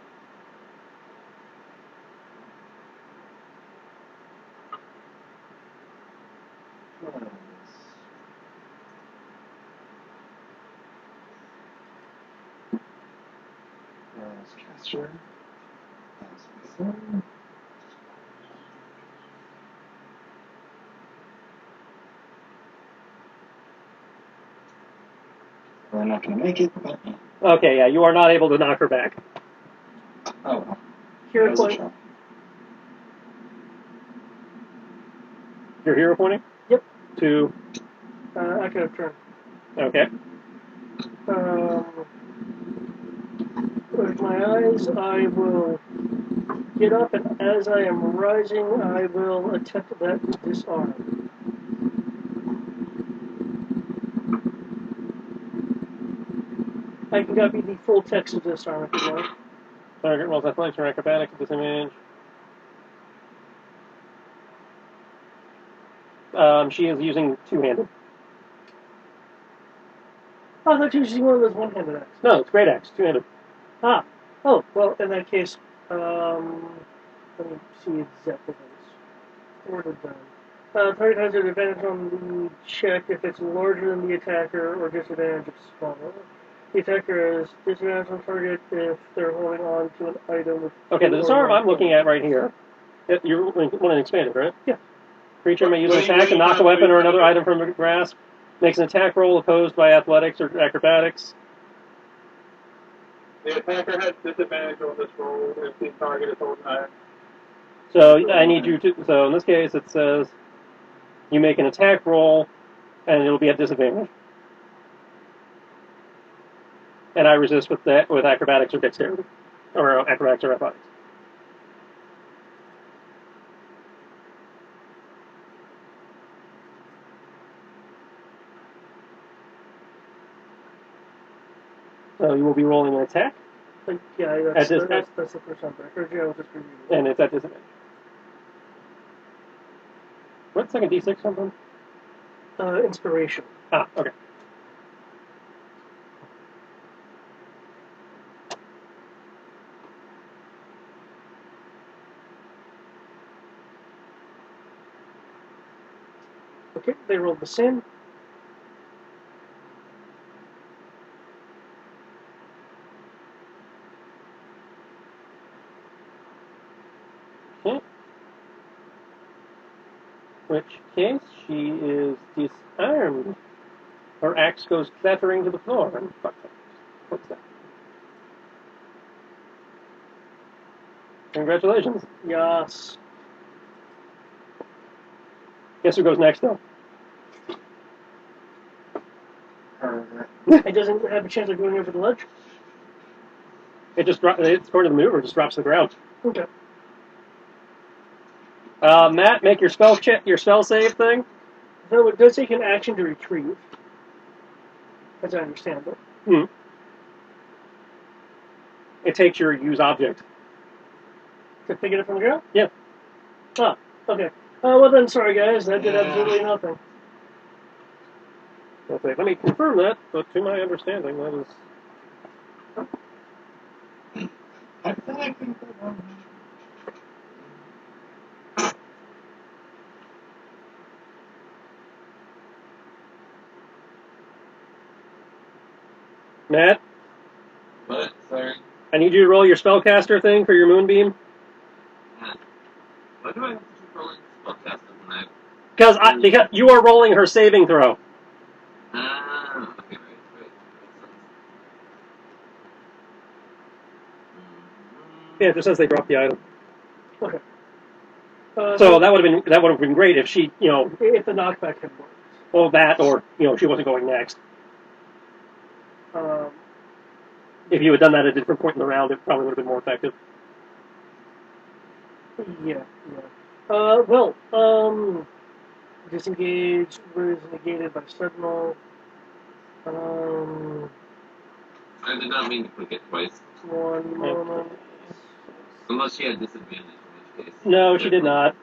Caster. We're not going to make it, but... Okay, yeah, you are not able to knock her back. Oh. Hero point. Your hero pointing? Yep. To... Echo turn. Okay. With my eyes, I will get up, and as I am rising, I will attempt that disarm. I can copy the full text of disarm if you want. Target rolls athletics or acrobatics at this image. She is using two-handed. Oh, I thought you were using one of those one-handed axes. No, it's great axe, two-handed. Ah. Oh, well, in that case, let me see exactly how it's ordered down. Target has an advantage on the check if it's larger than the attacker, or disadvantage if smaller. The attacker has disadvantage on target if they're holding on to an item with Okay, the disarm I'm looking at right here. You're wanting to expand it, right? Yeah. Creature may use What an do you- attack what to do you knock a trying- weapon or what do you another trying item from a grasp. Makes an attack roll opposed by athletics or acrobatics. The attacker has disadvantage on this roll if the target is holding iron. So I need you to. So in this case, it says you make an attack roll, and it'll be at disadvantage. And I resist with that with acrobatics or dexterity, or acrobatics or athletics. So you will be rolling an attack, Like, yeah, At this- that's the first time I heard you. I was just reviewing. and it's at disadvantage. What's second D6 come from? Inspiration. Ah, okay. Okay, they rolled the same. Okay. Which case she is disarmed. Her axe goes clattering to the floor. And fuck that. What's that? Congratulations. Yes. Guess who goes next, though? It doesn't have a chance of going over the ledge. It just it's according to the maneuver, it just drops to the ground. Okay. Matt, make your spell save thing. Though it does take an action to retrieve, as I understand it. Hmm. It takes your use object. To pick it up from the ground? Yeah. Ah, okay. Well then, sorry guys, that did absolutely nothing. Okay, let me confirm that, but to my understanding, that is. I feel like we did one. Matt, What? Sorry. I need you to roll your spellcaster thing for your moonbeam. Why do I have to keep rolling spellcaster when I... Because you are rolling her saving throw. Ah, okay, right. Yeah, it just says they dropped the item. Okay. So that would have been great if she, if the knockback had worked. well, that or she wasn't going next. Um, If you had done that at a different point in the round, it probably would have been more effective. yeah. Disengage was negated by Sentinel. I did not mean to click it twice. One moment. Unless she had disadvantage, in which case... No, she did not.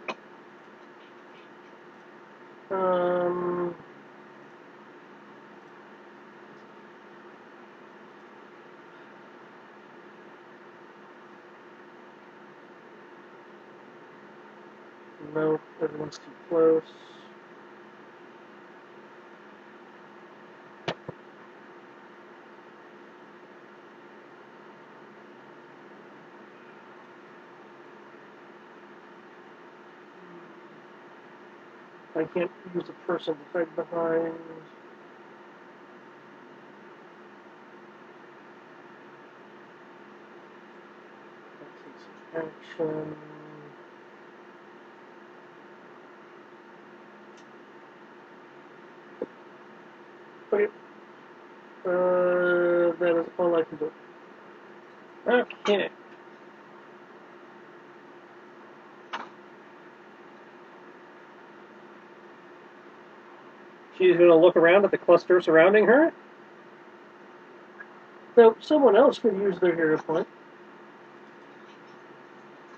No, everyone's too close. I can't use a person to hide behind. That takes action. Okay. That is all I can do. Okay. She's going to look around at the cluster surrounding her. So someone else could use their hero point.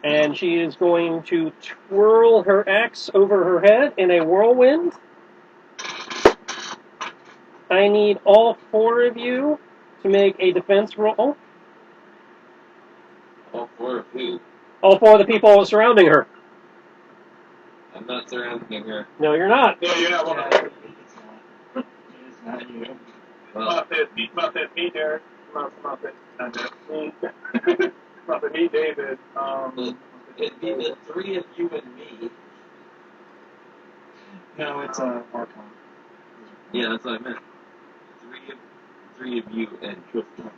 And she is going to twirl her axe over her head in a whirlwind. I need all four of you to make a defense roll. All four of who? All four of the people surrounding her. I'm not surrounding her. No, you're not. Yeah, you're not one of Yeah, them. it's not you. Well, Not that me, Derek. Not that me. Not that me, David. it'd be the three of you and me. No, it's a Archon. Yeah, that's what I meant. Three of you and Tristan.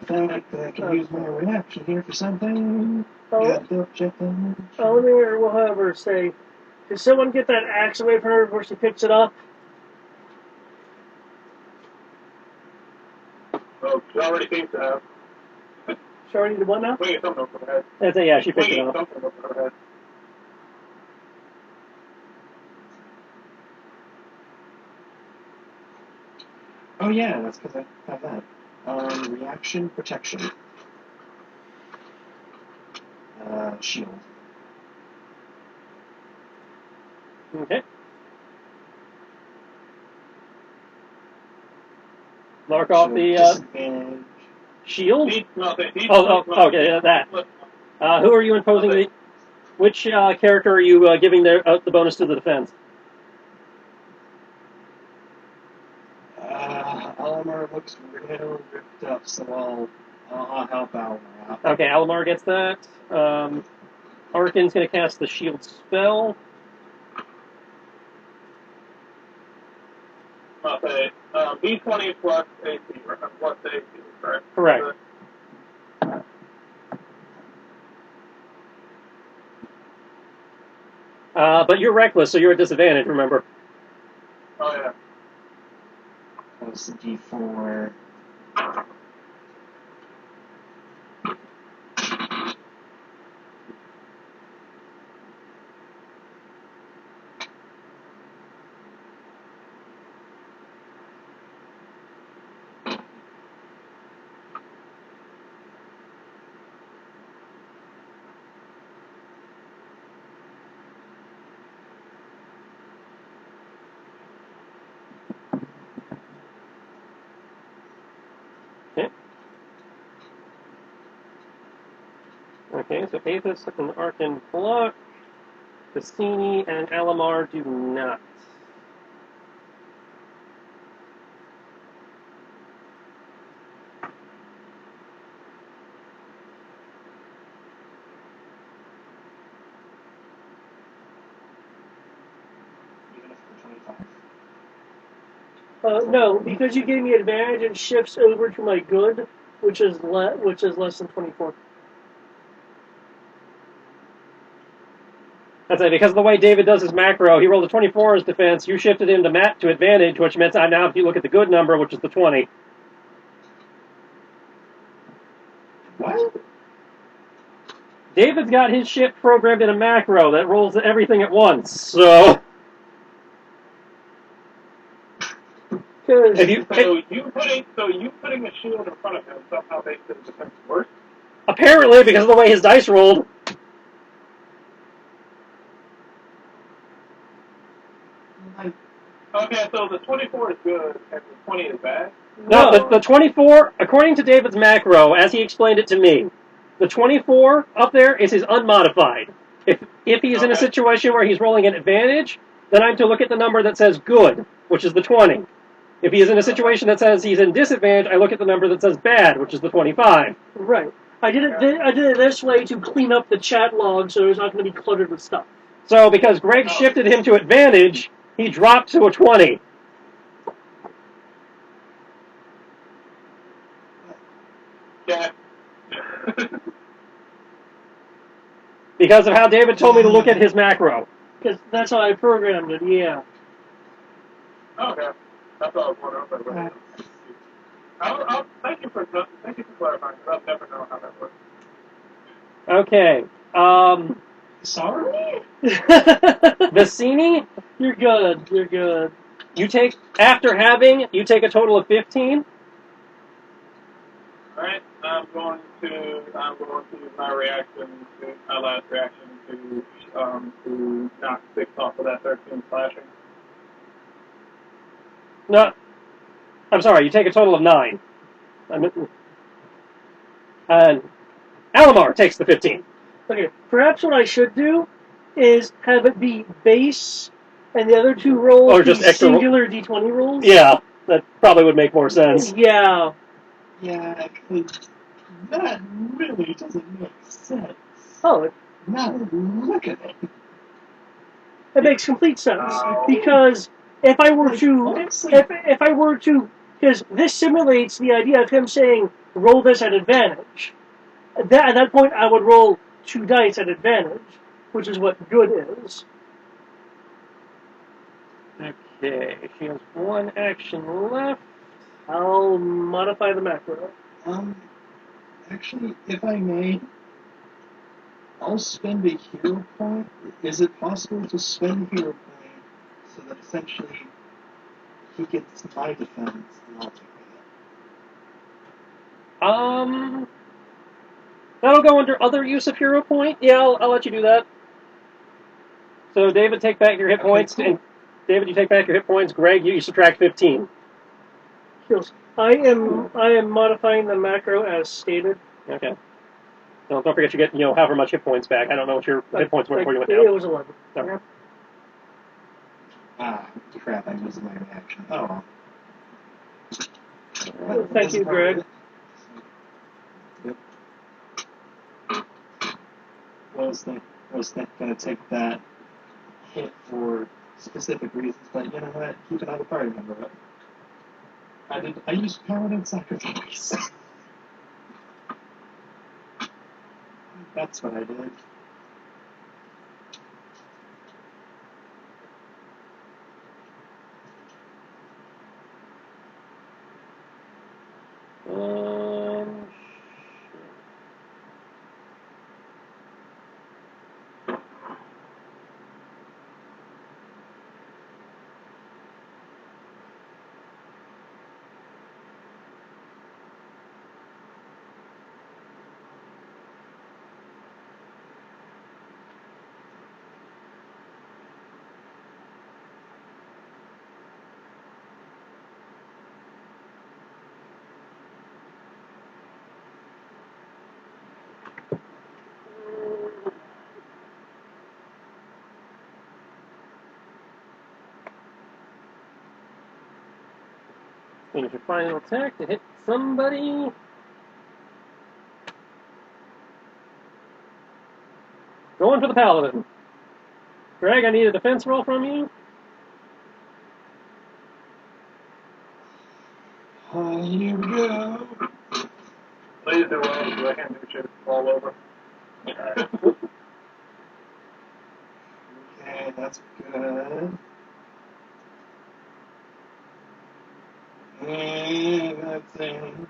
I can use my reaction here for something. Oh, Got to check them. Elamir will have her say, "Can someone get that axe away from her before she picks it up?" Oh, she already seems to have. She already did what now? Swinging something over her head. That's it, yeah, she picked it Swinging up. something over her head. Oh yeah, that's because I have that. Reaction protection. Shield. Okay. Mark off the Disadvantage. shield. Nothing. Okay, yeah, that. Who are you imposing the? Which character are you giving the bonus to the defense? Elamar looks real ripped up, so I'll help Elamar out. Okay, Alamar gets that. Arkin's going to cast the shield spell. Nothing. D20 plus AC, plus AC, correct? Correct. But you're reckless, so you're at disadvantage, remember. Oh, yeah. Plus a D4. Okay, so Aethys and Arkin block. Cassini and Alamar do not. Even if they're 25. No, because you gave me advantage, it shifts over to my good, which is less than 24. That's it. Because of the way David does his macro, he rolled a 24 as defense. You shifted him to advantage, which meant now if you look at the good number, which is the 20. What? David's got his shit programmed in a macro that rolls everything at once. So if you So you putting a shield in front of him somehow makes his defense worse? apparently because of the way his dice rolled. Okay, so the 24 is good and the 20 is bad? No, the 24, according to David's macro, as he explained it to me, the 24 up there is his unmodified. If he's in a situation where he's rolling an advantage, then I'm to look at the number that says good, which is the 20. If he is in a situation that says he's in disadvantage, I look at the number that says bad, which is the 25. Right. I did it this way to clean up the chat log so it's not going to be cluttered with stuff. So because Greg shifted him to advantage, he dropped to a 20. Yeah. Because of how David told me to look at his macro. Because that's how I programmed it, yeah. Okay. That's all I was wondering. Thank you for clarifying, because I've never known how that works. Okay. Sorry? Vicini, You're good. You're good. you take a total of 15. Alright, I'm going to use my last reaction to knock 6 off of that 13 slashing. No, I'm sorry, you take a total of 9. And Alamar takes the 15. Okay, perhaps what I should do is have it be base and the other two rolls Or just be extra singular D20 rolls. Yeah. That probably would make more sense. Yeah. Yeah, because that really doesn't make sense. Oh, Now look at it. it makes complete sense Oh. because if I were to, Honestly, if I were to, because this simulates the idea of him saying roll this at advantage. At that point, I would roll 2 dice at advantage, which is what good is. Okay, she has 1 action left. I'll modify the macro. actually, if I may, I'll spend a hero point. Is it possible to spend a hero point so that essentially he gets my defense and I'll take that? That'll go under other use of hero point. Yeah, I'll let you do that. So, David, take back your hit Okay, points. cool. And David, you take back your hit points. Greg, you subtract 15. Heals. I am modifying the macro as stated. Okay. Don't forget you get, however much hit points back. I don't know what your hit points were before you went It down. was 11. Okay. Ah, crap, I missed my reaction. Oh well. Well, thank you, Greg. Yep. I was gonna take that hit for specific reasons, but you know what? Keep another party member up. I used paladin sacrifice. That's what I did. Um, finish your final attack to hit somebody. Going for the paladin. Greg, I need a defense roll from you. Here we go. Please do well, so I can't do shit all over. Okay, that's good. And that's in.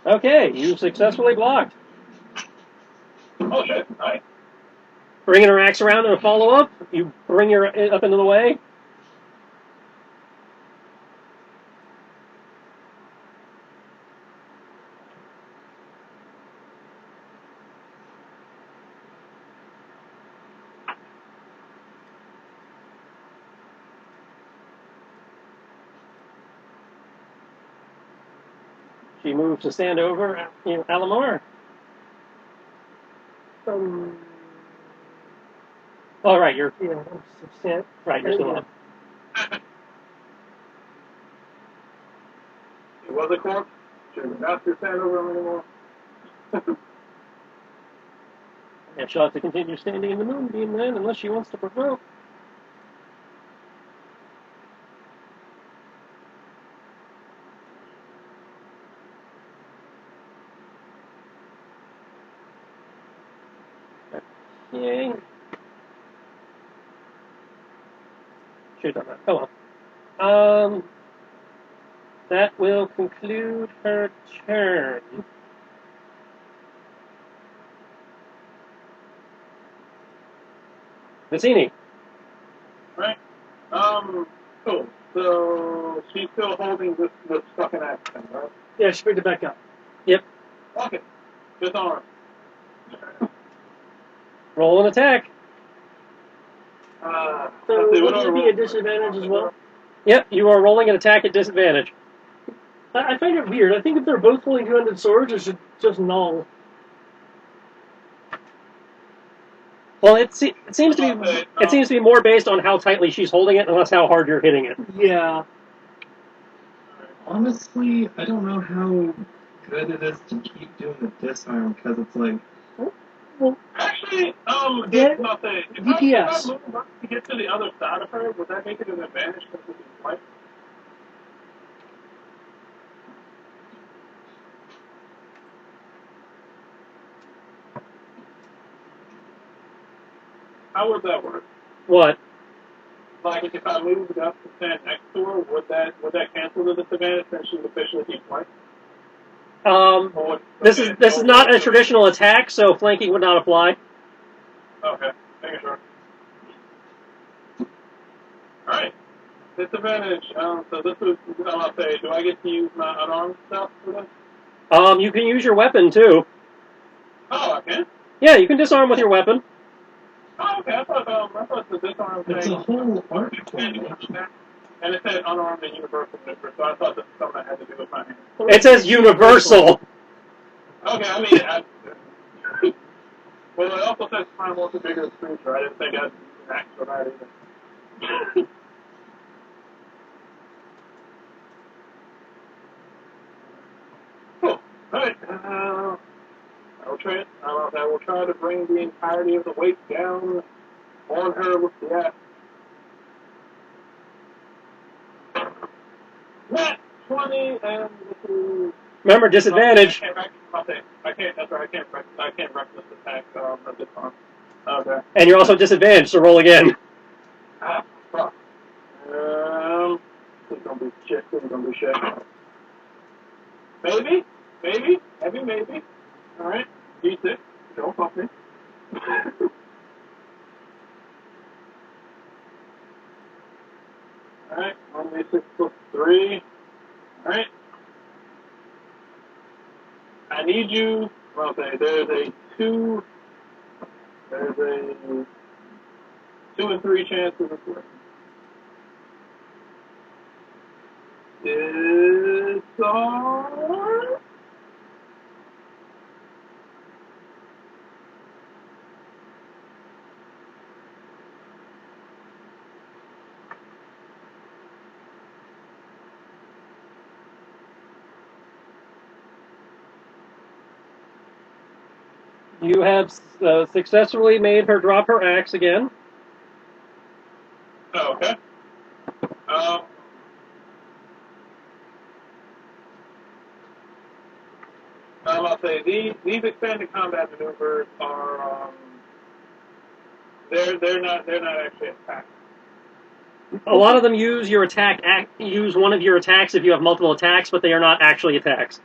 Okay, you successfully blocked. Oh shit, nice. Bringing her axe around in a follow up, you bring her up into the way. She moves to stand over Alamar. Oh, right, you're Yeah, right. You're still up. It was a corpse. Should not to stand over him anymore. And she'll have to continue standing in the moonbeam then, unless she wants to provoke. Okay. Should have done that. Oh well. That will conclude her turn. Vicini. Right? Cool. So she's still holding this fucking action, right? Yeah, she picked it back up. Yep. Okay. Disarm. Roll an attack. So let's see, what wouldn't do I it be roll? a disadvantage as well? Yep, you are rolling an attack at disadvantage. I find it weird. I think if they're both holding two-handed swords, it should just null. Well, it seems to be more based on how tightly she's holding it, and less how hard you're hitting it. Yeah. Honestly, I don't know how good it is to keep doing the disarm because it's like Well, Actually, Get it's not that. If DPS. I move up to get to the other side of her, would that make it an advantage because it's white? How would that work? What? Like, if I moved up to stand next to her, would that cancel the disadvantage since she's officially keep white? This is not a traditional attack, so flanking would not apply. Okay, making sure. Alright. Disadvantage. So this is, I'll say, do I get to use my unarmed stuff for this? You can use your weapon too. Oh, I can? Yeah, you can disarm with your weapon. Oh, okay. I thought the disarm thing. it's a whole art And form. it said unarmed and universal maneuver, so I thought this was something I had to do with my hand. It says universal. Okay, I mean, well, it also says primal to bigger creature. I didn't think I'd use an axe for that either. Cool. Alright, I will try to bring the entirety of the weight down on her with the axe. Nat 20, and this is... Remember, disadvantage. I can't, that's right, I can't reckless attack, at this time. Okay. And you're also disadvantaged, so roll again. Ah, fuck. This is gonna be shit. Maybe. Alright, D6. Don't fuck me. Alright, 1d6 plus 3. Alright. I need you. Well, there's a 2 and 3 chance of this working. It's all. You have successfully made her drop her axe again. Oh, okay. I'll say these expanded combat maneuvers are they're not actually attacks. A lot of them use your use one of your attacks if you have multiple attacks, but they are not actually attacks.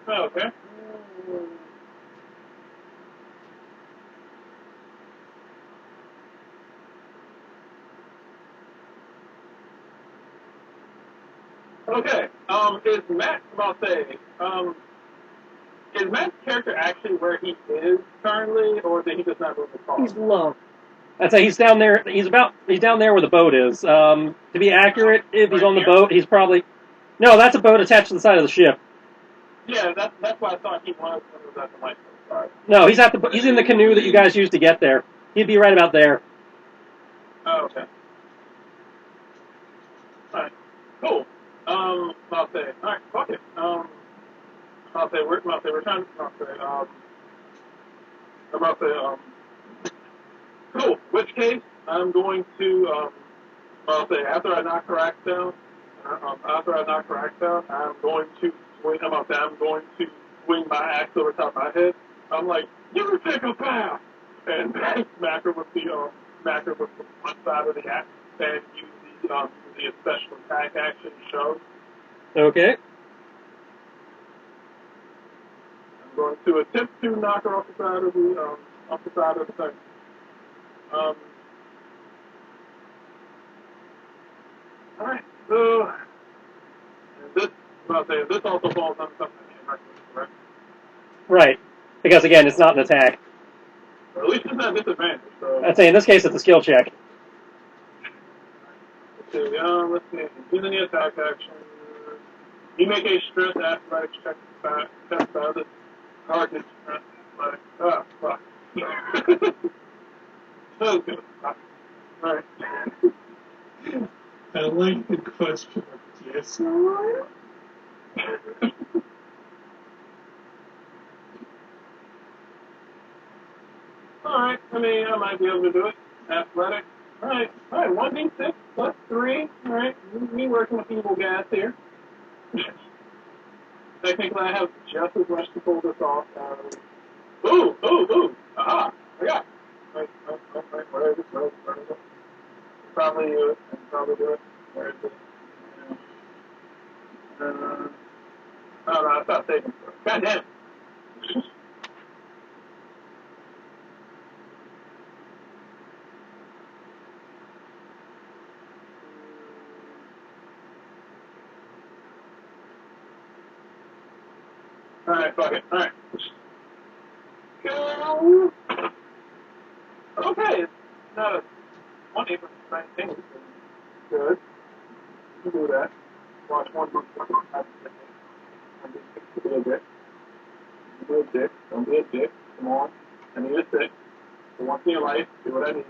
Oh, okay. Okay. Is Matt about to say, is Matt's character actually where he is currently, or did he just not move the car? He's low. I'd say he's down there. He's down there where the boat is. To be accurate, if he's Right on the here? boat, he's probably no. That's a boat attached to the side of the ship. Yeah, that's why I thought he was when he was at the light. Sorry. No, he's in the canoe that you guys used to get there. He'd be right about there. Oh, okay. Alright. Cool. I'll say, alright, fuck it. I'll say, we're trying to, about the, cool. Which case, I'm going to, I'll say, after I knock her axe down, I'm going to swing my axe over top of my head. I'm like, you take a path! And smack her with one side of the axe and use the special attack action shove. Okay. I'm going to attempt to knock her off the side of the thing. Alright, so, and this also falls under something I can't recognize, correct? Right. Because again, it's not an attack. Or at least it's not disadvantage. So I'd say in this case, it's a skill check. let's see. Using the attack action, you make a stress athletics check to test the other target stress athletics. Ah, fuck. So good. Alright. I like the question of yes or Alright, I mean, I might be able to do it. Athletic. Alright, 1d6 plus 3. Alright, me working with evil gas here. Technically, I have just as much to pull this off. Ooh! Aha! I got it. Wait, where is it? Probably do it. Where is it? Oh no, I stopped taking it. God damn it. Alright, fuck it. Alright. Go. Okay, it's not a 20, but it's 19. Good. You can do that. Watch one book. Don't be a dick. Don't be a dick. Come on. I need a stick. For once in your life, do what I need.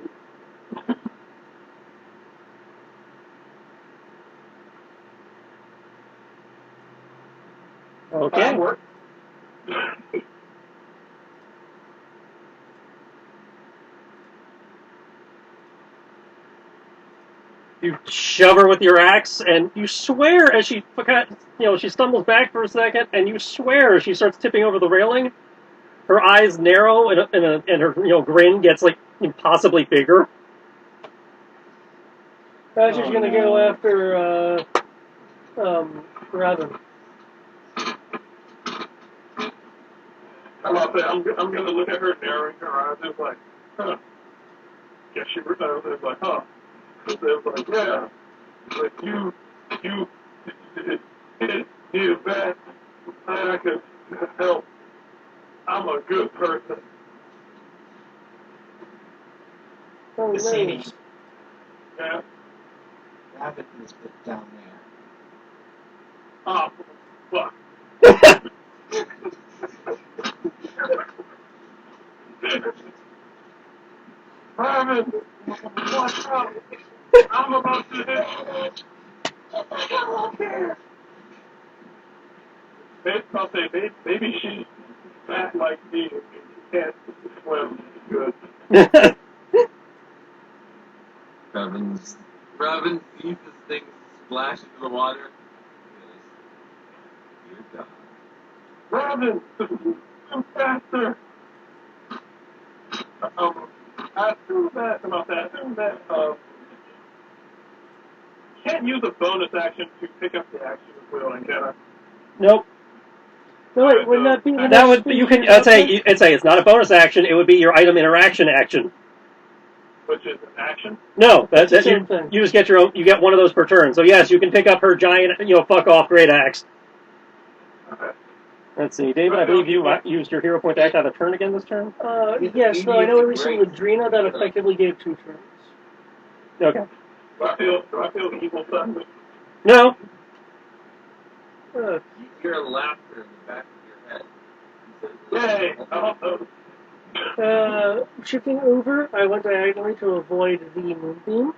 Okay. That worked. You shove her with your axe, and you swear as she, she stumbles back for a second, and you swear as she starts tipping over the railing, her eyes narrow, and her grin gets like impossibly bigger. Badger's gonna go after Robin. I'm gonna look at her narrowing her eyes. It's like, huh. Guess she was like, huh. It was like, yeah. But you did bad. I could help. I'm a good person. Oh, Bassini. nice. Yeah. Rabbit is put down there. Oh, fuck. Raven, watch out. I'm about to hit. I'll say, maybe she's fat like me and she can't swim good. Robin sees this thing splash into the water. He goes, "You're done." Robin, I'm faster. Assume that can't use a bonus action to pick up the action as well, and can I? Nope. No, wait, wouldn't that be the That next would thing you can. do I'd say after? it's not a bonus action. It would be your item interaction action. Which is an action? No, That's the that's same thing. you just get your own. You get one of those per turn. So yes, you can pick up her giant, fuck off great axe. Okay. Let's see, David. I believe you used your hero point to act out of turn again this turn. Yes, though I know at least in Ladrina that effectively gave 2 turns. Okay. Do I feel evil suddenly? No. You hear laughter in the back of your head. Yay! I hope so. Shifting over, I went diagonally to avoid the moonbeam.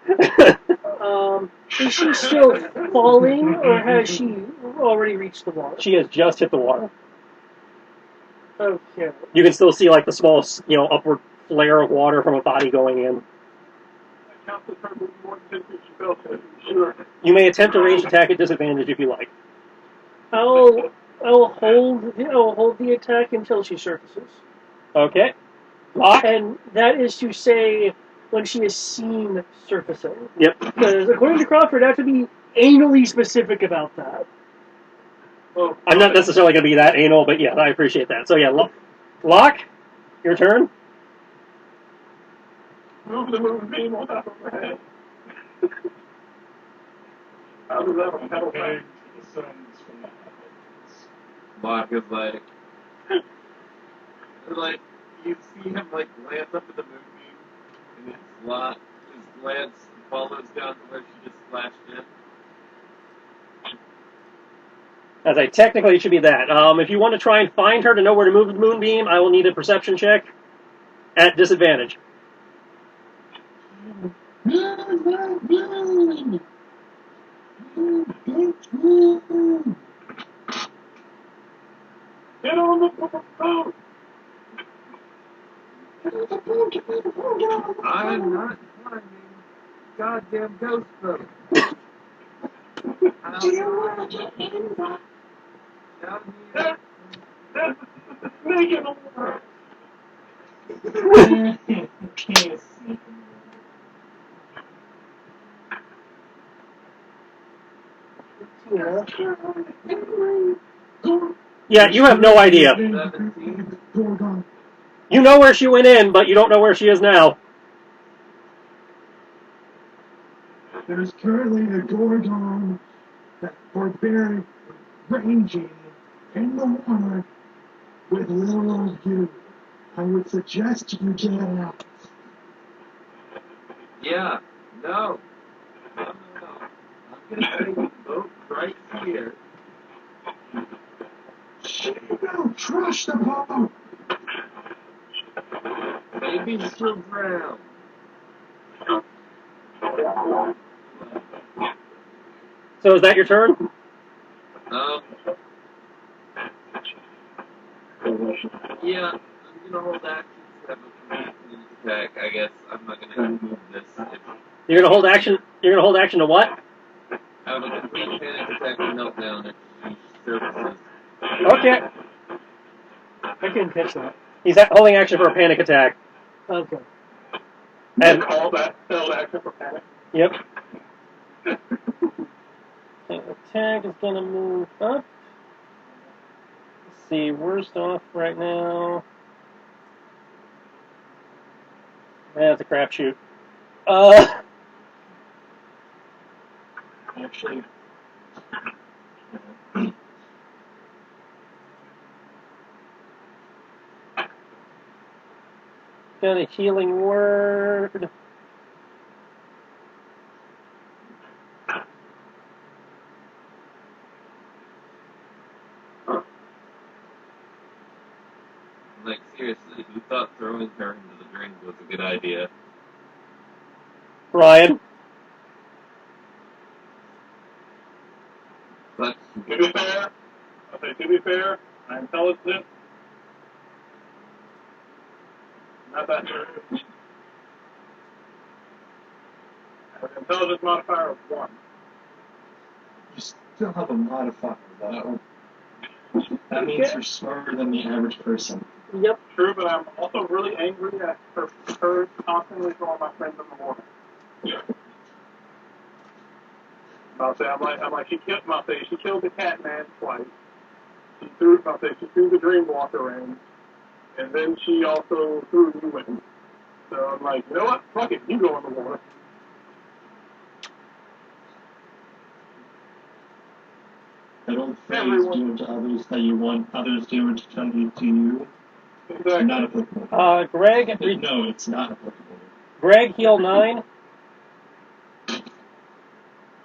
Is she still falling, or has she already reached the water? She has just hit the water. Okay. You can still see like the small, upward flare of water from a body going in. That counts as her moving more than 10 feet. She fell to it. Sure. You may attempt a ranged attack at disadvantage if you like. I'll hold the attack until she surfaces. Okay. Lock. And that is to say, when she is seen surfacing. Yep. Because according to Crawford, I have to be anally specific about that. Oh, I'm not necessarily going to be that anal, but yeah, I appreciate that. So yeah, lock. Your turn. Move the moonbeam on top of her head. How does that a pedal Heading back? to the sun's from the heavens. Mark is like, Or like you see him like glance up at the moonbeam, and his glance follows down to where she just flashed in. As I technically it should be that. If you want to try and find her to know where to move the moonbeam, I will need a perception check at disadvantage. Get on the boat! I'm not finding goddamn ghost boat. Do you want to get in that? Down here. There's the snake in the water! Can't see. Yeah. Yeah, you have no idea. 17. You know where she went in, but you don't know where she is now. There's currently a Gorgon, that barbaric ranging in the water with little old you. I would suggest you get out. Yeah. No. No. I'm gonna take the boat right here. Don't trash the boat. Maybe she'll drown. So is that your turn? Yeah, I'm gonna hold action to have a complete attack. I guess I'm not gonna move this. You're gonna hold action. You're gonna hold action to what? I have a complete panic attack and meltdown if she surfaces. Okay. I couldn't catch that. He's holding action for a panic attack. Okay. And All that held action for panic. yep. Attack is gonna move up. Let's see, worst off right now. That's a crapshoot. Actually, Got a healing word. Like, seriously, who thought throwing her into the drink was a good idea? Brian. But To be fair, I'm intelligent. Not that sure. I have an intelligence modifier of 1. you still have a modifier, though. That means you're smarter than the average person. Yep. True, but I'm also really angry at her constantly throwing my friends in the water. She killed the cat man twice. She threw the Dreamwalker in, and then she also threw you in. So I'm like, you know what? Fuck it, you go in the water. That old phrase, do unto others that you want others do unto you. Exactly. Not applicable. Greg. No, it's not applicable. Greg, heal 9.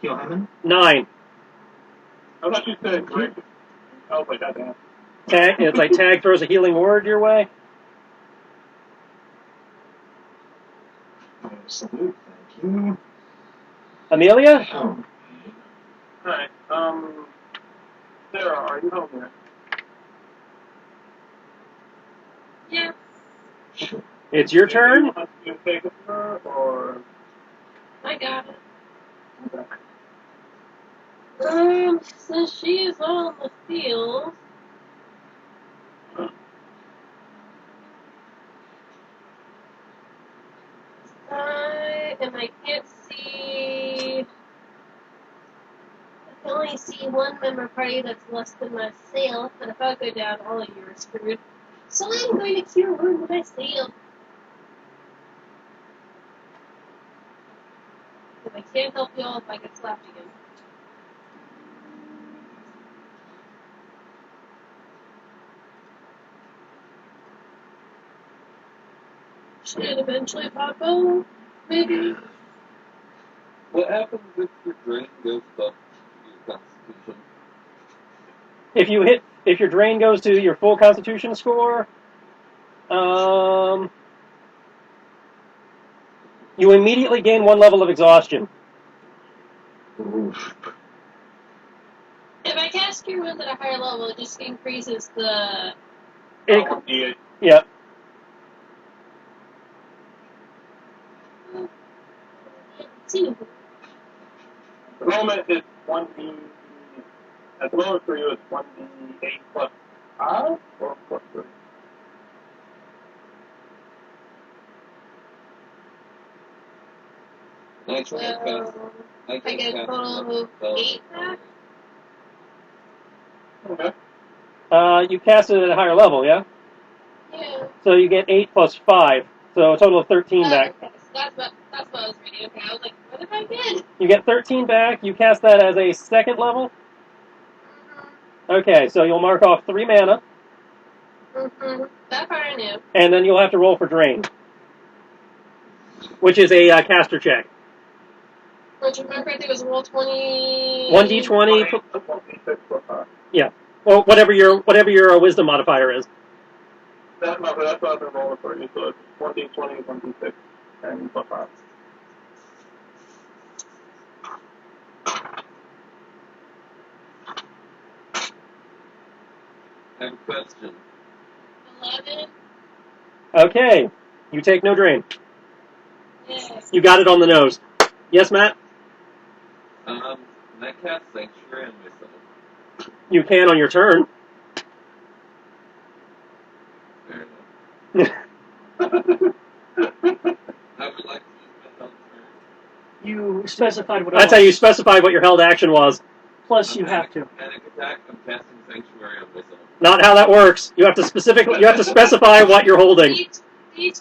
Heal Hammond? 9. I thought you said Greg. I was like, goddamn. Tag. It's like tag throws a healing word your way. Salute, thank you. Amelia. Oh. Alright, Sarah, are you home yet? Yes. Sure. It's your turn. Want to take her, or... I got it. Okay. Since she is on the field, I can't see. I can only see one member party that's less than myself, and if I go down, all of you are screwed. So I'm going to cure wound myself. Because I can't help you all if I get slapped again. Should eventually pop out, maybe. What happens if your drain goes up your constitution? If your drain goes to your full Constitution score, you immediately gain 1 level of exhaustion. Oof. If I cast Cure Wounds at a higher level, it just increases the. It- 1d8. yeah. See. At the moment, it's 1d. At the moment for you, it's 1d8 plus 5 or plus 3. Actually, I cast. I get a total of 8 back. Okay. You cast it at a higher level, yeah? Yeah. So you get 8 plus 5, so a total of 13 back. Okay, so that's what I was reading. Okay, I was like, what if I did? You get 13 back. You cast that as a second level. Okay, so you'll mark off 3 mana, That part I knew. and then you'll have to roll for drain, which is a caster check. Which, remember, I think it was roll 20. 1d20. 1d6 plus 5. Yeah. Well, whatever your wisdom modifier is. That's what I've been rolling for you. So it's 1d20, 1d6, and plus 5. I have a question. 11. Okay. You take no drain. Yes. You got it on the nose. Yes, Matt? Can I cast Sanctuary on myself? You can on your turn. Fair enough. I would like to use my health turn. You specified what That's how you specified what your held action was. Plus, you have to. Panic attack. I'm casting Sanctuary on myself. Not how that works. You have to specify what you're holding. D20, you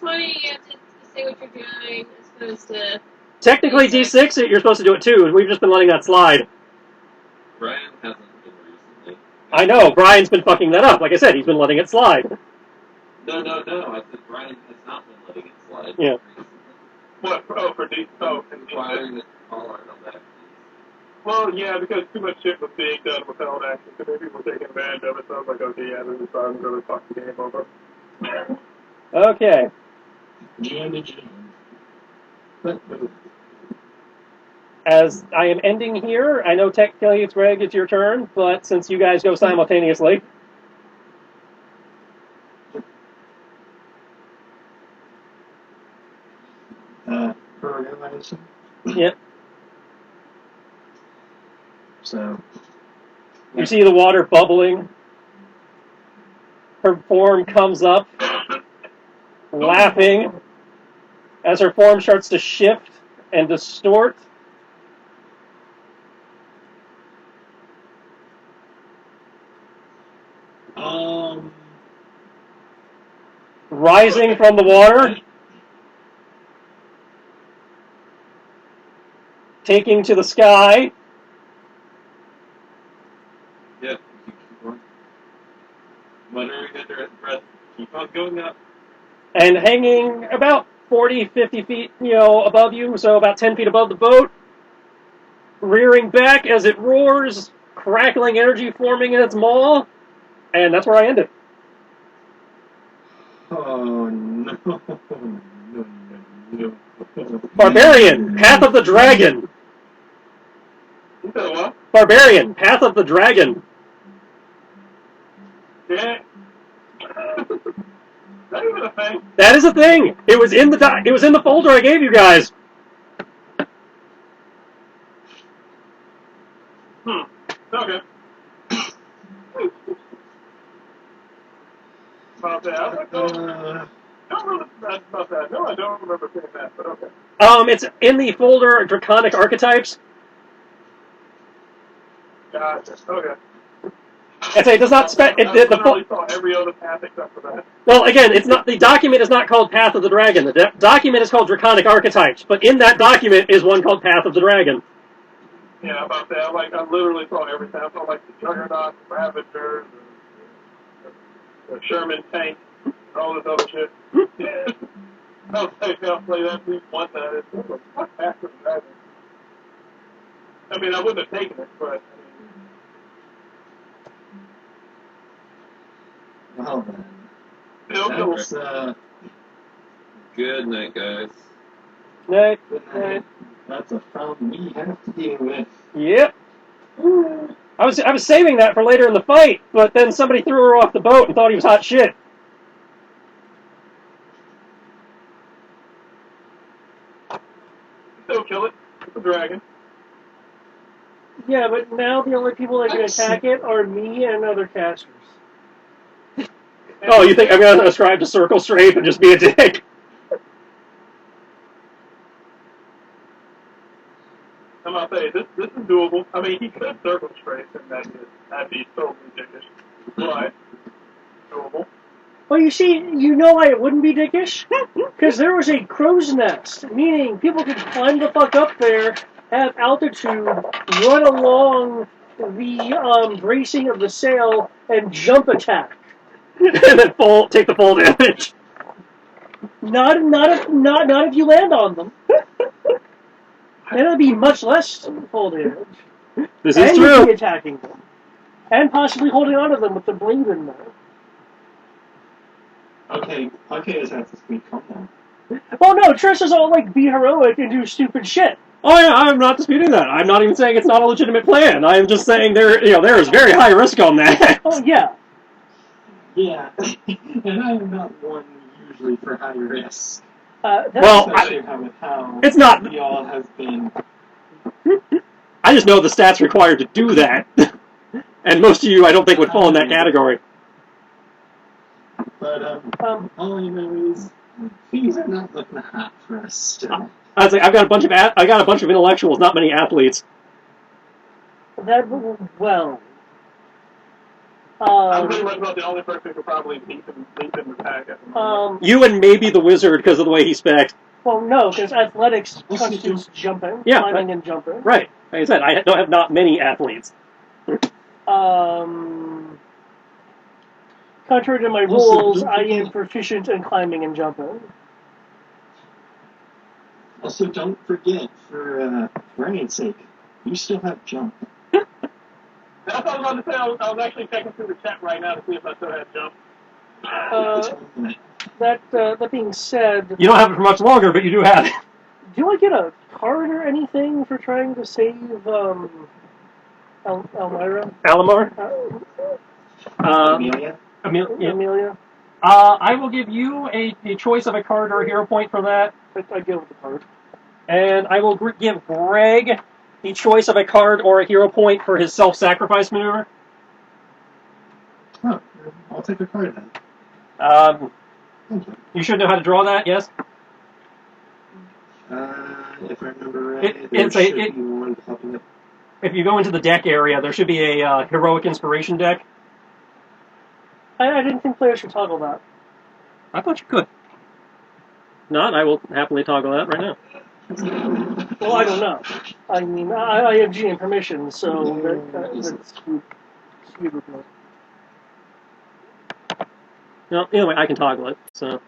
have to say what you're doing as opposed to. Technically, D6, you're supposed to do it too. We've just been letting that slide. Brian hasn't been recently. I know. Brian's been fucking that up. Like I said, he's been letting it slide. No. I said Brian has not been letting it slide. Yeah. Recently. What? Oh, for D. Oh, for Requiring D6. the caller on that. Well, yeah, because too much shit was being done with held action. So maybe we're taking advantage of it. So I was like, okay, yeah, then just I'm going to fuck the game over. Okay. As I am ending here, I know technically it's Greg, it's your turn, but since you guys go simultaneously, Organization. yep. So. You see the water bubbling. Her form comes up, laughing, as her form starts to shift and distort. Rising from the water, taking to the sky, Yeah. Keep on. Muttering under his breath. Keep on going up. and hanging about 40, 50 feet, above you, so about 10 feet above the boat, rearing back as it roars, crackling energy forming in its maw, and that's where I end it. Oh no. No. Barbarian, Path of the Dragon. You said what? Barbarian, Path of the Dragon. Yeah. Not even a thing. That is a thing. It was in the folder I gave you guys. Okay. About that. I was like, don't really about that. No, I don't remember seeing that, but okay. It's in the folder Draconic Archetypes. Gotcha. Okay. I say it does not I literally saw every other path except for that. Well, again, it's not the document is not called Path of the Dragon. The document is called Draconic Archetypes, but in that document is one called Path of the Dragon. Yeah, about that. Like, I literally saw everything. I saw, like, the Juggernaut, the Ravagers, the Sherman tank, and all this other shit. I'll play that at least one time. It's a fuck faster than that. I mean, I wouldn't have taken it, but Well then, still cool. that's Good night, guys. Night. that's a problem we have to deal with. Yep. I was saving that for later in the fight, but then somebody threw her off the boat and thought he was hot shit. Still kill it. It's a dragon. Yeah, but now the only people that can attack it are me and other casters. Oh, you think I'm gonna ascribe to Circle Strafe and just be a dick? I'm about to say, this is doable. I mean, he could circle straight, and that'd be totally ridiculous. But, doable. Well, you see, you know why it wouldn't be dickish? Because there was a crow's nest, meaning people could climb the fuck up there, have altitude, run along the bracing of the sail, and jump attack. And then take the full damage. Not if you land on them. Then it'd be much less full damage. This and is you'd true. be attacking them. And possibly holding onto them with the blade in there. Okay, Assassin's Creed, calm down. Well, no, Triss is all like, be heroic and do stupid shit. Oh yeah, I'm not disputing that. I'm not even saying it's not a legitimate plan. I'm just saying there is very high risk on that. Oh, yeah. Yeah, and I am not one usually for high risk. Well, Especially with how it's not. y'all have been. I just know the stats required to do that, and most of you I don't think would fall in that category. But all I know is things are not looking hot for us still. I was like, I got a bunch of intellectuals, not many athletes. Well. I'm pretty much about the only person who could probably beat them attack at the moment. You and maybe the wizard because of the way he spec'd. Well, no, because athletics constitutes jumping, Yeah, climbing and jumping. Right. Like I said, I don't have not many athletes. Contrary to my Also, rules, don't I forget- am proficient in climbing and jumping. Also, don't forget, for Brian's sake, you still have jump. That's what I was about to say. I was actually checking through the chat right now to see if I still had jump. That being said, You don't have it for much longer, but you do have it. do I get a card or anything for trying to save Elmira? Alamar? Amelia? Amelia? I will give you a choice of a card or a hero point for that. I go with the card. And I will give Greg the choice of a card or a hero point for his self-sacrifice maneuver. Oh, I'll take a card then. Thank you. You should know how to draw that, yes? If I remember right, there should be one popping up. If you go into the deck area, there should be a heroic inspiration deck. I didn't think players could toggle that. I thought you could. Not, I will happily toggle that right now. Well, I don't know. I mean, I have GM permission, so that's skewed with me. No, anyway, I can toggle it, so...